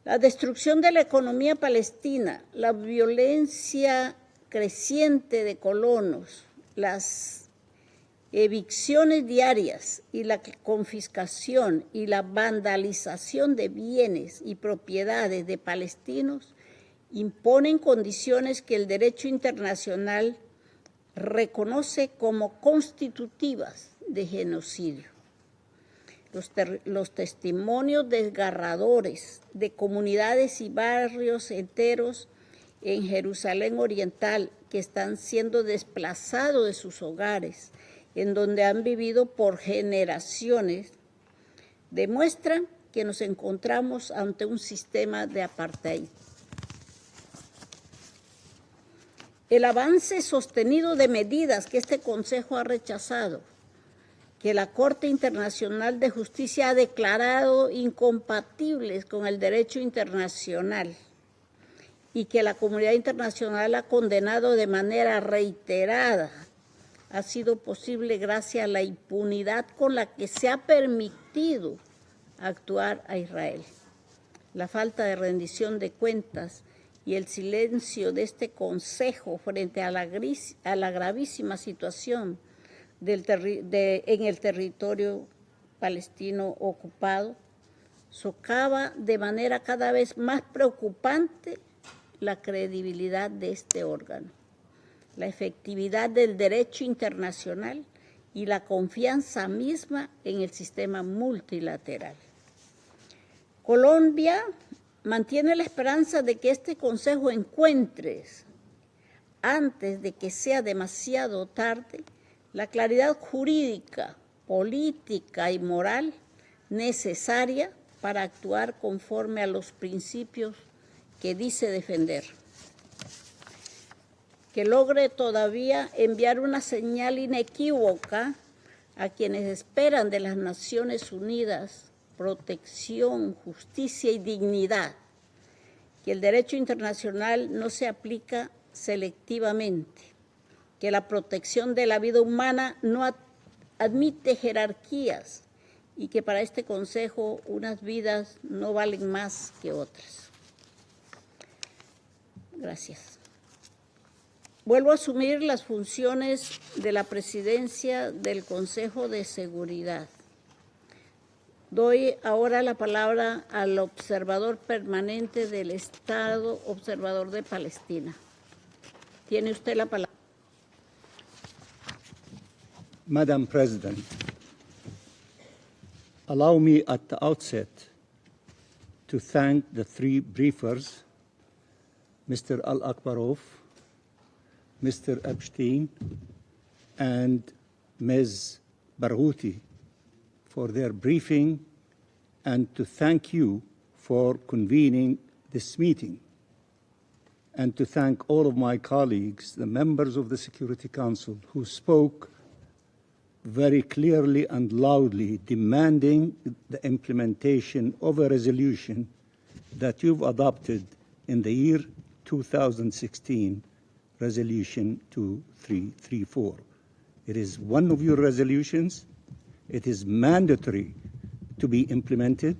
La destrucción de la economía palestina, la violencia creciente de colonos, las evicciones diarias y la confiscación y la vandalización de bienes y propiedades de palestinos imponen condiciones que el derecho internacional reconoce como constitutivas de genocidio. Los testimonios desgarradores de comunidades y barrios enteros en Jerusalén Oriental que están siendo desplazados de sus hogares, en donde han vivido por generaciones, demuestran que nos encontramos ante un sistema de apartheid. El avance sostenido de medidas que este Consejo ha rechazado, que la Corte Internacional de Justicia ha declarado incompatibles con el derecho internacional y que la comunidad internacional ha condenado de manera reiterada, ha sido posible gracias a la impunidad con la que se ha permitido actuar a Israel. La falta de rendición de cuentas y el silencio de este Consejo frente a la gravísima situación en el territorio palestino ocupado, socava de manera cada vez más preocupante la credibilidad de este órgano, la efectividad del derecho internacional y la confianza misma en el sistema multilateral. Colombia mantiene la esperanza de que este Consejo encuentre, antes de que sea demasiado tarde, la claridad jurídica, política y moral necesaria para actuar conforme a los principios que dice defender. Que logre todavía enviar una señal inequívoca a quienes esperan de las Naciones Unidas protección, justicia y dignidad, que el derecho internacional no se aplica selectivamente, que la protección de la vida humana no admite jerarquías y que para este Consejo unas vidas no valen más que otras. Gracias. Vuelvo a asumir las funciones de la presidencia del Consejo de Seguridad. Doy ahora la palabra al observador permanente del Estado Observador de Palestina. Tiene usted la palabra. Madam President, allow me at the outset to thank the three briefers, Mr. Al-Akbarov, Mr. Epstein, and Ms. Barghouti, for their briefing, and to thank you for convening this meeting, and to thank all of my colleagues, the members of the Security Council, who spoke very clearly and loudly demanding the implementation of a resolution that you've adopted in the year 2016, Resolution 2334. It is one of your resolutions. It is mandatory to be implemented,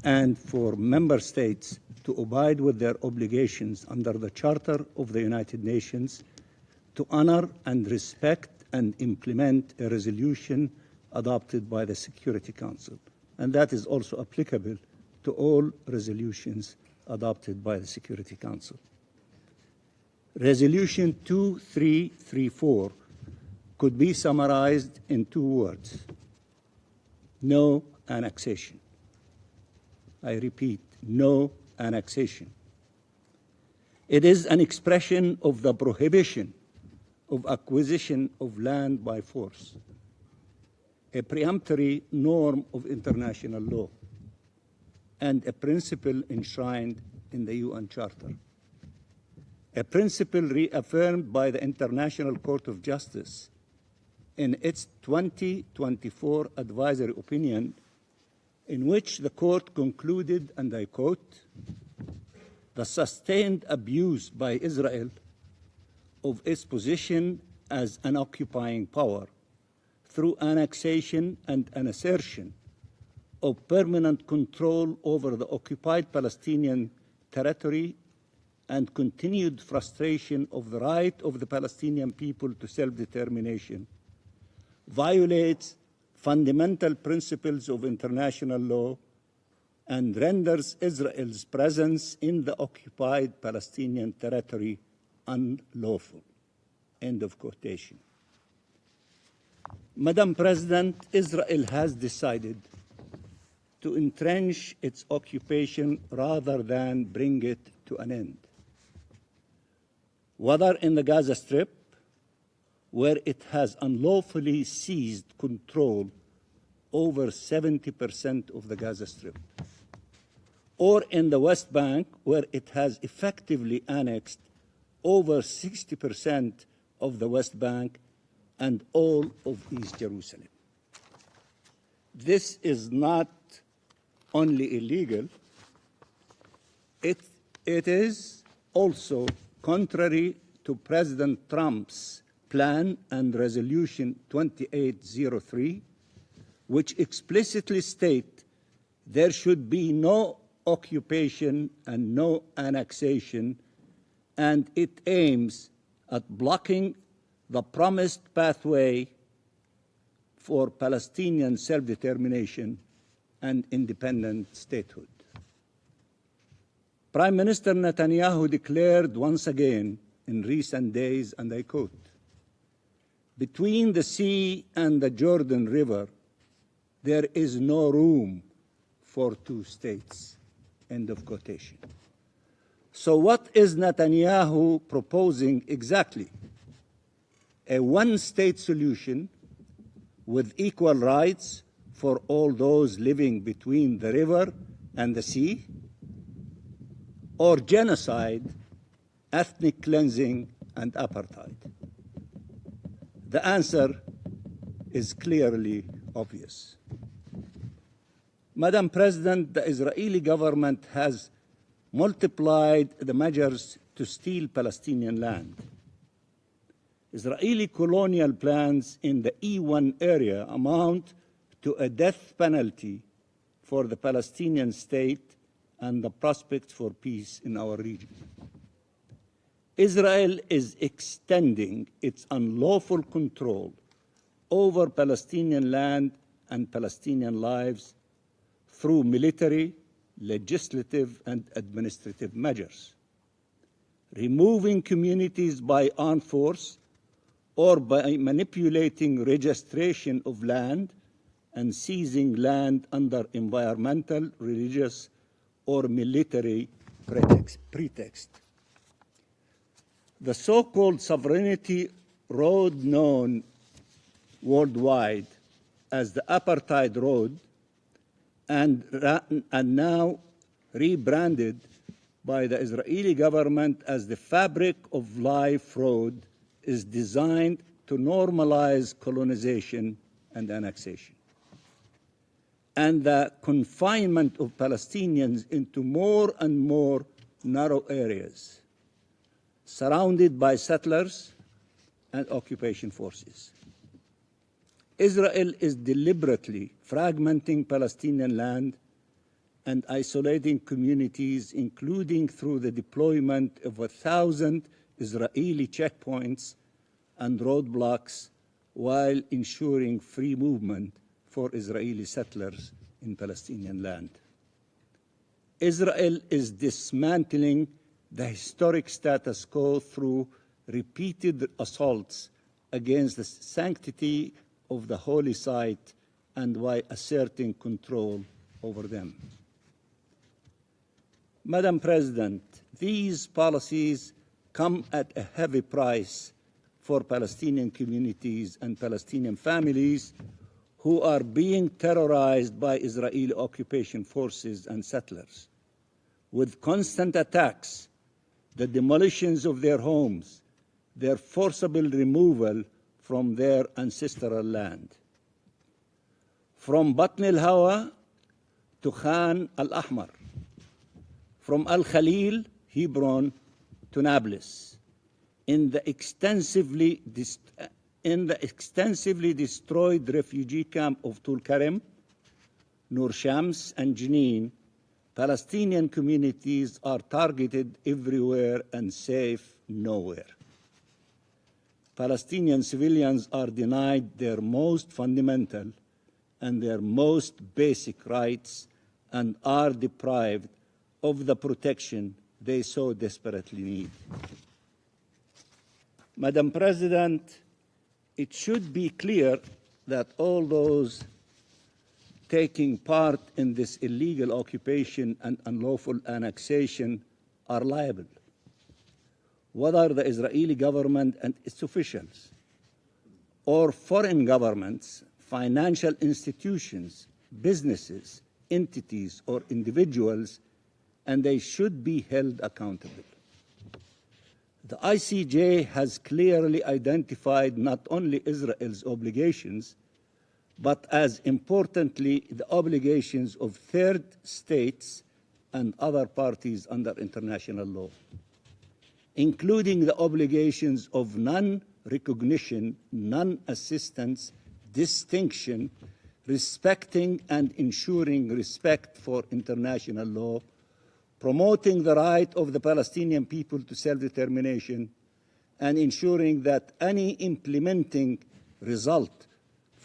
and for member states to abide with their obligations under the Charter of the United Nations to honor and respect and implement a resolution adopted by the Security Council. And that is also applicable to all resolutions adopted by the Security Council. Resolution 2334 could be summarized in two words: no annexation. I repeat, no annexation. It is an expression of the prohibition of acquisition of land by force, a peremptory norm of international law, and a principle enshrined in the UN Charter. A principle reaffirmed by the International Court of Justice in its 2024 advisory opinion, in which the court concluded, and I quote, "The sustained abuse by Israel of its position as an occupying power through annexation and an assertion of permanent control over the occupied Palestinian territory and continued frustration of the right of the Palestinian people to self-determination violates fundamental principles of international law and renders Israel's presence in the occupied Palestinian territory unlawful." End of quotation. Madam President, Israel has decided to entrench its occupation rather than bring it to an end. Whether in the Gaza Strip, where it has unlawfully seized control over 70% of the Gaza Strip, or in the West Bank, where it has effectively annexed over 60% of the West Bank and all of East Jerusalem. This is not only illegal, it is also contrary to President Trump's plan and Resolution 2803, which explicitly state there should be no occupation and no annexation, and it aims at blocking the promised pathway for Palestinian self-determination and independent statehood. Prime Minister Netanyahu declared once again in recent days, and I quote, "Between the sea and the Jordan River, there is no room for two states," end of quotation. So what is Netanyahu proposing exactly? A one-state solution with equal rights for all those living between the river and the sea? Or genocide, ethnic cleansing, and apartheid? The answer is clearly obvious. Madam President, the Israeli government has multiplied the measures to steal Palestinian land. Israeli colonial plans in the E1 area amount to a death penalty for the Palestinian state and the prospects for peace in our region. Israel is extending its unlawful control over Palestinian land and Palestinian lives through military, legislative, and administrative measures, removing communities by armed force or by manipulating registration of land and seizing land under environmental, religious, or military pretext. The so-called sovereignty road, known worldwide as the Apartheid Road, and now rebranded by the Israeli government as the Fabric of Life Road, is designed to normalize colonization and annexation, and the confinement of Palestinians into more and more narrow areas, surrounded by settlers and occupation forces. Israel is deliberately fragmenting Palestinian land and isolating communities, including through the deployment of 1,000 Israeli checkpoints and roadblocks, while ensuring free movement for Israeli settlers in Palestinian land. Israel is dismantling the historic status quo through repeated assaults against the sanctity of the holy site and by asserting control over them. Madam President, these policies come at a heavy price for Palestinian communities and Palestinian families who are being terrorized by Israeli occupation forces and settlers, with constant attacks, the demolitions of their homes, their forcible removal from their ancestral land. From Batn al-Hawa to Khan al-Ahmar, from Al-Khalil, Hebron, to Nablus, in the extensively destroyed refugee camp of Tulkarem, Nur Shams, and Jenin, Palestinian communities are targeted everywhere and safe nowhere. Palestinian civilians are denied their most fundamental and their most basic rights and are deprived of the protection they so desperately need. Madam President, it should be clear that all those taking part in this illegal occupation and unlawful annexation are liable, whether the Israeli government and its officials, or foreign governments, financial institutions, businesses, entities, or individuals, and they should be held accountable. The ICJ has clearly identified not only Israel's obligations, but as importantly, the obligations of third states and other parties under international law, including the obligations of non-recognition, non-assistance, distinction, respecting and ensuring respect for international law, promoting the right of the Palestinian people to self-determination, and ensuring that any implementing result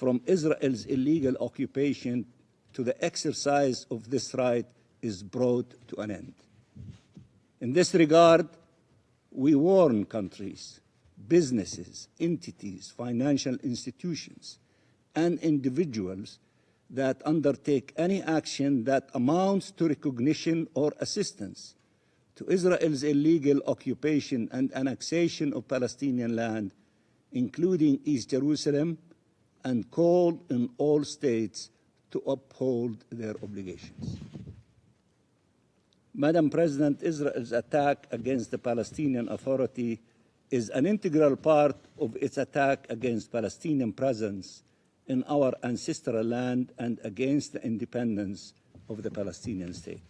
from Israel's illegal occupation to the exercise of this right is brought to an end. In this regard, we warn countries, businesses, entities, financial institutions, and individuals that undertake any action that amounts to recognition or assistance to Israel's illegal occupation and annexation of Palestinian land, including East Jerusalem, and call on all states to uphold their obligations. Madam President, Israel's attack against the Palestinian Authority is an integral part of its attack against Palestinian presence in our ancestral land and against the independence of the Palestinian state.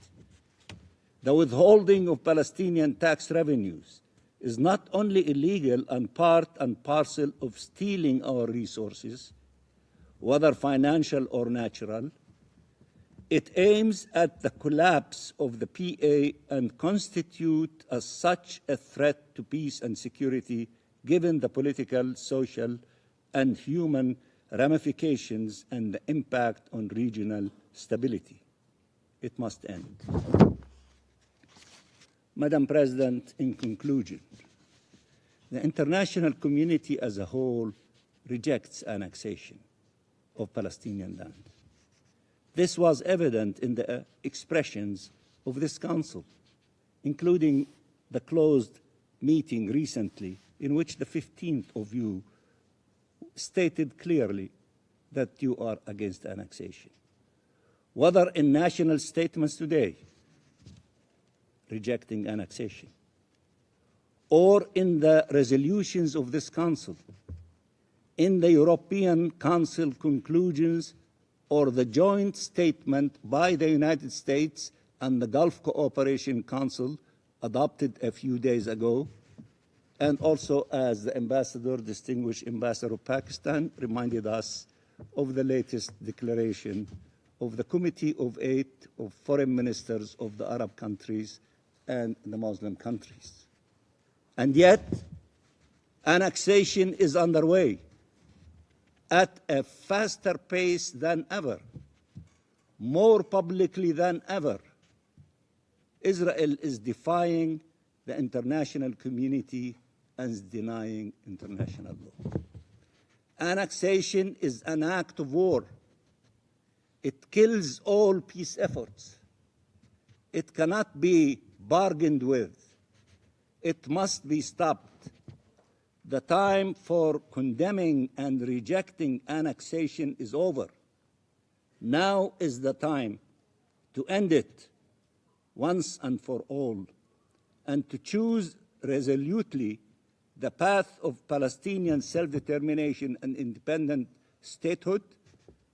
The withholding of Palestinian tax revenues is not only illegal and part and parcel of stealing our resources, whether financial or natural, it aims at the collapse of the PA and constitutes as such a threat to peace and security given the political, social, and human ramifications and the impact on regional stability. It must end. Madam President, in conclusion, the international community as a whole rejects annexation of Palestinian land. This was evident in the expressions of this Council, including the closed meeting recently, in which the 15th of you stated clearly that you are against annexation. Whether in national statements today, rejecting annexation, or in the resolutions of this Council, in the European Council conclusions, or the joint statement by the United States and the Gulf Cooperation Council adopted a few days ago, and also as the Ambassador, distinguished Ambassador of Pakistan, reminded us of the latest declaration of the Committee of 8 of Foreign Ministers of the Arab countries and the Muslim countries. And yet, annexation is underway at a faster pace than ever, more publicly than ever. Israel is defying the international community and is denying international law. Annexation is an act of war. It kills all peace efforts. It cannot be bargained with. It must be stopped. The time for condemning and rejecting annexation is over. Now is the time to end it once and for all, and to choose resolutely the path of Palestinian self-determination and independent statehood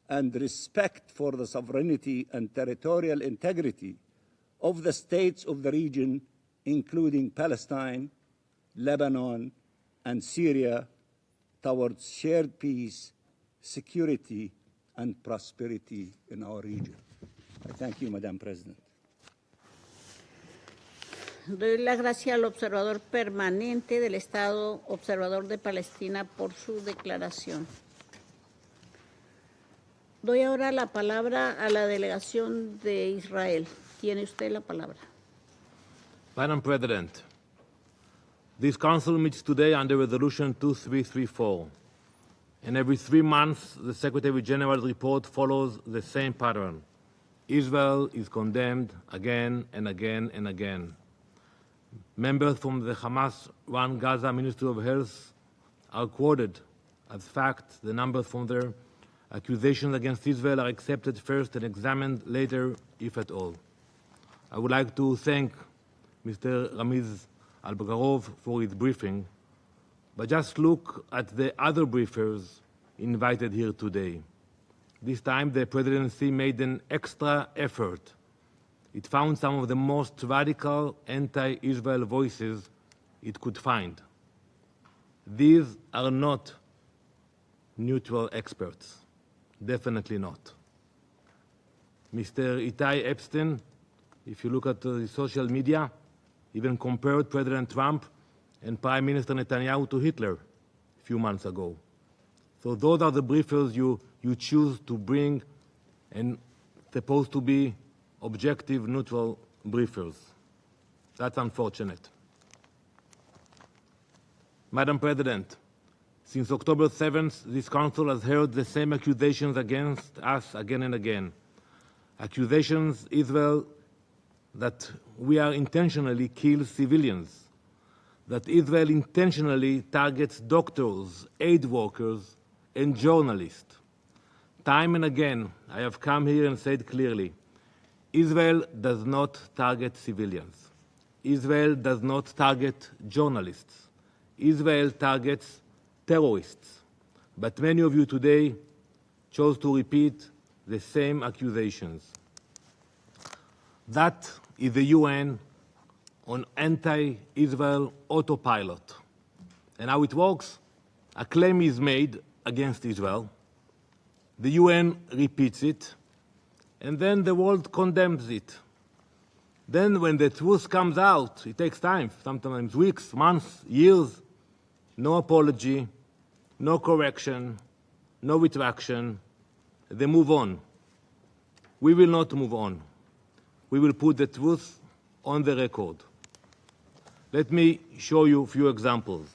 and respect for the sovereignty and territorial integrity of the states of the region, including Palestine, Lebanon, and Syria, towards shared peace, security, and prosperity in our region. I thank you, Madam President. Doy las gracias al observador permanente del Estado Observador de Palestina por su declaración. Doy ahora la palabra a la delegación de Israel. Tiene usted la palabra. Madam President, this Council meets today under Resolution 2334, and every 3 months the Secretary General's report follows the same pattern. Israel is condemned again and again and again. Members from the Hamas-run Gaza Ministry of Health are quoted as fact. The numbers from their accusations against Israel are accepted first and examined later, if at all. I would like to thank Mr. Ramiz Al-Bagharov for his briefing, but just look at the other briefers invited here today. This time the presidency made an extra effort. It found some of the most radical anti-Israel voices it could find. These are not neutral experts, definitely not. Mr. Itai Epstein, if you look at the social media, even compared President Trump and Prime Minister Netanyahu to Hitler a few months ago. So those are the briefers you choose to bring, and supposed to be objective, neutral briefers. That's unfortunate. Madam President, since October 7th, this Council has heard the same accusations against us again and again. Accusations, Israel, that we are intentionally kill civilians, that Israel intentionally targets doctors, aid workers, and journalists. Time and again, I have come here and said clearly, Israel does not target civilians. Israel does not target journalists. Israel targets terrorists. But many of you today chose to repeat the same accusations. That is the UN on anti-Israel autopilot. And how it works, a claim is made against Israel, the UN repeats it, and then the world condemns it. Then when the truth comes out, it takes time, sometimes weeks, months, years, no apology, no correction, no retraction, they move on. We will not move on. We will put the truth on the record. Let me show you a few examples.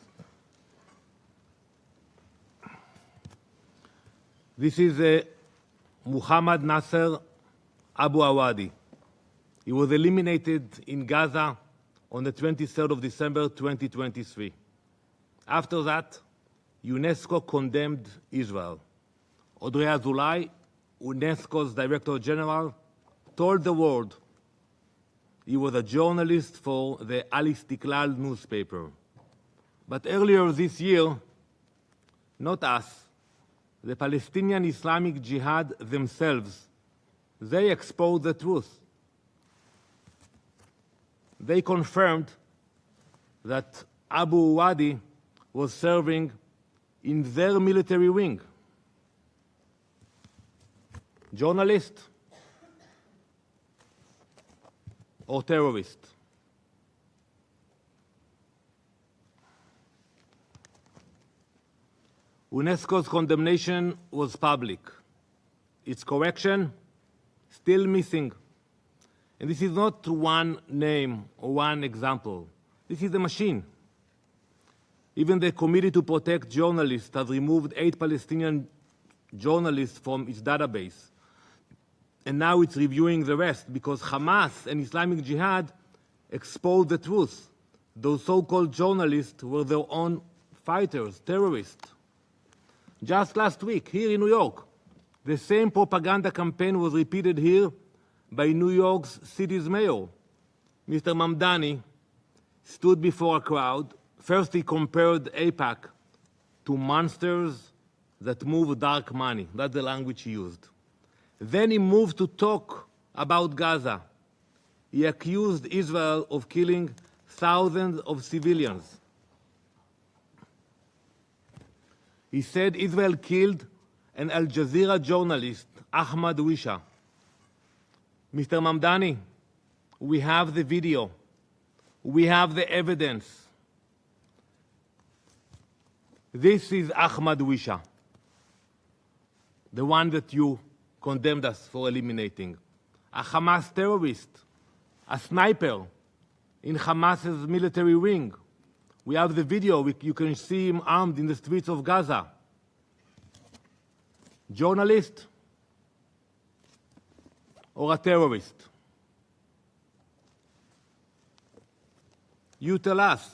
This is Muhammad Nasser Abu Awadi. He was eliminated in Gaza on the 23rd of December 2023. After that, UNESCO condemned Israel. Audrey Azoulay, UNESCO's Director General, told the world he was a journalist for the Al Istiklal newspaper. But earlier this year, not us, the Palestinian Islamic Jihad themselves, they exposed the truth. They confirmed that Abu Wadi was serving in their military wing. Journalist or terrorist? UNESCO's condemnation was public. Its correction, still missing. And this is not one name or one example. This is a machine. Even the Committee to Protect Journalists has removed 8 Palestinian journalists from its database. And now it's reviewing the rest because Hamas and Islamic Jihad exposed the truth. Those so-called journalists were their own fighters, terrorists. Just last week, here in New York, the same propaganda campaign was repeated here by New York's city's mayor. Mr. Mamdani stood before a crowd. First, he compared AIPAC to monsters that move dark money. That's the language he used. Then he moved to talk about Gaza. He accused Israel of killing thousands of civilians. He said Israel killed an Al Jazeera journalist, Ahmad Wisha. Mr. Mamdani, we have the video. We have the evidence. This is Ahmad Wisha, the one that you condemned us for eliminating. A Hamas terrorist, a sniper in Hamas's military wing. We have the video. You can see him armed in the streets of Gaza. Journalist or a terrorist? You tell us.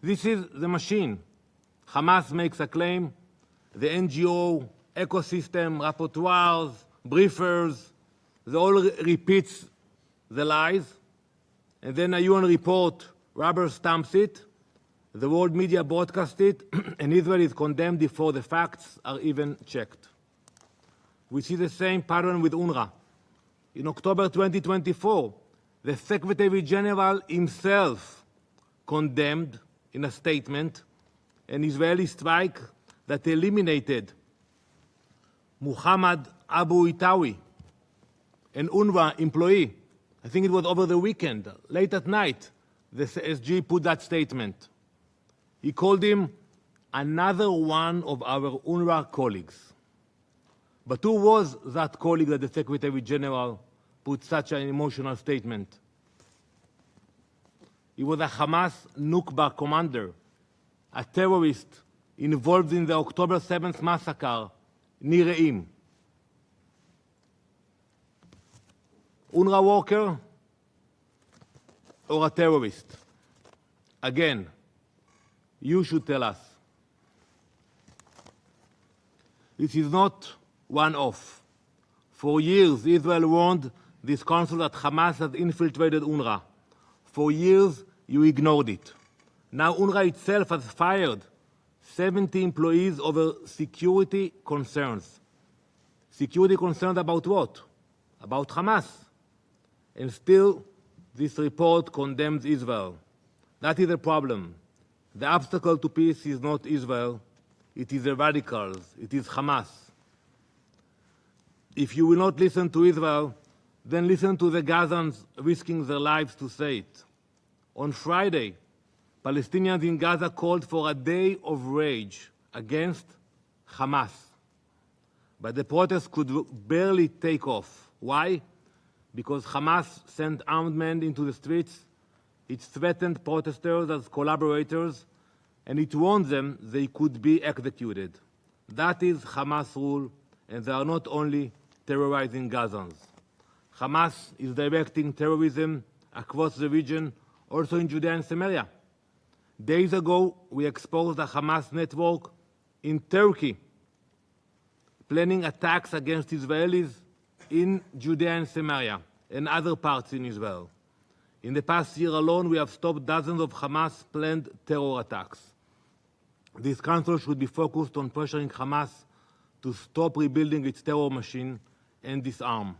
This is the machine. Hamas makes a claim. The NGO, ecosystem, rapporteurs, briefers, they all repeats the lies. And then a UN report rubber stamps it. The world media broadcasts it, and Israel is condemned before the facts are even checked. We see the same pattern with UNRWA. In October 2024, the Secretary General himself condemned in a statement an Israeli strike that eliminated Muhammad Abu Itawi, an UNRWA employee. I think it was over the weekend, late at night, the SG put that statement. He called him another one of our UNRWA colleagues. But who was that colleague that the Secretary General put such an emotional statement? He was a Hamas Nukba commander, a terrorist involved in the October 7th massacre near Re'im. UNRWA worker or a terrorist? Again, you should tell us. This is not one-off. For years, Israel warned this council that Hamas has infiltrated UNRWA. For years, you ignored it. Now UNRWA itself has fired 70 employees over security concerns. Security concerns about what? About Hamas. And still, this report condemns Israel. That is a problem. The obstacle to peace is not Israel, it is the radicals, it is Hamas. If you will not listen to Israel, then listen to the Gazans risking their lives to say it. On Friday, Palestinians in Gaza called for a day of rage against Hamas. But the protests could barely take off. Why? Because Hamas sent armed men into the streets, it threatened protesters as collaborators, and it warned them they could be executed. That is Hamas rule, and they are not only terrorizing Gazans. Hamas is directing terrorism across the region, also in Judea and Samaria. Days ago, we exposed a Hamas network in Turkey, planning attacks against Israelis in Judea and Samaria and other parts in Israel. In the past year alone, we have stopped dozens of Hamas-planned terror attacks. This council should be focused on pressuring Hamas to stop rebuilding its terror machine and disarm.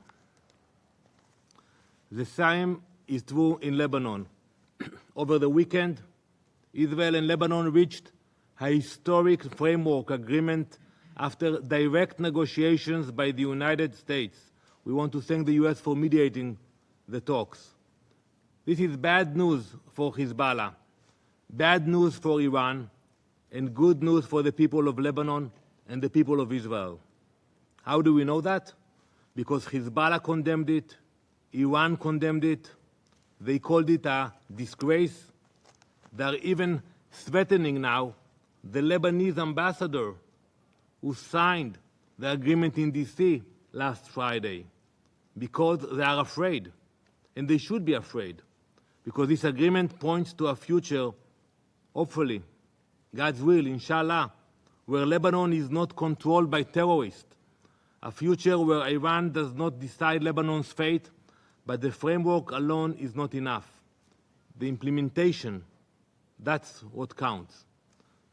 The same is true in Lebanon. Over the weekend, Israel and Lebanon reached a historic framework agreement after direct negotiations by the United States. We want to thank the US for mediating the talks. This is bad news for Hezbollah, bad news for Iran, and good news for the people of Lebanon and the people of Israel. How do we know that? Because Hezbollah condemned it, Iran condemned it, they called it a disgrace. They're even threatening now the Lebanese ambassador who signed the agreement in DC last Friday because they are afraid, and they should be afraid, because this agreement points to a future, hopefully, God's will, inshallah, where Lebanon is not controlled by terrorists, a future where Iran does not decide Lebanon's fate, but the framework alone is not enough. The implementation, that's what counts.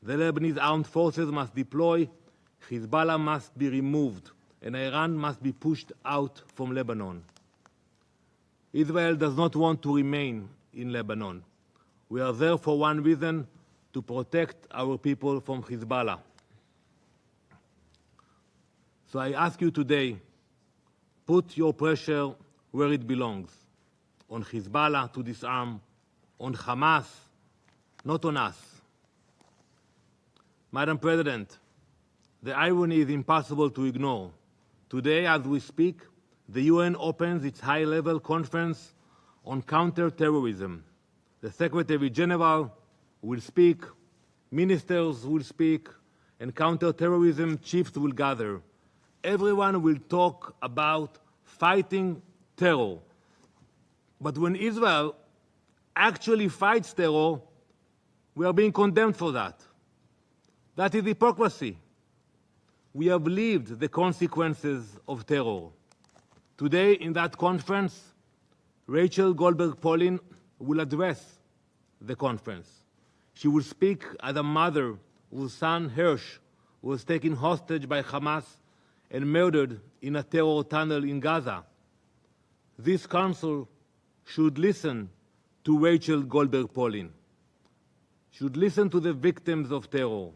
The Lebanese armed forces must deploy, Hezbollah must be removed, and Iran must be pushed out from Lebanon. Israel does not want to remain in Lebanon. We are there for one reason, to protect our people from Hezbollah. So I ask you today, put your pressure where it belongs, on Hezbollah to disarm, on Hamas, not on us. Madam President, the irony is impossible to ignore. Today, as we speak, the UN opens its high-level conference on counter-terrorism. The Secretary General will speak, ministers will speak, and counter-terrorism chiefs will gather. Everyone will talk about fighting terror. But when Israel actually fights terror, we are being condemned for that. That is hypocrisy. We have lived the consequences of terror. Today, in that conference, Rachel Goldberg-Polin will address the conference. She will speak as a mother whose son Hirsch was taken hostage by Hamas and murdered in a terror tunnel in Gaza. This council should listen to Rachel Goldberg-Polin, should listen to the victims of terror,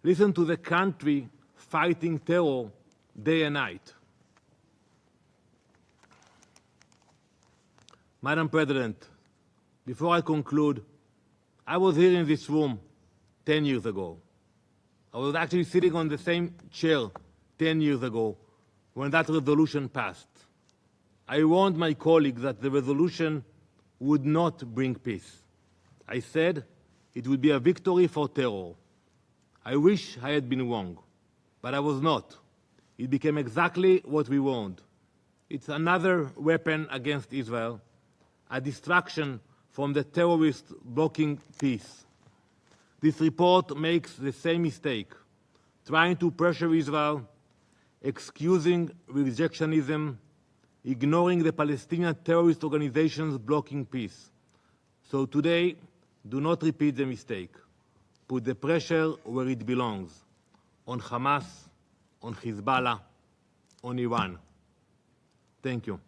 listen to the country fighting terror day and night. Madam President, before I conclude, I was here in this room 10 years ago. I was actually sitting on the same chair 10 years ago when that resolution passed. I warned my colleagues that the resolution would not bring peace. I said it would be a victory for terror. I wish I had been wrong, but I was not. It became exactly what we warned. It's another weapon against Israel, a distraction from the terrorists blocking peace. This report makes the same mistake, trying to pressure Israel, excusing rejectionism, ignoring the Palestinian terrorist organizations blocking peace. So today, do not repeat the mistake. Put the pressure where it belongs, on Hamas, on Hezbollah, on Iran. Thank you.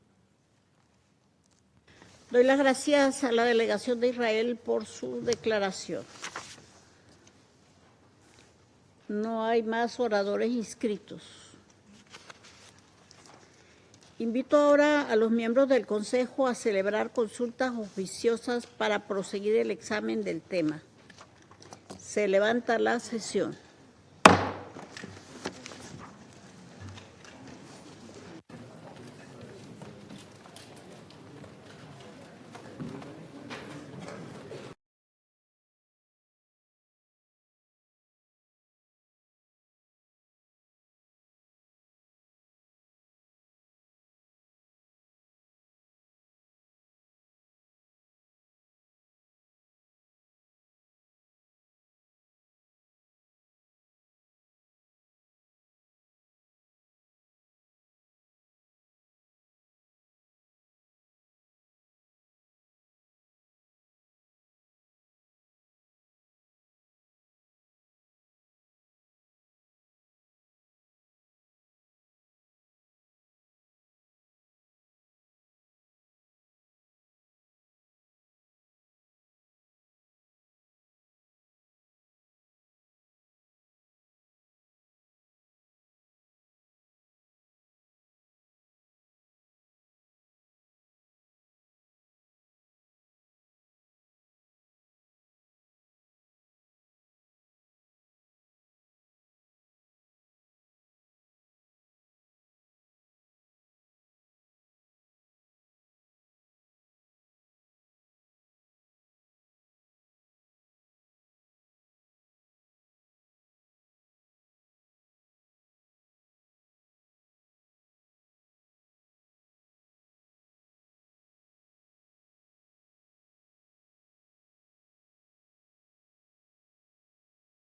Doy las gracias a la delegación de Israel por su declaración. No hay más oradores inscritos. Invito ahora a los miembros del Consejo a celebrar consultas oficiosas para proseguir el examen del tema. Se levanta la sesión.